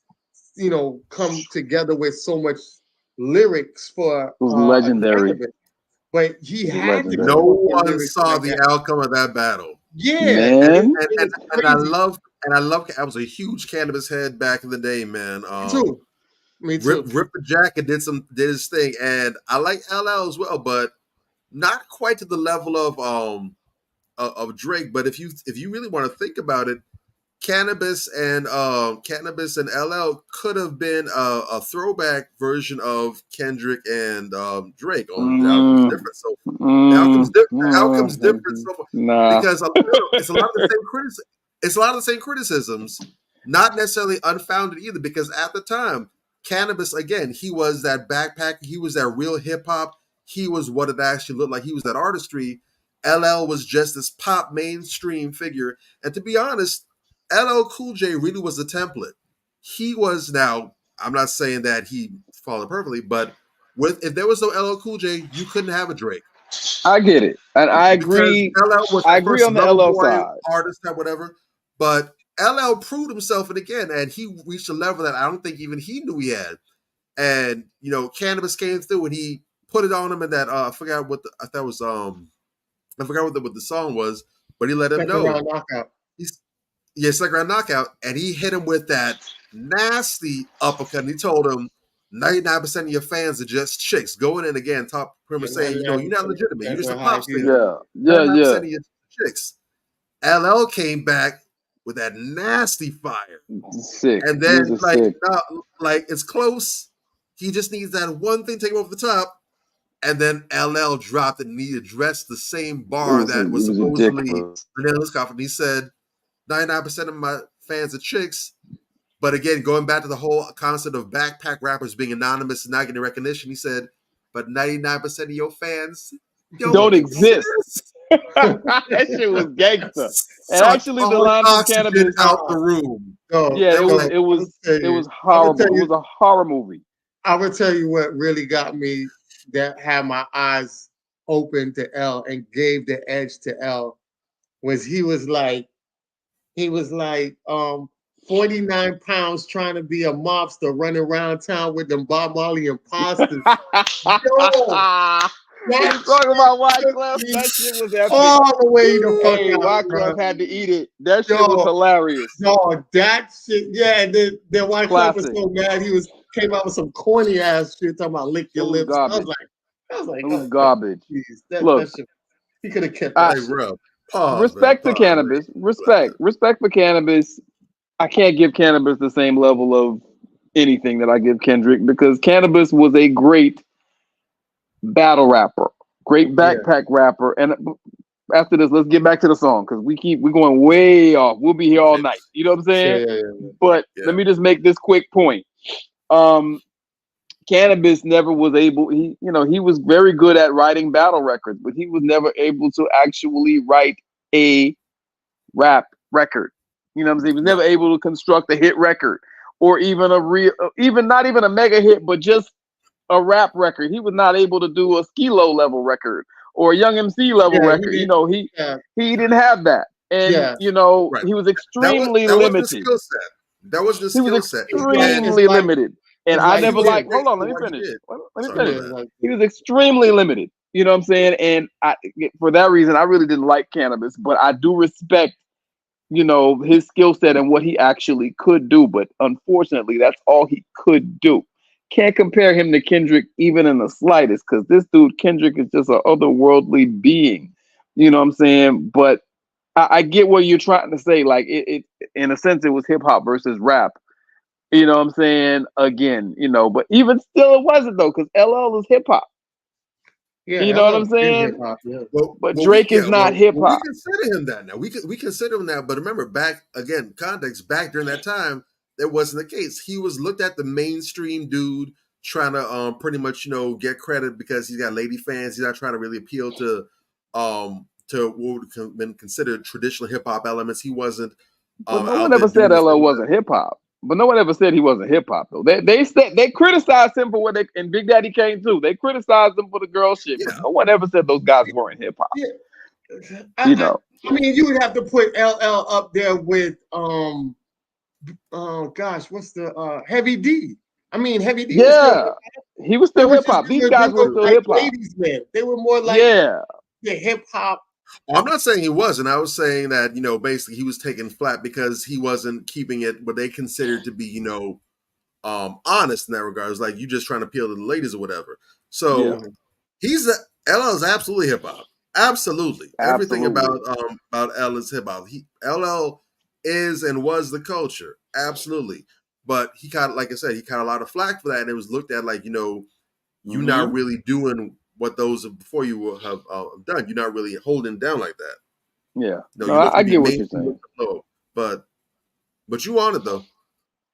come together with so much lyrics for It was legendary. Cannabis. but he had to legendary. No come up with one lyrics saw like the that. outcome of that battle. Yeah, Man. it And was I crazy. love I was a huge Cannabis head back in the day, man. Me too. Me Rip too. the Jacket did his thing, and I like LL as well, but not quite to the level of Drake. But if you really want to think about it, Cannabis and LL could have been a throwback version of Kendrick and Drake. Only the outcome's different. So the outcome's different. So Nah. because it's a lot of the same it's a lot of the same criticisms, not necessarily unfounded either. Because at the time, Cannabis, again, he was that backpack. He was that real hip hop. He was what it actually looked like. He was that artistry. LL was just this pop mainstream figure. And to be honest, LL Cool J really was the template. He was now. I'm not saying that he followed perfectly, but if there was no LL Cool J, you couldn't have a Drake. I get it, and I Because agree. LL was I the agree first on the Lover LL Boy side. artist, type whatever. But LL proved himself, and again, and he reached a level that I don't think even he knew he had. And Cannabis came through, and he put it on him, and that I forgot what I forgot what the song was, but he let him Second know. round knockout. Second round knockout, and he hit him with that nasty uppercut. And he told him, 99% of your fans are just chicks. Going in again, top pretty much saying, you're not legitimate. You're just a pop singer. Yeah. 99% of your chicks. LL came back with that nasty fire. Sick. And then sick. It's close. He just needs that one thing to take him over the top. And then LL dropped it, and he addressed the same bar that was supposedly Vanilla Scoff. And he said, 99% of my fans are chicks. But again, going back to the whole concept of backpack rappers being anonymous and not getting recognition, he said, but 99% of your fans don't exist. That shit was gangster. And actually, the line from Cannabis out the room. It was horrible. It was a horror movie. I would tell you what really got me, that had my eyes open to L and gave the edge to L, was he was like 49 pounds trying to be a mobster running around town with them Bob Marley imposters. He's talking about Wyclef. That shit was epic. All the way the fuck out. Wyclef had to eat it. That shit was hilarious. No, that shit. Yeah, and then Wyclef was so mad. He came out with some corny ass shit talking about lick your lips. Garbage. I was like, it was garbage. Geez, that shit, he could have kept that. Respect to Cannabis. Respect for Cannabis. I can't give Cannabis the same level of anything that I give Kendrick, because Cannabis was a great battle rapper, great backpack rapper. And after this, let's get back to the song, because we're going way off. We'll be here all night. You know what I'm saying? Yeah. But let me just make this quick point. Cannabis never was able. He was very good at writing battle records, but he was never able to actually write a rap record. You know what I'm saying? He was never able to construct a hit record, or even not even a mega hit, but just a rap record. He was not able to do a Skilo level record or a Young MC level record. He didn't have that, and he was extremely limited. That was the skill set. Extremely limited. And I never liked. Hold on, let me finish. He was extremely limited. You know what I'm saying? And for that reason, I really didn't like Cannabis, but I do respect, his skill set and what he actually could do. But unfortunately, that's all he could do. Can't compare him to Kendrick even in the slightest, because this dude, Kendrick, is just an otherworldly being. You know what I'm saying? But I get what you're trying to say. Like, it in a sense, it was hip hop versus rap. You know what I'm saying? Again, but even still it wasn't, though, because LL is hip hop. Yeah, you know what I'm saying? Yeah. But Drake is not hip hop. We consider him that now. We consider him that, but remember, back during that time, that wasn't the case. He was looked at the mainstream dude trying to pretty much get credit because he's got lady fans. He's not trying to really appeal to what would have been considered traditional hip hop elements. He wasn't. But no one ever said LL wasn't hip hop. But no one ever said he wasn't hip hop, though. They criticized him for what and Big Daddy Kane too. They criticized him for the girl shit. But no one ever said those guys weren't hip hop. Yeah. I mean, you would have to put LL up there with what's the Heavy D. I mean, Heavy D was still. Yeah, he was They still were hip just hop. These guys they were were still like hip hop. ladies' men. They were more like Yeah, the hip hop. I'm not saying he wasn't. I was saying that, basically he was taking flat because he wasn't keeping it what they considered to be, honest in that regard. It's like you just trying to appeal to the ladies or whatever. yeah, So LL is absolutely hip hop. Absolutely. Everything absolutely. about L is hip hop. LL is and was the culture. Absolutely. But he caught, like I said, he caught a lot of flack for that, and it was looked at like, you're not really doing what those before you will have done. You're not really holding down like that. Yeah, No, no, you're looking I to be get what you're mainstream saying. low, but you on it though.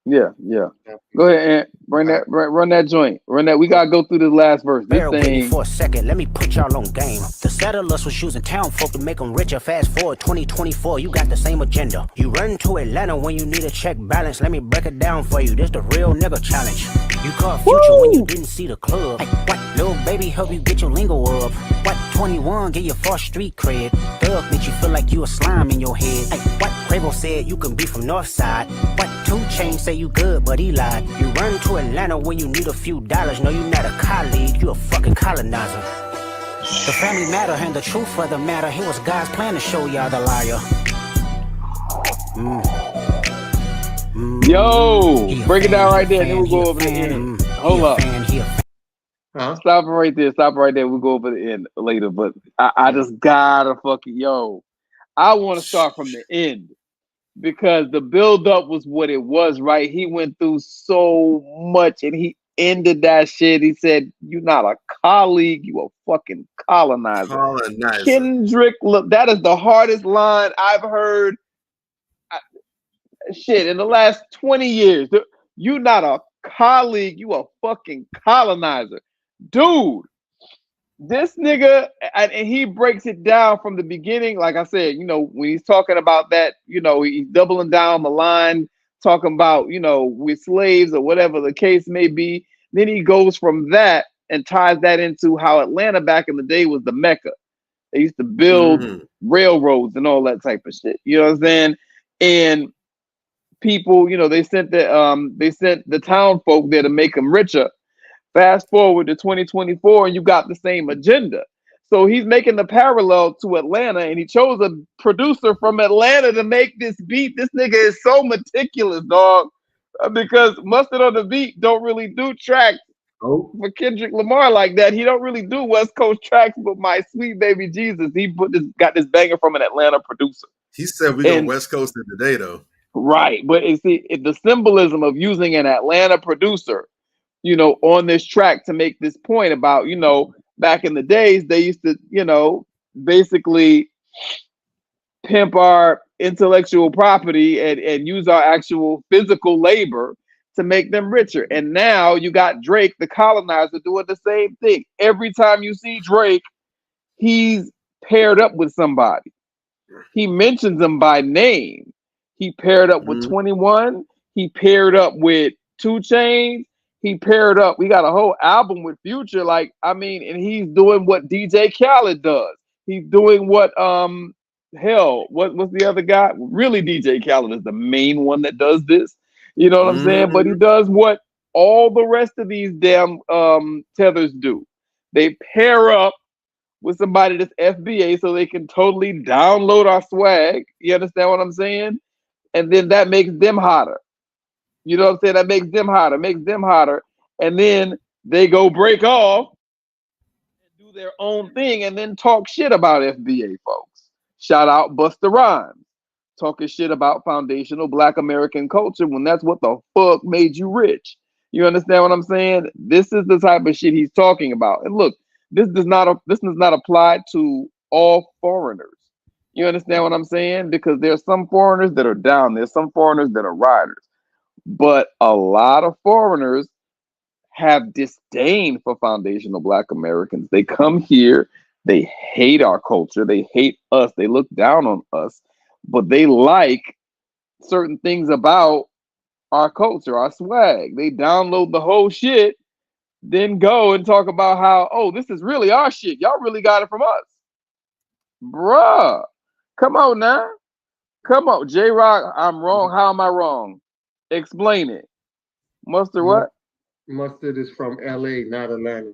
Yeah, yeah. Go ahead and run that joint. Run that. We gotta go through this last verse. This Bear with me thing. for a second, let me put y'all on game. The settlers was using town folk to make them richer. Fast forward 2024, you got the same agenda. You run to Atlanta when you need a check balance. Let me break it down for you, this the real nigga challenge. You caught Future when you didn't see the club. Hey, what, little baby help you get your lingo up. What, 21 get your first street cred. Thug make you feel like you a slime in your head. Hey, what, Quavo said you can be from Northside. What, 2 Chainz say you good but he lied. You run to Atlanta when you need a few dollars. No, you not a colleague, you a fucking colonizer. The family matter and the truth for the matter. Here was God's plan to show y'all the liar. Yo, break it down right there. Then we'll go over the end. Hold up. Stop it right there. Stop it right there. We'll go over the end later. But I just gotta fucking I want to start from the end because the build up was what it was, right? He went through so much and he ended that shit. He said, "You're not a colleague, you a fucking colonizer." Kendrick, look, that is the hardest line I've heard. Shit, in the last 20 years. You not a colleague, you a fucking colonizer. Dude, this nigga, and he breaks it down from the beginning. Like I said, when he's talking about that, he's doubling down the line, talking about, with slaves or whatever the case may be. Then he goes from that and ties that into how Atlanta back in the day was the Mecca. They used to build railroads and all that type of shit. You know what I'm saying? And people, they sent the town folk there to make them richer. Fast forward to 2024 and you got the same agenda. So he's making the parallel to Atlanta and he chose a producer from Atlanta to make this beat. This nigga is so meticulous, dog, because Mustard on the Beat don't really do tracks for Kendrick Lamar like that. He don't really do West Coast tracks, but My Sweet Baby Jesus, he got this banger from an Atlanta producer. He said we go West Coast today though. Right, but the symbolism of using an Atlanta producer, on this track to make this point about, back in the days, they used to, basically pimp our intellectual property and use our actual physical labor to make them richer. And now you got Drake, the colonizer, doing the same thing. Every time you see Drake, he's paired up with somebody. He mentions them by name. He paired up with 21. He paired up with 2 Chainz. He paired up. We got a whole album with Future. And he's doing what DJ Khaled does. He's doing what what's the other guy? Really, DJ Khaled is the main one that does this. You know what I'm saying? But he does what all the rest of these damn tethers do. They pair up with somebody that's FBA so they can totally download our swag. You understand what I'm saying? And then that makes them hotter. You know what I'm saying? That makes them hotter. And then they go break off and do their own thing and then talk shit about FBA folks. Shout out Busta Rhymes. Talking shit about foundational Black American culture when that's what the fuck made you rich. You understand what I'm saying? This is the type of shit he's talking about. And look, this does not apply to all foreigners. You understand what I'm saying? Because there's some foreigners that are down. There's some foreigners that are riders. But a lot of foreigners have disdain for foundational Black Americans. They come here, they hate our culture, they hate us, they look down on us, but they like certain things about our culture, our swag. They download the whole shit, then go and talk about how, oh, this is really our shit. Y'all really got it from us. Bruh, come on now. Come on, J-Rock, I'm wrong. How am I wrong? Explain it. Mustard what? Mustard is from LA, not Atlanta.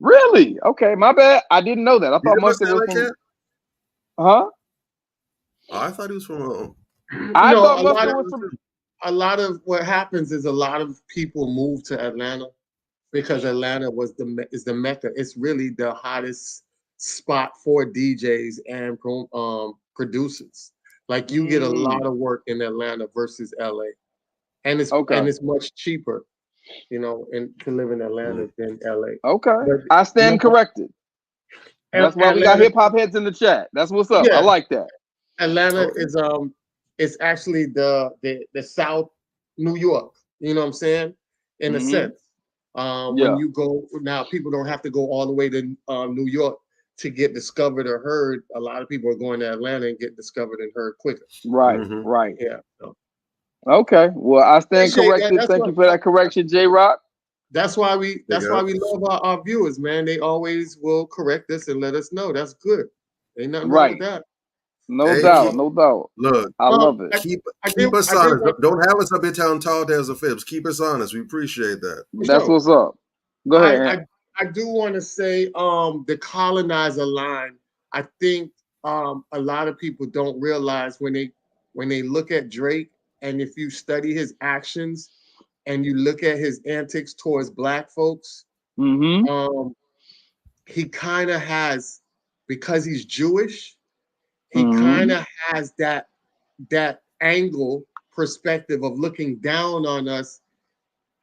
Really? Okay, my bad. I didn't know that. I thought You never Mustard sound was like from. that? Huh? Oh, I thought he was from. I No, thought Mustard was from. a lot of what happens is a lot of people move to Atlanta because Atlanta is the mecca. It's really the hottest spot for DJs and producers. Like you get a lot of work in Atlanta versus LA, and Okay. it's much cheaper, and to live in Atlanta than LA. Okay. But, I stand corrected. That's why we got Atlanta, hip hop heads in the chat. That's what's up. yeah, I like that. Atlanta is actually the South New York. You know what I'm saying? In a sense. When you go now, people don't have to go all the way to New York to get discovered or heard. A lot of people are going to Atlanta and get discovered and heard quicker. Right, right. Yeah. So. Okay. Well, I stand Appreciate corrected. that. Thank you for that correction, J Rock. That's why we love our viewers, man. They always will correct us and let us know. That's good. Ain't nothing wrong with that. No doubt, no doubt. Look, I love it. Keep us honest. Don't have us up here telling tall tales of fibs. Keep us honest. We appreciate that. That's what's up. Go ahead. I do want to say the colonizer line. I think a lot of people don't realize when they look at Drake, and if you study his actions and you look at his antics towards Black folks, he kind of has, because he's Jewish, he kind of has that angle perspective of looking down on us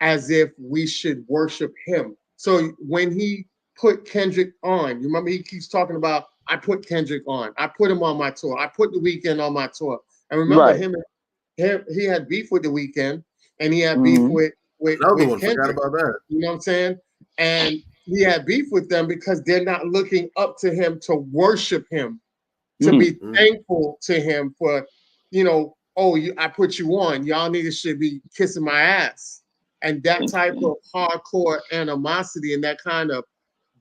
as if we should worship him. So when he put Kendrick on, you remember he keeps talking about, I put Kendrick on, I put him on my tour, I put The Weeknd on my tour. And remember him, he had beef with The Weeknd, and he had beef with Kendrick. Forgot about that. You know what I'm saying? And he had beef with them because they're not looking up to him to worship him, to be thankful to him for, I put you on. Y'all niggas should be kissing my ass. And that type of hardcore animosity and that kind of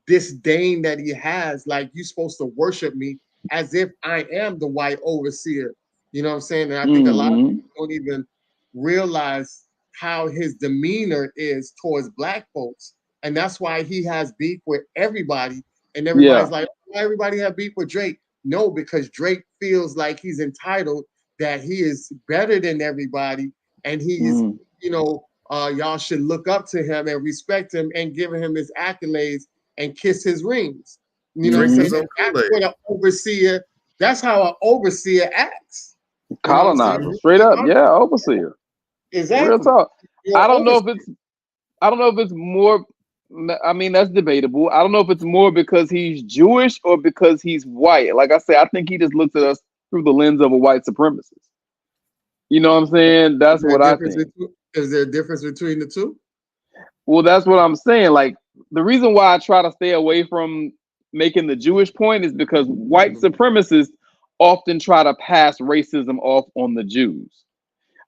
disdain that he has, like, you're supposed to worship me as if I am the white overseer. You know what I'm saying? And I think a lot of people don't even realize how his demeanor is towards Black folks. And that's why he has beef with everybody. And everybody's like, why everybody have beef with Drake? No, because Drake feels like he's entitled, that he is better than everybody. And he's, y'all should look up to him and respect him and give him his accolades and kiss his rings. You know what I'm saying? That's what an overseer, that's how an overseer acts. Colonizer, straight up. Yeah, overseer. Exactly. Real talk. I don't know if it's more, I mean, that's debatable. I don't know if it's more because he's Jewish or because he's white. Like I said, I think he just looks at us through the lens of a white supremacist. You know what I'm saying? That's what I think. Is there a difference between the two? Well, that's what I'm saying. Like, the reason why I try to stay away from making the Jewish point is because white supremacists often try to pass racism off on the Jews.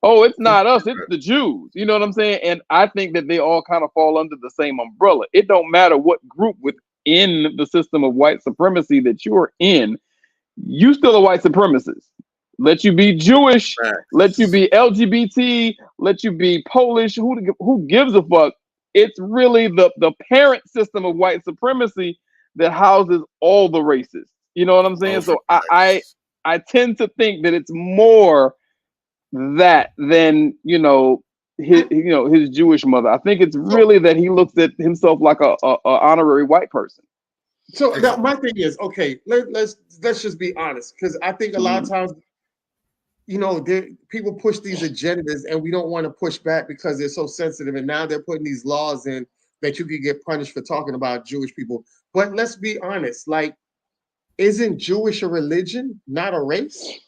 Oh, it's not us, it's the Jews. You know what I'm saying? And I think that they all kind of fall under the same umbrella. It don't matter what group within the system of white supremacy that you're in, you still a white supremacist. Let you be Jewish, let you be LGBT, let you be Polish, who gives a fuck? It's really the parent system of white supremacy that houses all the races. You know what I'm saying? So I tend to think that it's more that than his Jewish mother. I think it's really that he looks at himself like a honorary white person. So my thing is, okay, let's just be honest, because I think a lot of times, people push these agendas and we don't want to push back because they're so sensitive, and now they're putting these laws in that you could get punished for talking about Jewish people. But let's be honest, like, isn't Jewish a religion, not a race?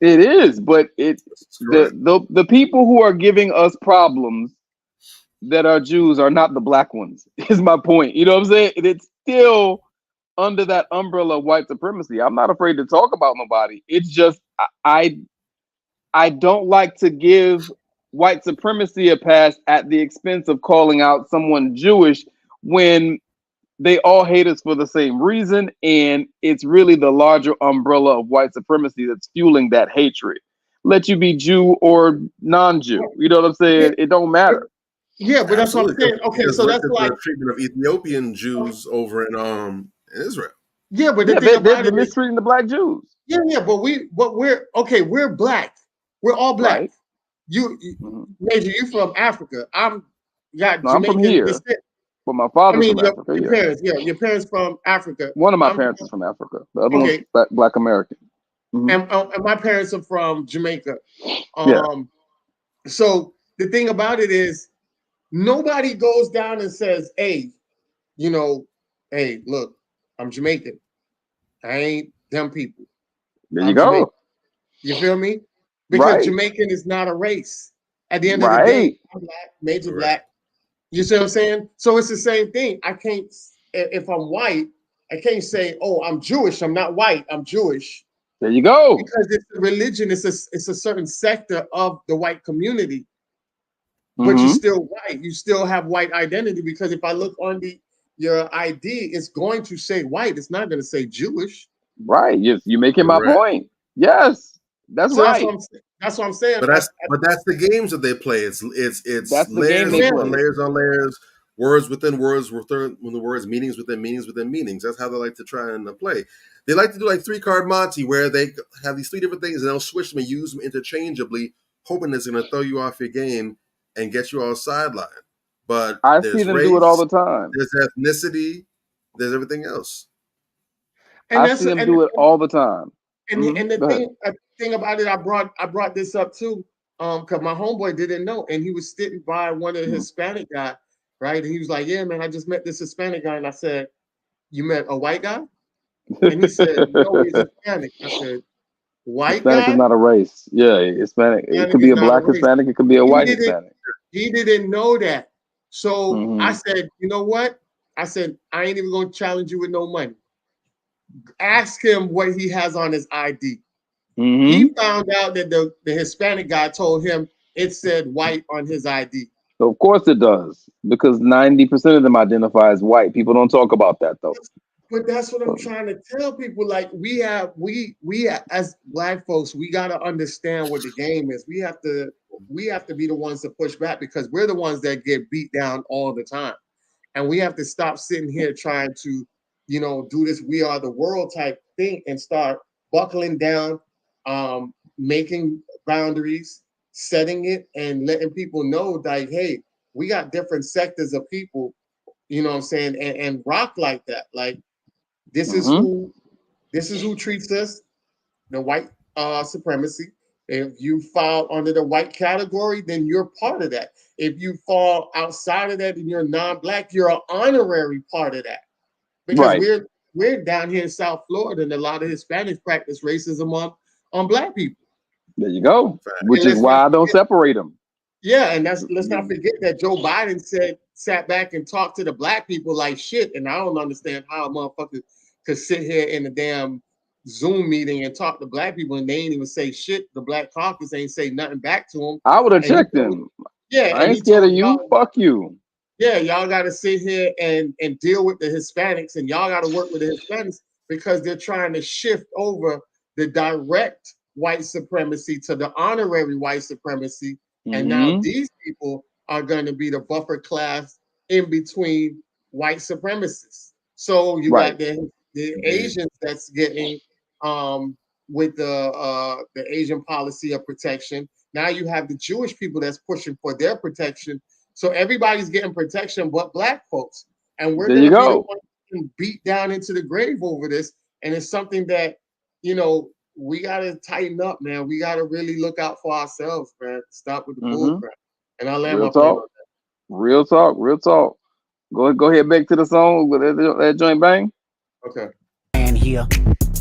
It is, but the people who are giving us problems that are Jews are not the Black ones, is my point. You know what I'm saying? It's still under that umbrella of white supremacy. I'm not afraid to talk about nobody. It's just I don't like to give white supremacy a pass at the expense of calling out someone Jewish when they all hate us for the same reason, and it's really the larger umbrella of white supremacy that's fueling that hatred. Let you be Jew or non-Jew. You know what I'm saying? It don't matter. Yeah, but that's what I'm Absolutely. saying. Okay, Because so look that's at like, the treatment of Ethiopian Jews over in Israel. yeah, but the Yeah, thing about they're it is, mistreating the black Jews. yeah, but we're okay. We're black. We're all black. Right. You Major, you from Africa. I'm got No, I'm from Jamaican here, descent. but my I father's mean, from Africa. your Yeah, parents, yeah, your parents from Africa. one of my I'm parents is from Africa. The other okay, one's black American. and my parents are from Jamaica. Yeah, So the thing about it is, nobody goes down and says, "Hey, you know, hey, look, I'm Jamaican. I ain't them people. there you I'm Jamaican." go. You feel me? Because Right, Jamaican is not a race. At the end of the day, right. I'm black, Major Correct. black. You see what I'm saying? So it's the same thing. I can't, if I'm white, I can't say, "Oh, I'm Jewish. I'm not white. I'm Jewish," There you go. because it's a religion. It's a certain sector of the white community. But you're Mm-hmm. still white. You still have white identity, because if I look on your ID, it's going to say white. It's not going to say Jewish. Right. Yes, you're making my Correct. point. Yes, that's So right. that's what I'm saying. But that's the games that they play. It's That's the game layers they on play. layers on layers, words within words within the words, meanings within meanings within meanings. That's how they like to try and play. They like to do like 3-card Monty, where they have these 3 different things and they'll switch them and use them interchangeably, hoping it's going to throw you off your game and get you all sidelined. But I see there's them do it all race, the time. there's ethnicity, there's everything else. And I that's see them do it all the time. and the Go ahead. thing about it, I brought this up too, because my homeboy didn't know, and he was sitting by one of the Hispanic guy, right? And he was like, "Yeah, man, I just met this Hispanic guy," and I said, "You met a white guy?" And he said, "No, he's Hispanic." I said, "White Hispanic is guy? not a race. Yeah, Hispanic. It Hispanic could be is a not a black race." Hispanic. It could be a He white didn't. Hispanic. He didn't know that. So I Mm-hmm. said, "You know what?" I said, "I ain't even gonna challenge you with no money. Ask him what he has on his ID." Mm-hmm. He found out that the Hispanic guy told him it said white on his ID. So of course it does, because 90% of them identify as white. People don't talk about that though. But that's what I'm trying to tell people. Like, we as black folks, we got to understand what the game is. We have to be the ones to push back, because we're the ones that get beat down all the time. And we have to stop sitting here trying to, do this "we are the world" type thing and start buckling down, making boundaries, setting it, and letting people know, like, hey, we got different sectors of people, you know what I'm saying, and rock like that. Like, this is who treats us, the white supremacy. If you fall under the white category, then you're part of that. If you fall outside of that and you're non-black, you're an honorary part of that. Because Right. we're down here in South Florida, and a lot of Hispanics practice racism on black people. There you go. Fact. Which is why I don't separate them. Yeah, and let's not forget that Joe Biden sat back and talked to the black people like shit. And I don't understand how a motherfucker could sit here in a damn Zoom meeting and talk to black people, and they ain't even say shit. The Black Caucus ain't say nothing back to him. I would have checked him. Yeah, I ain't scared of you. Fuck you. Yeah, y'all got to sit here and deal with the Hispanics, and y'all got to work with the Hispanics, because they're trying to shift over the direct white supremacy to the honorary white supremacy. And now these people are going to be the buffer class in between white supremacists. So you got the Asians that's getting with the Asian policy of protection. Now you have the Jewish people that's pushing for their protection. So everybody's getting protection but black folks. And we're going to be the ones beat down into the grave over this. And it's something that, we got to tighten up, man. We got to really look out for ourselves, man. Stop with the bull crap. And I'll land my plane on that. Real talk. Go ahead back to the song with that joint bang. Okay. And here,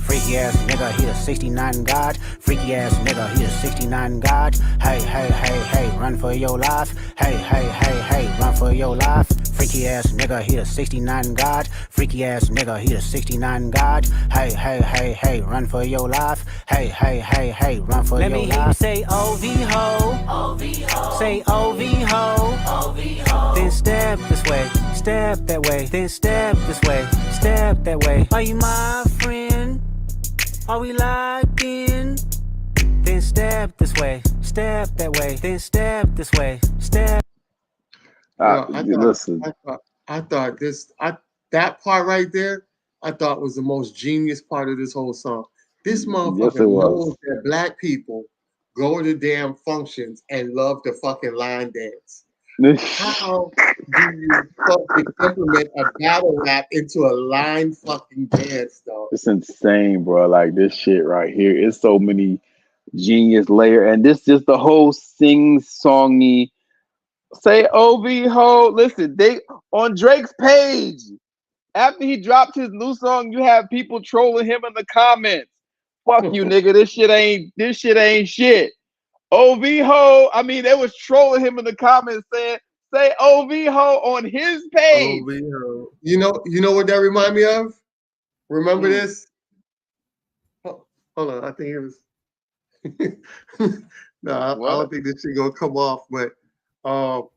freaky ass nigga, he a 69 God. Freaky ass nigga, he a 69 God. Hey, hey, hey, hey, run for your life. Hey, hey, hey, hey, run for your life. Freaky ass nigga, he a 69 God. Freaky ass nigga, he a 69 God. Hey, hey, hey, hey, run for your life. Hey, hey, hey, hey, run for your life. Let me hear you say OV ho. OV ho. Say OV ho. OV ho. Then step this way, step that way. Then step this way, step that way. Are you my friend? Are we locked in? Then step this way, step that way. Then step this way, step. Yo, Listen, I thought that part right there, I thought was the most genius part of this whole song. This yes, it motherfucker was. knows that black people go to damn functions and love to fucking line dance. How do you fucking implement a battle rap into a line fucking dance, though? It's insane, bro. Like this shit right here. It's so many genius layer, and this just the whole sing-songy. Say OV ho. Listen, they on Drake's page. After he dropped his new song, you have people trolling him in the comments. Fuck you, nigga. This shit ain't shit. OV ho. I mean, they was trolling him in the comments saying, say OV ho on his page. You know what that remind me of? Remember this? Oh, hold on, I think it was. No, I don't think this shit gonna come off, but hold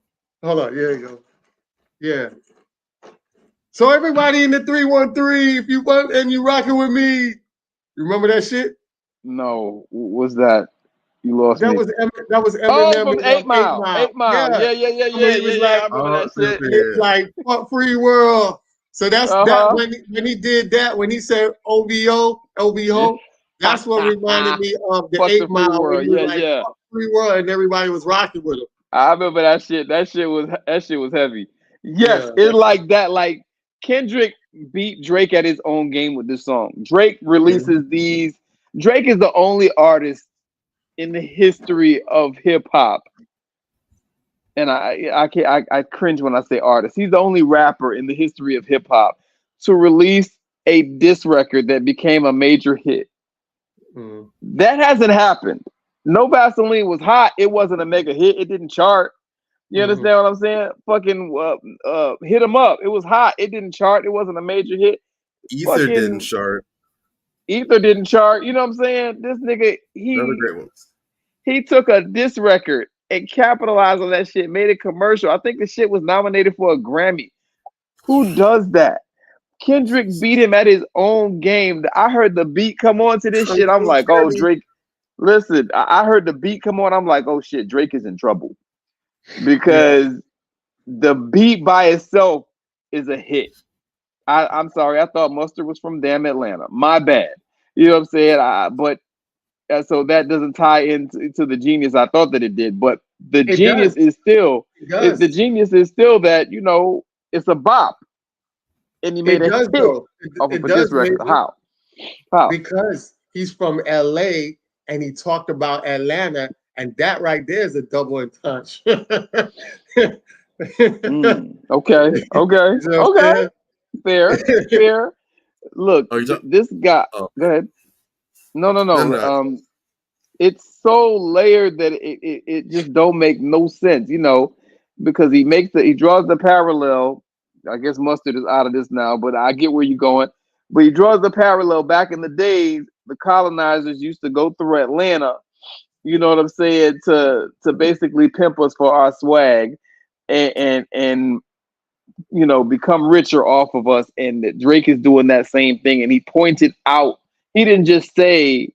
on, here you go. Yeah. So everybody in the 313, if you want and you rocking with me, you remember that shit? No, what's that? You lost That me. was Eminem. Oh, from in, 8 Mile. 8 Mile. 8 Mile. Yeah. He was like, I remember that shit. it's like fuck free world. So that's that when he did that, when he said OVO, that's what reminded me of the Fuck 8 the free Mile. world. When he was like, fuck free world, and everybody was rocking with him. I remember that shit. That shit was heavy. Yes, it's like that. Like Kendrick beat Drake at his own game with this song. Drake releases these. Drake is the only artist in the history of hip hop, and I cringe when I say artist. He's the only rapper in the history of hip hop to release a diss record that became a major hit. That hasn't happened. No Vaseline was hot. It wasn't a mega hit. It didn't chart. You understand what I'm saying? Fucking hit 'em up. It was hot. It didn't chart. It wasn't a major hit. Ether didn't chart. Ether didn't chart. You know what I'm saying? This nigga, Another great ones. He took a diss record and capitalized on that shit, made it commercial. I think the shit was nominated for a Grammy. Who does that? Kendrick beat him at his own game. I heard the beat come on to this shit. I'm like, oh, Drake. Listen, I heard the beat come on. I'm like, oh shit, Drake is in trouble. Because the beat by itself is a hit. I'm sorry. I thought Mustard was from damn Atlanta. My bad. You know what I'm saying? But so that doesn't tie into the genius I thought that it did. But the genius is still the genius is still that, you know, it's a bop. And he made a hit off of this record. How? Because he's from LA and he talked about Atlanta, and that right there is a double entendre. Okay. Fair. Look, this guy. Go ahead. No. It's so layered that it just don't make no sense, you know, because he draws the parallel. I guess Mustard is out of this now, but I get where you're going. But he draws the parallel. Back in the days, the colonizers used to go through Atlanta, you know what I'm saying, to basically pimp us for our swag and you know, become richer off of us. And Drake is doing that same thing. And he pointed out, he didn't just say,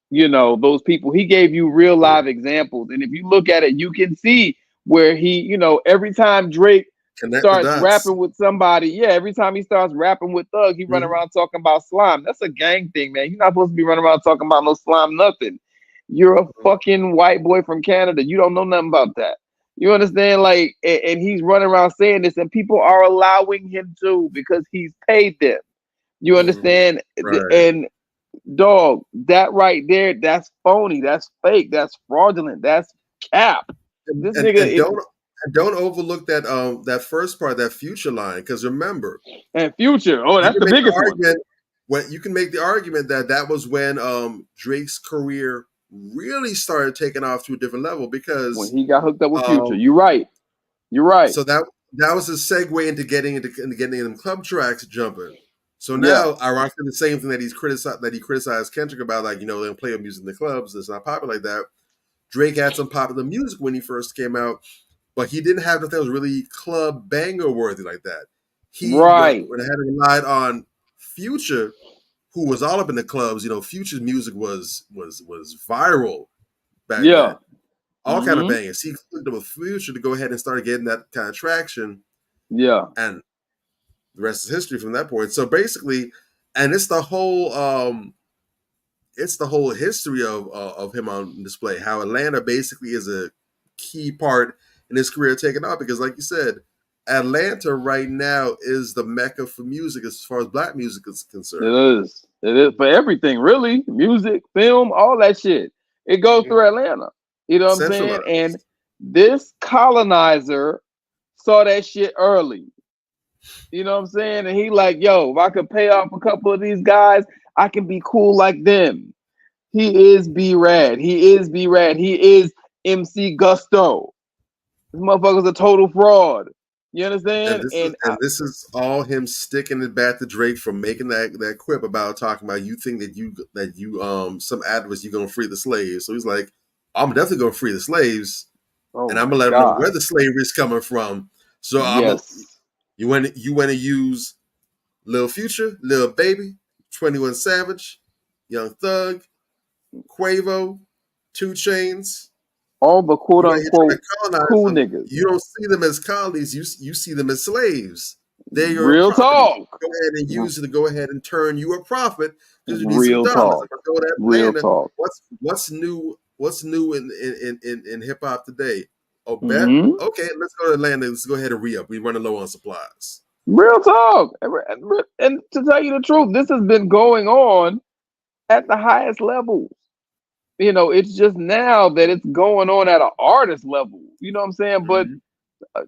you know, those people, he gave you real live examples. And if you look at it, you can see where he, you know, every time Drake starts rapping with somebody, every time he starts rapping with Thug, he run around talking about slime. That's a gang thing, man. You're not supposed to be running around talking about no slime, nothing. You're a fucking white boy from Canada. You don't know nothing about that. You understand? Like, and he's running around saying this, and people are allowing him to because he's paid them. You understand? And dog, that right there, that's phony, that's fake, that's fraudulent, that's cap. This nigga don't overlook that that first part, that Future line, because remember, and Future, that's the biggest argument. When you can make the argument that was when Drake's career really started taking off to a different level, because when he got hooked up with Future. You're right. So that was a segue into getting them club tracks jumping. So now, ironically, the same thing that he criticized Kendrick about, like, you know, they don't play music in the clubs, it's not popular like that. Drake had some popular music when he first came out, but he didn't have nothing that was really club banger worthy like that. He went ahead and relied on Future, who was all up in the clubs. You know, Future's music was viral back then. all kind of bangers. He clicked with Future to go ahead and start getting that kind of traction. Yeah. And the rest is history from that point. So basically, and it's the whole history of him on display. How Atlanta basically is a key part in his career taking off, because like you said, Atlanta right now is the mecca for music as far as black music is concerned. It is for everything, really. Music, film, all that shit. It goes through Atlanta. You know what I'm saying? And this colonizer saw that shit early. You know what I'm saying? And he like, yo, if I could pay off a couple of these guys, I can be cool like them. He is B-Rad. He is B-Rad. He is MC Gusto. This motherfucker's a total fraud. You understand? And this is all him sticking it back to Drake from making that quip about talking about, you think that you some activists, you're gonna free the slaves. So he's like, I'm definitely gonna free the slaves, and I'm gonna let them know where the slavery is coming from. So you want to use Lil Future, Lil Baby, 21 Savage, Young Thug, Quavo, 2 Chainz, all the quote unquote cool niggas. You don't see them as colonies. You see them as slaves. They're your real property. talk. Go ahead and use it to go ahead and turn you a profit, because you need real some dollars. Talk. Real talk. What's new? What's new in hip hop today? Oh, bet. Okay, let's go to Atlanta. Let's go ahead and re-up. We're running low on supplies. Real talk. And to tell you the truth, this has been going on at the highest levels. You know, it's just now that it's going on at an artist level. You know what I'm saying? But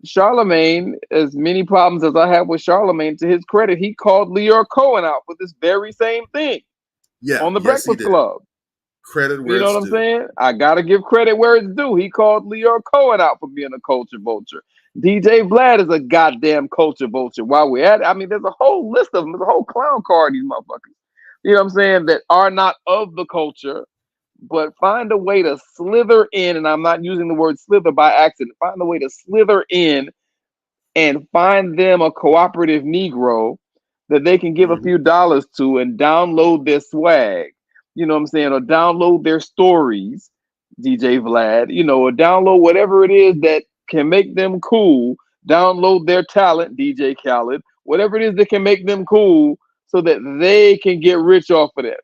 Charlemagne, as many problems as I have with Charlemagne, to his credit, he called Leor Cohen out for this very same thing. Yeah, on the Breakfast Club. Credit where you know it's what I'm due. saying? I gotta give credit where it's due. He called Leor Cohen out for being a culture vulture. DJ Vlad is a goddamn culture vulture. While we're at it, I mean, there's a whole list of them. There's a whole clown car of these motherfuckers. You know what I'm saying? That are not of the culture, but find a way to slither in, and I'm not using the word slither by accident, find a way to slither in and find them a cooperative Negro that they can give a few dollars to and download their swag, you know what I'm saying, or download their stories, DJ Vlad, you know, or download whatever it is that can make them cool, download their talent, DJ Khaled, whatever it is that can make them cool so that they can get rich off of that.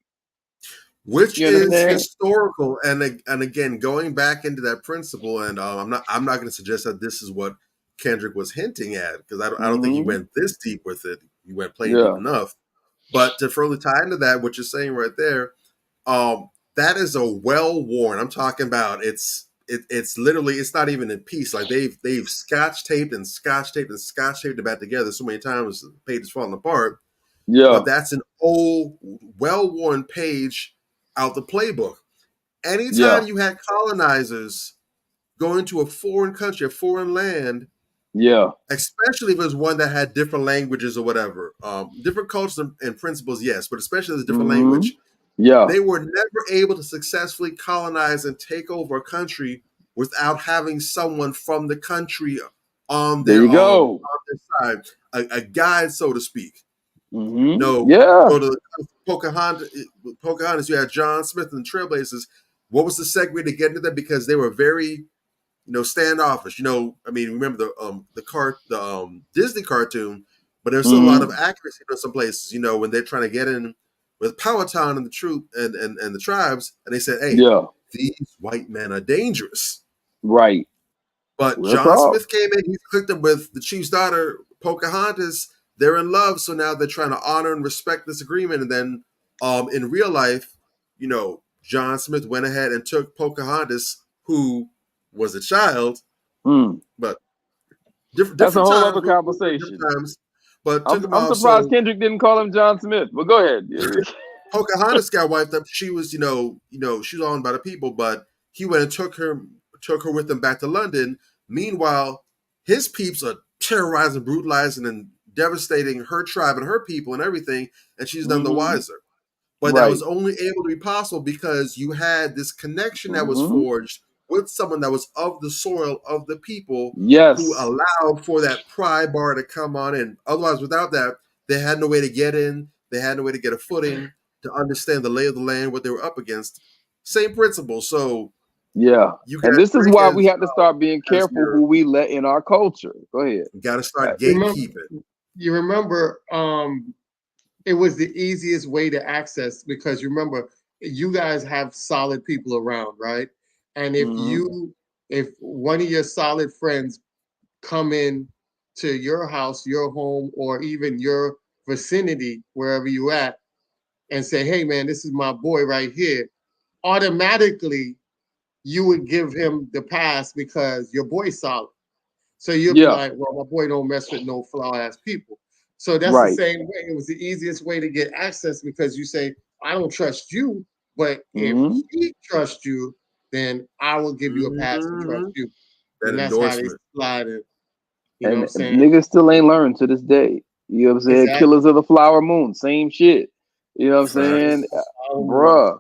Which is historical, and again, going back into that principle, and I'm not going to suggest that this is what Kendrick was hinting at, because I don't think he went this deep with it. He went plain deep enough. But to further tie into that, what you're saying right there, that is a well-worn. I'm talking about it's literally, it's not even in piece. Like they've scotch taped it back together so many times the page is falling apart. Yeah, but that's an old, well-worn page out the playbook. Anytime you had colonizers go into a foreign country, a foreign land, especially if it was one that had different languages or whatever, different cultures and principles, yes, but especially the different language, they were never able to successfully colonize and take over a country without having someone from the country on their side, a guide, so to speak. Go to Pocahontas. You had John Smith and the Trailblazers. What was the segue to get into that? Because they were very, standoffish. I mean, remember the Disney cartoon, but there's still a lot of accuracy in some places. When they're trying to get in with Powhatan and the troop and the tribes, and they said, "Hey, these white men are dangerous." Right. But John Smith came in. He clicked them with the chief's daughter, Pocahontas. They're in love, so now they're trying to honor and respect this agreement. And then in real life, John Smith went ahead and took Pocahontas, who was a child, but different That's a whole times, other conversation. But I'm surprised Kendrick didn't call him John Smith, but go ahead. Pocahontas got wiped up. She was, she was owned by the people, but he went and took her with him back to London. Meanwhile, his peeps are terrorizing, brutalizing, and devastating her tribe and her people and everything, and she's none the wiser. But that was only able to be possible because you had this connection that was forged with someone that was of the soil of the people, who allowed for that pry bar to come on in. Otherwise, without that, they had no way to get in. They had no way to get a footing, to understand the lay of the land, what they were up against. Same principle. So Yeah. You And got this is Drake why as we have to start being as careful your who we let in our culture. Go ahead. got to start Remember, gatekeeping. you remember it was the easiest way to access because you remember you guys have solid people around, right? And if one of your solid friends come in to your house, your home, or even your vicinity, wherever you at, and say, "Hey, man, this is my boy right here," automatically you would give him the pass because your boy's solid. So you'll be Yeah. like, "Well, my boy don't mess with no flaw ass people." So that's the Right. same way. It was the easiest way to get access because you say, "I don't trust you, but if Mm-hmm. he trusts you, then I will give you a pass to trust Hmm. you." That And that's how they endorsement. slide in. You know what And I'm saying? niggas still ain't learned to this day. You know what I'm saying? Exactly. Killers of the Flower Moon, same shit. You know what I'm saying? Facts. Bruh,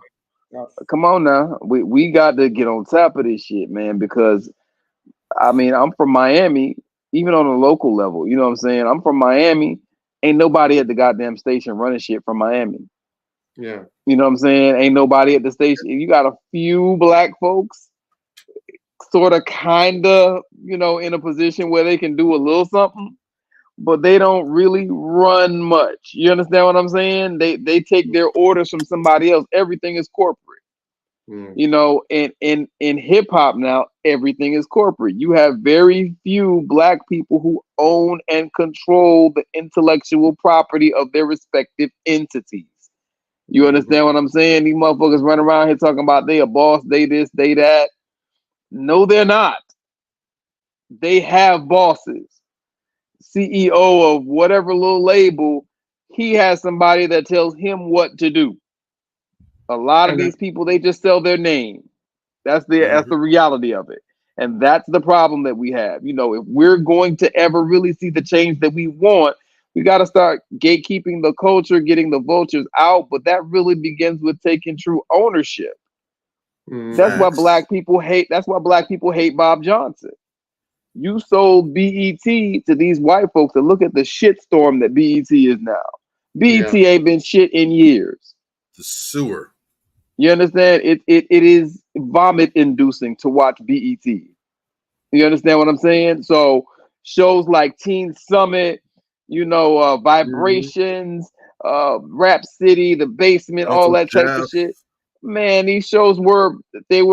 come on now. We got to get on top of this shit, man, because I mean, I'm from Miami, even on a local level. You know what I'm saying? I'm from Miami. Ain't nobody at the goddamn station running shit from Miami. Yeah. You know what I'm saying? Ain't nobody at the station. You got a few black folks sort of kind of, in a position where they can do a little something, but they don't really run much. You understand what I'm saying? They take their orders from somebody else. Everything is corporate. Mm. In hip hop now, everything is corporate. You have very few black people who own and control the intellectual property of their respective entities. You understand what I'm saying? These motherfuckers run around here talking about they a boss, they this, they that. No, they're not. They have bosses. CEO of whatever little label, he has somebody that tells him what to do. A lot of And these people, they just sell their name. That's the reality of it. And that's the problem that we have. If we're going to ever really see the change that we want, we got to start gatekeeping the culture, getting the vultures out. But that really begins with taking true ownership. That's why Facts. black people hate. That's why black people hate Bob Johnson. You sold BET to these white folks, and look at the shitstorm that BET is now. BET yeah. ain't been shit in years. The sewer. You understand? It is vomit inducing to watch BET. You understand what I'm saying? So shows like Teen Summit, Vibrations, Rap City, The Basement, all Uncle that type of Jeff. shit. Man, these shows were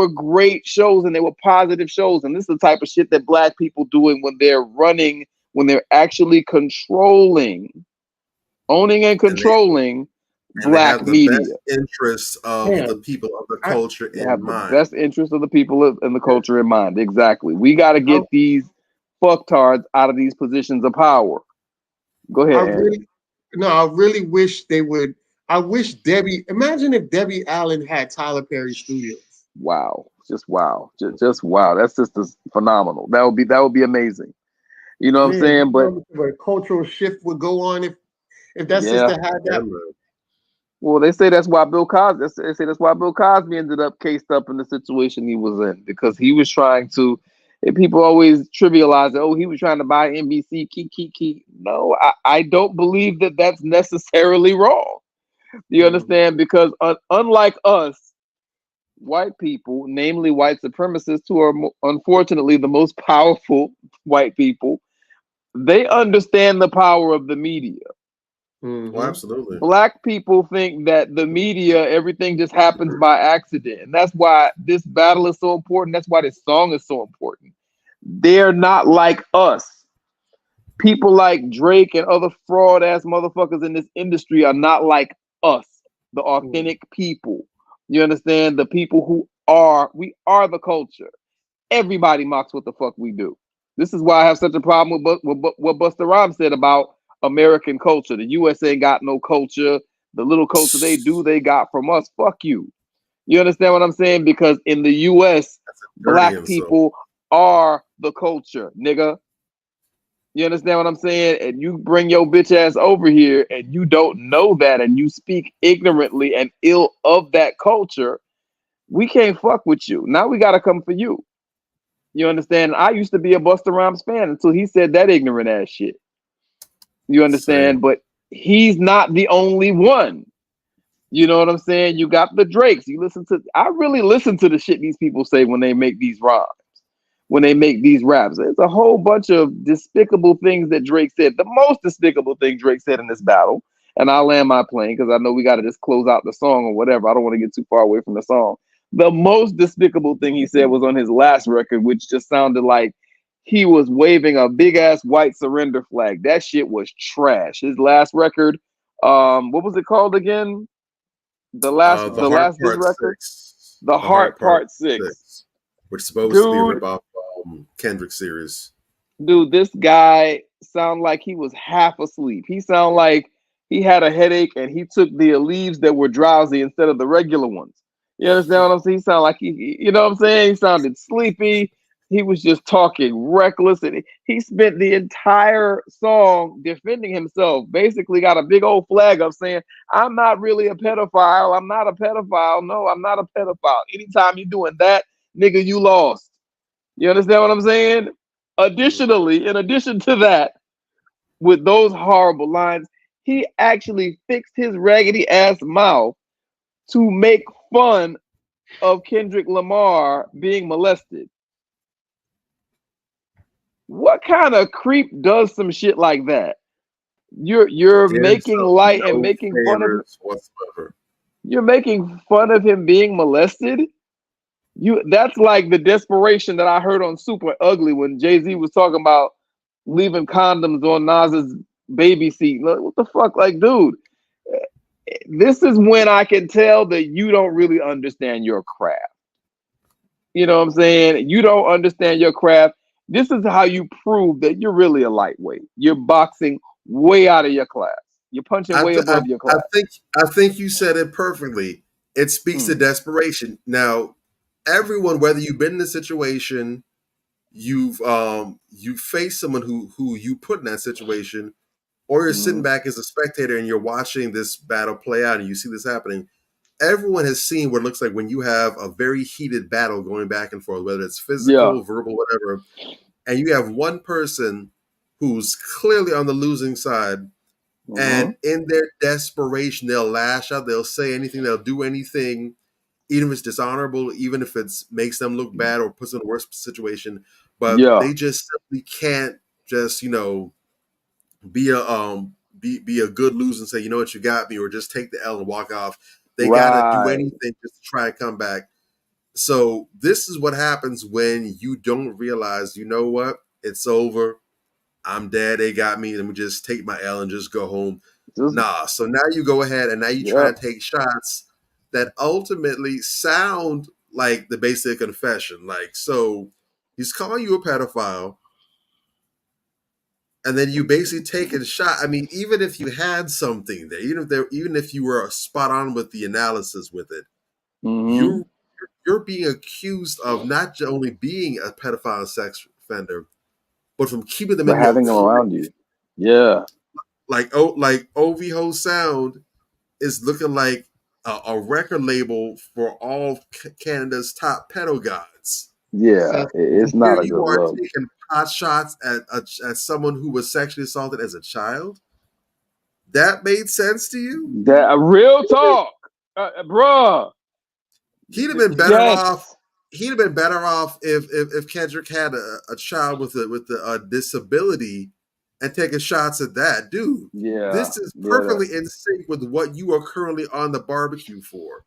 great shows and they were positive shows. And this is the type of shit that black people doing when they're running, when they're actually owning and And they controlling and they black have the best media. interests of the Man, people of the I, culture They in have the mind. best interest of the people and the culture in mind. Exactly. We got to I, get these fucktards out of these positions of power. Go I ahead, Aaron. really, no, I really wish they would. I wish imagine if Debbie Allen had Tyler Perry Studios. Wow. Just wow. Just wow. That's just phenomenal. That would be amazing. You know what I'm Man, you saying? But know what a cultural shift would go on if that yeah. sister had Yeah, that. man. Well, they say that's why Bill Cosby. They say that's why Bill Cosby ended up cased up in the situation he was in because he was trying to. And people always trivialize it. Oh, he was trying to buy NBC. Key. No, I don't believe that that's necessarily wrong. You Mhm. understand? Because unlike us, white people, namely white supremacists, who are unfortunately the most powerful white people, they understand the power of the media. Oh, Mhm. absolutely. Black people think that the media, everything just happens by accident. And that's why this battle is so important. That's why this song is so important. They're not like us. People like Drake and other fraud ass motherfuckers in this industry are not like us, the Mhm. authentic people. You understand? The people we are the culture. Everybody mocks what the fuck we do. This is why I have such a problem with what Busta Rhymes said about American culture. The US ain't got no culture. The little culture they got from us. Fuck you. You understand what I'm saying? Because in the US, Dirty black himself. people are the culture, nigga. You understand what I'm saying? And you bring your bitch ass over here and you don't know that and you speak ignorantly and ill of that culture. We can't fuck with you. Now we gotta come for you. You understand? I used to be a Busta Rhymes fan until he said that ignorant ass shit. You understand? Same. But he's not the only one. You know what I'm saying? You got the Drakes. I really listen to the shit these people say when they make these rhymes, when they make these raps. There's a whole bunch of despicable things that Drake said. The most despicable thing Drake said in this battle, and I'll land my plane because I know we got to just close out the song or whatever. I don't want to get too far away from the song. The most despicable thing he said was on his last record, which just sounded like he was waving a big ass white surrender flag. That shit was trash. His last record, what was it called again? The last diss record, The Heart Part 6, which is supposed to be a rip-off Kendrick series. Dude, this guy sounded like he was half asleep. He sounded like he had a headache and he took the Aleve that were drowsy instead of the regular ones. You understand what I'm saying? He sounded like you know what I'm saying? He sounded sleepy. He was just talking reckless, and he spent the entire song defending himself. Basically, got a big old flag up saying, "I'm not really a pedophile. I'm not a pedophile. No, I'm not a pedophile." Anytime you're doing that, nigga, you lost. You understand what I'm saying? Additionally, in addition to that, with those horrible lines, he actually fixed his raggedy ass mouth to make fun of Kendrick Lamar being molested. What kind of creep does some shit like that? You're making light and making fun of whatsoever. You're making fun of him being molested. That's like the desperation that I heard on Super Ugly when Jay-Z was talking about leaving condoms on Nas's baby seat. Like, what the fuck? Like, dude, this is when I can tell that you don't really understand your craft. You know what I'm saying? You don't understand your craft. This is how you prove that you're really a lightweight. You're boxing way out of your class. You're punching way above your class. I think you said it perfectly. It speaks to desperation. Now, everyone, whether you've been in a situation, you face someone who you put in that situation, or you're sitting back as a spectator and you're watching this battle play out and you see this happening. Everyone has seen what it looks like when you have a very heated battle going back and forth, whether it's physical, verbal, whatever, and you have one person who's clearly on the losing side, and in their desperation, they'll lash out, they'll say anything, they'll do anything, even if it's dishonorable, even if it makes them look bad or puts them in a worse situation, but they just simply can't just, be a good loser and say, you know what, you got me, or just take the L and walk off. They gotta do anything just to try and come back. So this is what happens when you don't realize, you know what, it's over. I'm dead. They got me. Let me just take my L and just go home. Nah. So now you go ahead and now you try and take shots that ultimately sound like the basic confession. Like, so he's calling you a pedophile. And then you basically take a shot. I mean, even if you had something there, even if you were spot on with the analysis with it, you're being accused of not only being a pedophile and sex offender, but from keeping them having them around you. Yeah, like OVO Sound is looking like a record label for all Canada's top pedo gods. Yeah, it's not a good look. You are taking pot shots at someone who was sexually assaulted as a child. That made sense to you? That real talk, bruh. He'd have been better off. He'd have been better off if Kendrick had a child with a disability and taking shots at that, dude. Yeah, this is perfectly in sync with what you are currently on the barbecue for.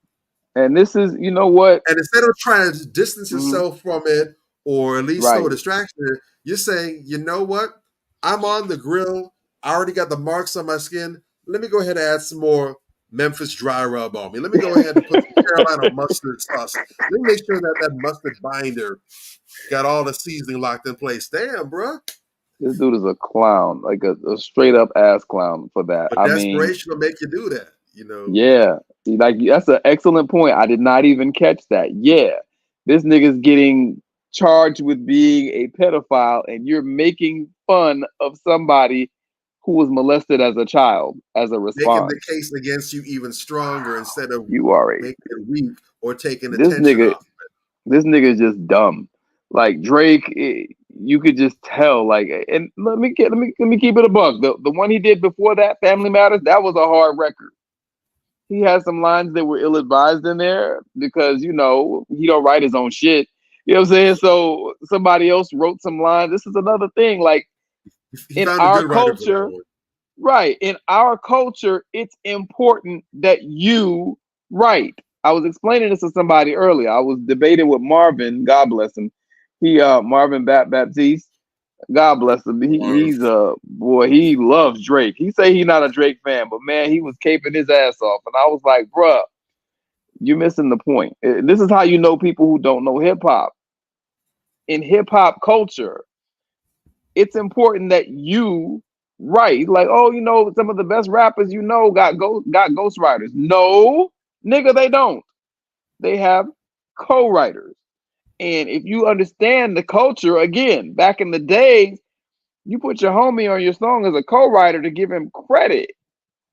And this is, you know what? And instead of trying to distance yourself from it, or at least throw a distraction, you're saying, you know what? I'm on the grill. I already got the marks on my skin. Let me go ahead and add some more Memphis dry rub on me. Let me go ahead and put some Carolina mustard sauce. Let me make sure that mustard binder got all the seasoning locked in place. Damn, bro. This dude is a clown, like a straight up ass clown for that. But desperation will make you do that, Yeah, like that's an excellent point. I did not even catch that. Yeah, this nigga's getting charged with being a pedophile, and you're making fun of somebody who was molested as a child as a response. Making the case against you even stronger instead of making it weak or taking attention off. This nigga is just dumb. Like Drake, you could just tell. Like, and let me keep it a buck. The one he did before that, Family Matters, that was a hard record. he has some lines that were ill-advised in there because he don't write his own shit. You know what I'm saying? So somebody else wrote some lines. This is another thing. Like He in found a our good writer for that culture, one. right? In our culture, it's important that you write. I was explaining this to somebody earlier. I was debating with Marvin. God bless him. He Marvin Baptiste. God bless him. He's a boy. He loves Drake. He say he's not a Drake fan, but man, he was caping his ass off, and I was like, bruh, you're missing the point. This is how you know people who don't know hip hop. In hip hop culture, it's important that you write. Like, oh, some of the best rappers got ghostwriters. No, nigga, they don't. They have co-writers. And if you understand the culture, again, back in the days, you put your homie on your song as a co-writer to give him credit.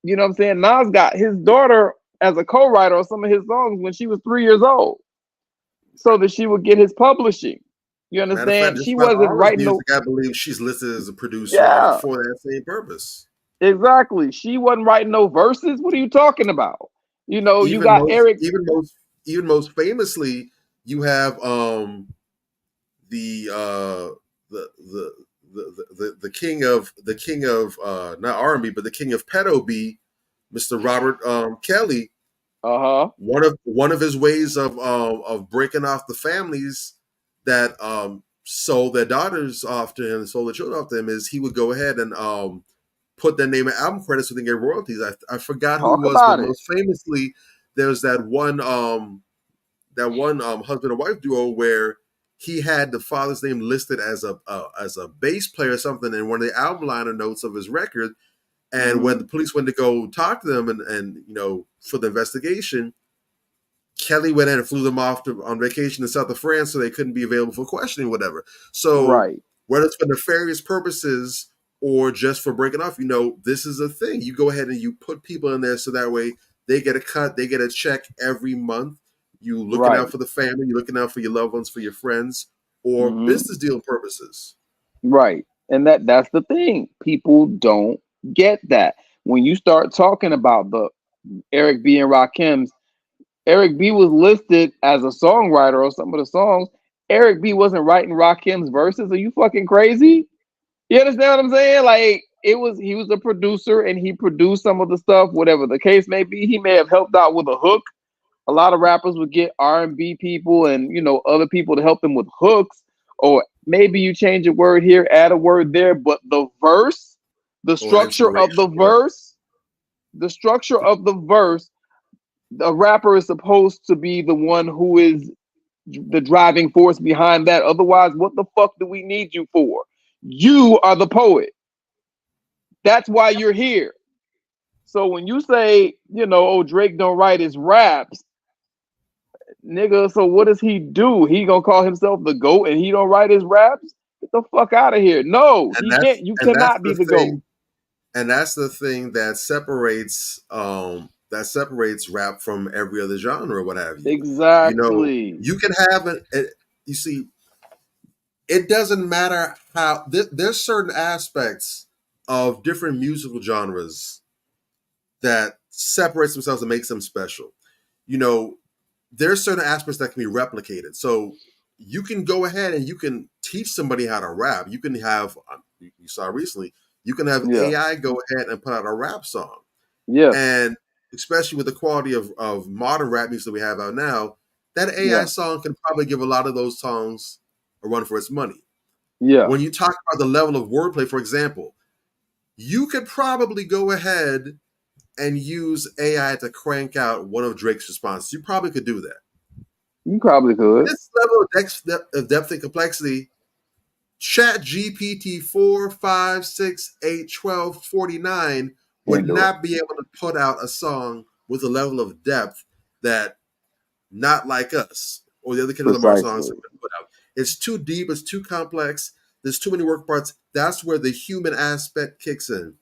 You know what I'm saying? Nas got his daughter as a co-writer on some of his songs when she was 3 years old, so that she would get his publishing. You Matter of fact, understand? just She about wasn't all his writing no. music, I believe she's listed as a producer Yeah, for that same purpose. exactly. She wasn't writing no verses. What are you talking about? You Even got most, Eric. even most, even most famously, you have the uh the king of not R&B, but the king of pedo B, Mr. Robert Kelly. Uh-huh. One of his ways of breaking off the families that sold their daughters off to him, sold their children off to him, is he would go ahead and put their name in album credits so they get royalties. I forgot who it Talk was, but about it. most famously, there's that one husband and wife duo where he had the father's name listed as a bass player or something in one of the album liner notes of his record. And when the police went to go talk to them and for the investigation, Kelly went in and flew them off on vacation in south of France so they couldn't be available for questioning, whatever. So Right. whether it's for nefarious purposes or just for breaking off, this is a thing. You go ahead and you put people in there so that way they get a cut, they get a check every month. You looking Right. out for the family, you're looking out for your loved ones, for your friends, or Mm-hmm. business deal purposes. Right. And that's the thing. People don't get that. When you start talking about the Eric B and Rakim's, Eric B was listed as a songwriter on some of the songs. Eric B wasn't writing Rakim's verses. Are you fucking crazy? You understand what I'm saying? Like he was a producer and he produced some of the stuff, whatever the case may be. He may have helped out with a hook. A lot of rappers would get R&B people and other people to help them with hooks, or maybe you change a word here, add a word there, but the verse, the Or structure of the inspiration. Yeah. verse, the structure of the verse, the rapper is supposed to be the one who is the driving force behind that. Otherwise, what the fuck do we need you for? You are the poet. That's why you're here. So when you say, oh, Drake don't write his raps, nigga, so what does he do? He gonna call himself the GOAT and he don't write his raps? Get the fuck out of here. No, And he can't. You cannot be the the GOAT. thing, and that's the thing that separates rap from every other genre or what have you. Exactly. You can have you see, it doesn't matter how there's certain aspects of different musical genres that separates themselves and makes them special. There's certain aspects that can be replicated. So you can go ahead and you can teach somebody how to rap. You can have, you saw recently, you can have Yeah. AI go ahead and put out a rap song. Yeah. And especially with the quality of modern rap music that we have out now, that AI song can probably give a lot of those songs a run for its money. Yeah. When you talk about the level of wordplay, for example, you could probably go ahead and use AI to crank out one of Drake's responses. You probably could do that. You probably could. This level of depth and complexity, Chat GPT 4, 5, 6, 8, 12, 49 would not be able to put out a song with a level of depth that Not Like Us or the other Kendrick Lamar songs have been put out. It's too deep, it's too complex, there's too many work parts. That's where the human aspect kicks in.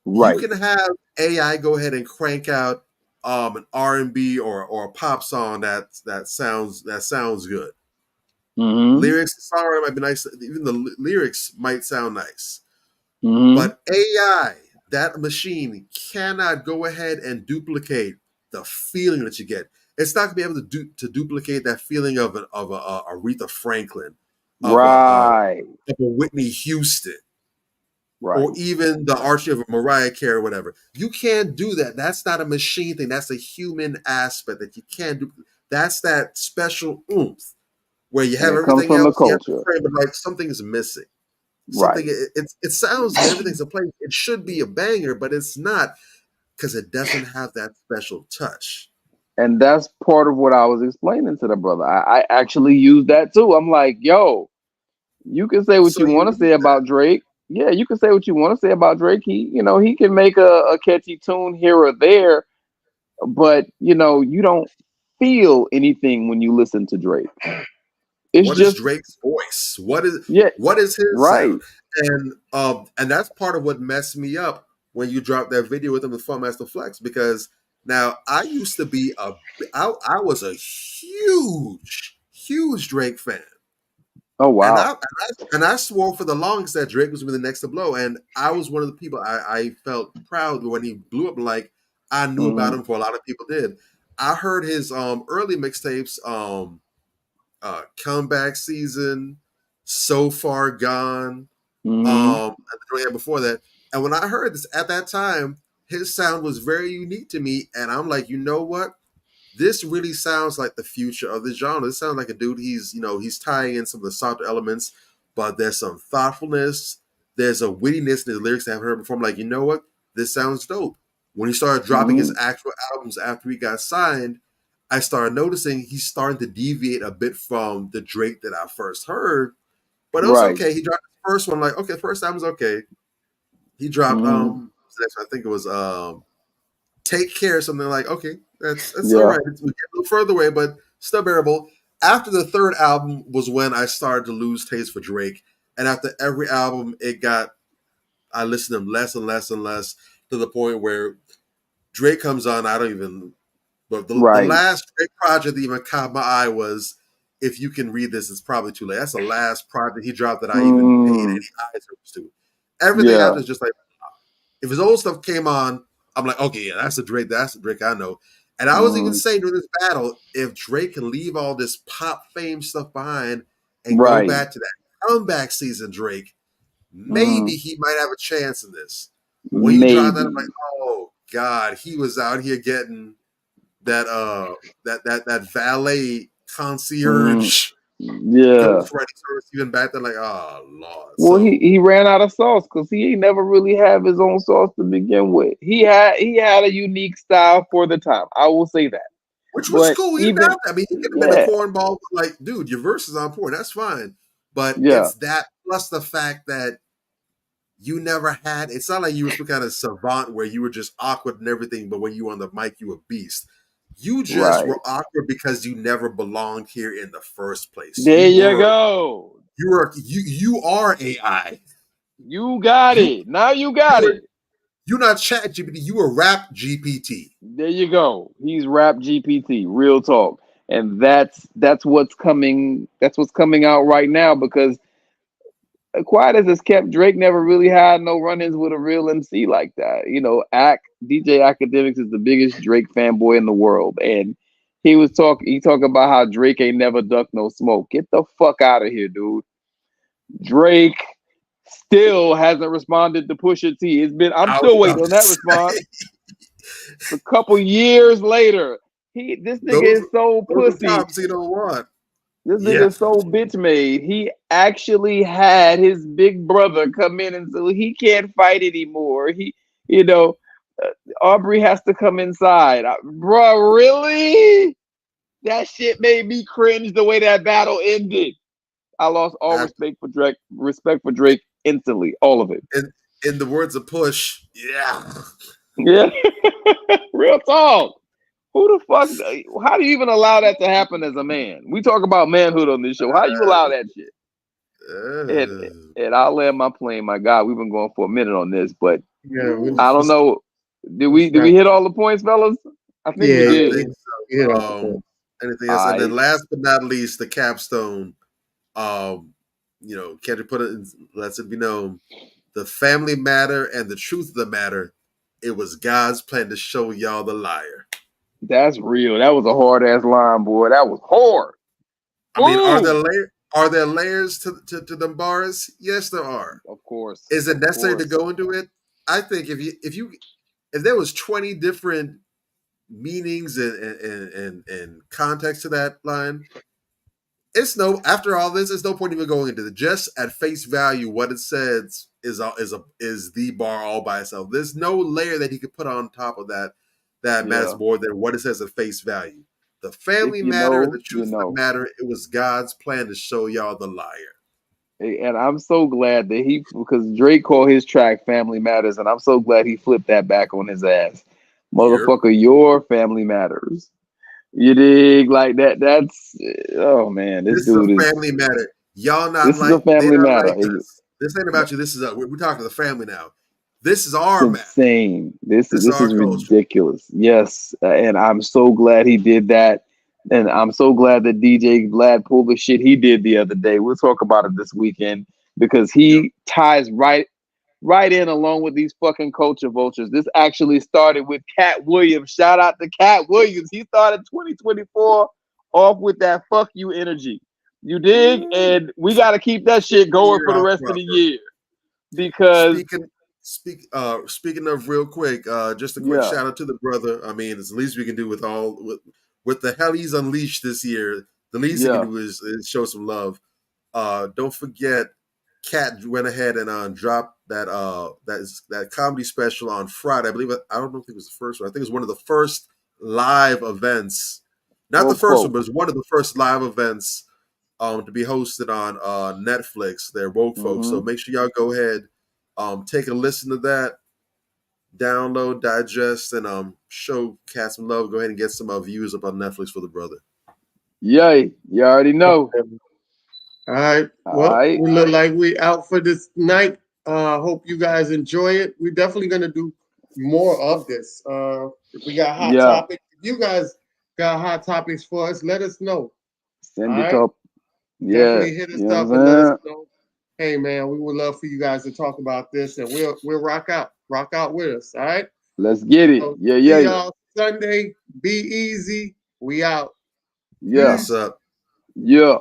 Right. You can have AI go ahead and crank out an R&B or a pop song that sounds good. Mm-hmm. Lyrics, sorry, might be nice. Even the lyrics might sound nice, Mm-hmm. but AI, that machine, cannot go ahead and duplicate the feeling that you get. It's not gonna be able to duplicate that feeling of a Aretha Franklin, of Right. a Whitney Houston, Right. or even the archie of a Mariah Carey or whatever. You can't do that. That's not a machine thing. That's a human aspect that you can't do. That's that special oomph where you And have it comes everything from the else, you have the culture. frame, but like something is missing. Right. Something it sounds good, everything's in place. It should be a banger, but it's not because it doesn't have that special touch. And that's part of what I was explaining to the brother. I actually use that too. I'm like, yo, you can say what So you you want to say about Drake. Yeah, you can say what you want to say about Drake. He can make a catchy tune here or there, but you don't feel anything when you listen to Drake. It's what is just Drake's voice? yeah, What is his right. sound? And that's part of what messed me up when you dropped that video with him with Fun Master Flex, because now I used to be I was a huge Drake fan. Oh And wow. I swore for the longest that Drake was going to be the next to blow. And I was one of the people I felt proud when he blew up. Like I knew about him before a lot of people did. I heard his early mixtapes, Comeback Season, So Far Gone, Mm-hmm. and the joint before that. And when I heard this at that time, his sound was very unique to me. And I'm like, you know what? This really sounds like the future of the genre. This sounds like a dude. He's tying in some of the softer elements, but there's some thoughtfulness. There's a wittiness in the lyrics that I haven't heard before. I'm like, you know what? This sounds dope. When he started dropping his Mm-hmm. actual albums after he got signed, I started noticing he's starting to deviate a bit from the Drake that I first heard. But it was Right. okay. He dropped the first one, like, okay, first album's okay. He dropped Mm-hmm. I think it was Take Care, something like, okay, that's all Yeah. right. We get a little further away, but still bearable. After the third album was when I started to lose taste for Drake. And after every album, I listened to him less and less and less, to the point where Drake comes on, I don't even, but the Right. last Drake project that even caught my eye was If You Can Read This, It's Probably Too Late. That's the last project he dropped that I even paid any eye service to. Everything Yeah. after is just like, if his old stuff came on, I'm like, okay, yeah, that's the Drake I know. And I was even saying during this battle, if Drake can leave all this pop fame stuff behind and go Right. back to that comeback season Drake, maybe Mm. he might have a chance in this. But when he dropped that, I'm like, Maybe. oh God, he was out here getting that valet Mm. concierge Yeah. ghostwriting service even back then, like, oh Lord. Well, So he ran out of sauce because he ain't never really have his own sauce to begin with. He had a unique style for the time. I will say that. which was But cool. He didn't even have that. I mean, he could have been a yeah, cornball, like, dude, your verse is on point. That's fine. But yeah, it's that plus the fact that you never had, it's not like you were some kind of savant where you were just awkward and everything, but when you were on the mic, you were a beast. You just right. were awkward because you never belonged here in the first place. There you go. You are AI. You got You it. Now you you got were it. you're not Chat GPT. You were Rap GPT. There you go. He's Rap GPT. Real talk. And that's what's coming. That's what's coming out right now because quiet as it's kept, Drake never really had no run-ins with a real MC like that. DJ Academics is the biggest Drake fanboy in the world, and he talked about how Drake ain't never ducked no smoke. Get the fuck out of here, dude. Drake still hasn't responded to Pusha T. I'm I was still about waiting on to that say, response. A couple years later, this nigga those is so those are pussy. tops he don't want. This Yeah. nigga is so bitch made. He actually had his big brother come in and say he can't fight anymore. You know, Aubrey has to come inside. Bruh, really? That shit made me cringe the way that battle ended. I lost all respect for Drake instantly, all of it. In the words of Push, yeah. Yeah, real talk. Who the fuck? How do you even allow that to happen as a man? We talk about manhood on this show. How you allow that shit? And I'll land my plane. My God, we've been going for a minute on this, but Yeah, I don't know. Did we hit all the points, fellas? I think we Yeah, I did. think yeah. so. Anything else? And then I last but not least, the capstone. Kendrick put it in, lets it be known. The family matter and the truth of the matter. It was God's plan to show y'all the liar. That's real. That was a hard ass line, boy. That was hard. I mean, Boom! are there layers to them bars? Yes, there are. Of course. Is it Of necessary to course. go into it? I think if there was 20 different meanings and context to that line, after all this, it's no point even going into it. Just at face value, what it says is the bar all by itself. There's no layer that he could put on top of that matters more than what it says at face value. The family If you matter and know, the you truth of the know. matter, it was God's plan to show y'all the liar. And I'm so glad that because Drake called his track Family Matters, and I'm so glad he flipped that back on his ass. Motherfucker, your family matters. You dig? Like that, oh man, this This is a dude is, family matter. Y'all not this is a like, they family not matter. like us. This ain't about you. This is we're talking to the family now. This is It's our matter. insane. This This is our is culture. ridiculous. Yes, and I'm so glad he did that, and I'm so glad that DJ Vlad pulled the shit he did the other day. We'll talk about it this weekend because he ties right in along with these fucking culture vultures. This actually started with Cat Williams. Shout out to Cat Williams. He started 2024 off with that fuck you energy. You dig? And we got to keep that shit going for the rest of the year because Speaking of real quick, just a quick shout out to the brother. I mean, it's the least we can do with the hell he's unleashed this year. The least he can do is show some love. Don't forget, Cat went ahead and dropped that comedy special on Friday. I believe I don't know if it was the first one. I think it was one of the first live events. Not the first one, but it was one of the first live events to be hosted on Netflix. They're woke folks. So make sure y'all go ahead, take a listen to that, download, digest, and show Cat some love. Go ahead and get some views up on Netflix for the brother. Yay, you already know. All right. Well, we look like we out for this night. Hope you guys enjoy it. We're definitely gonna do more of this. If we got hot topics, if you guys got hot topics for us, let us know. Send it up. Yeah. Definitely hit us up and let us know. Hey man, we would love for you guys to talk about this, and we'll rock out with us. All right. Let's get it. So Yeah. See y'all Sunday. Be easy. We out. Yeah. What's up? Yeah.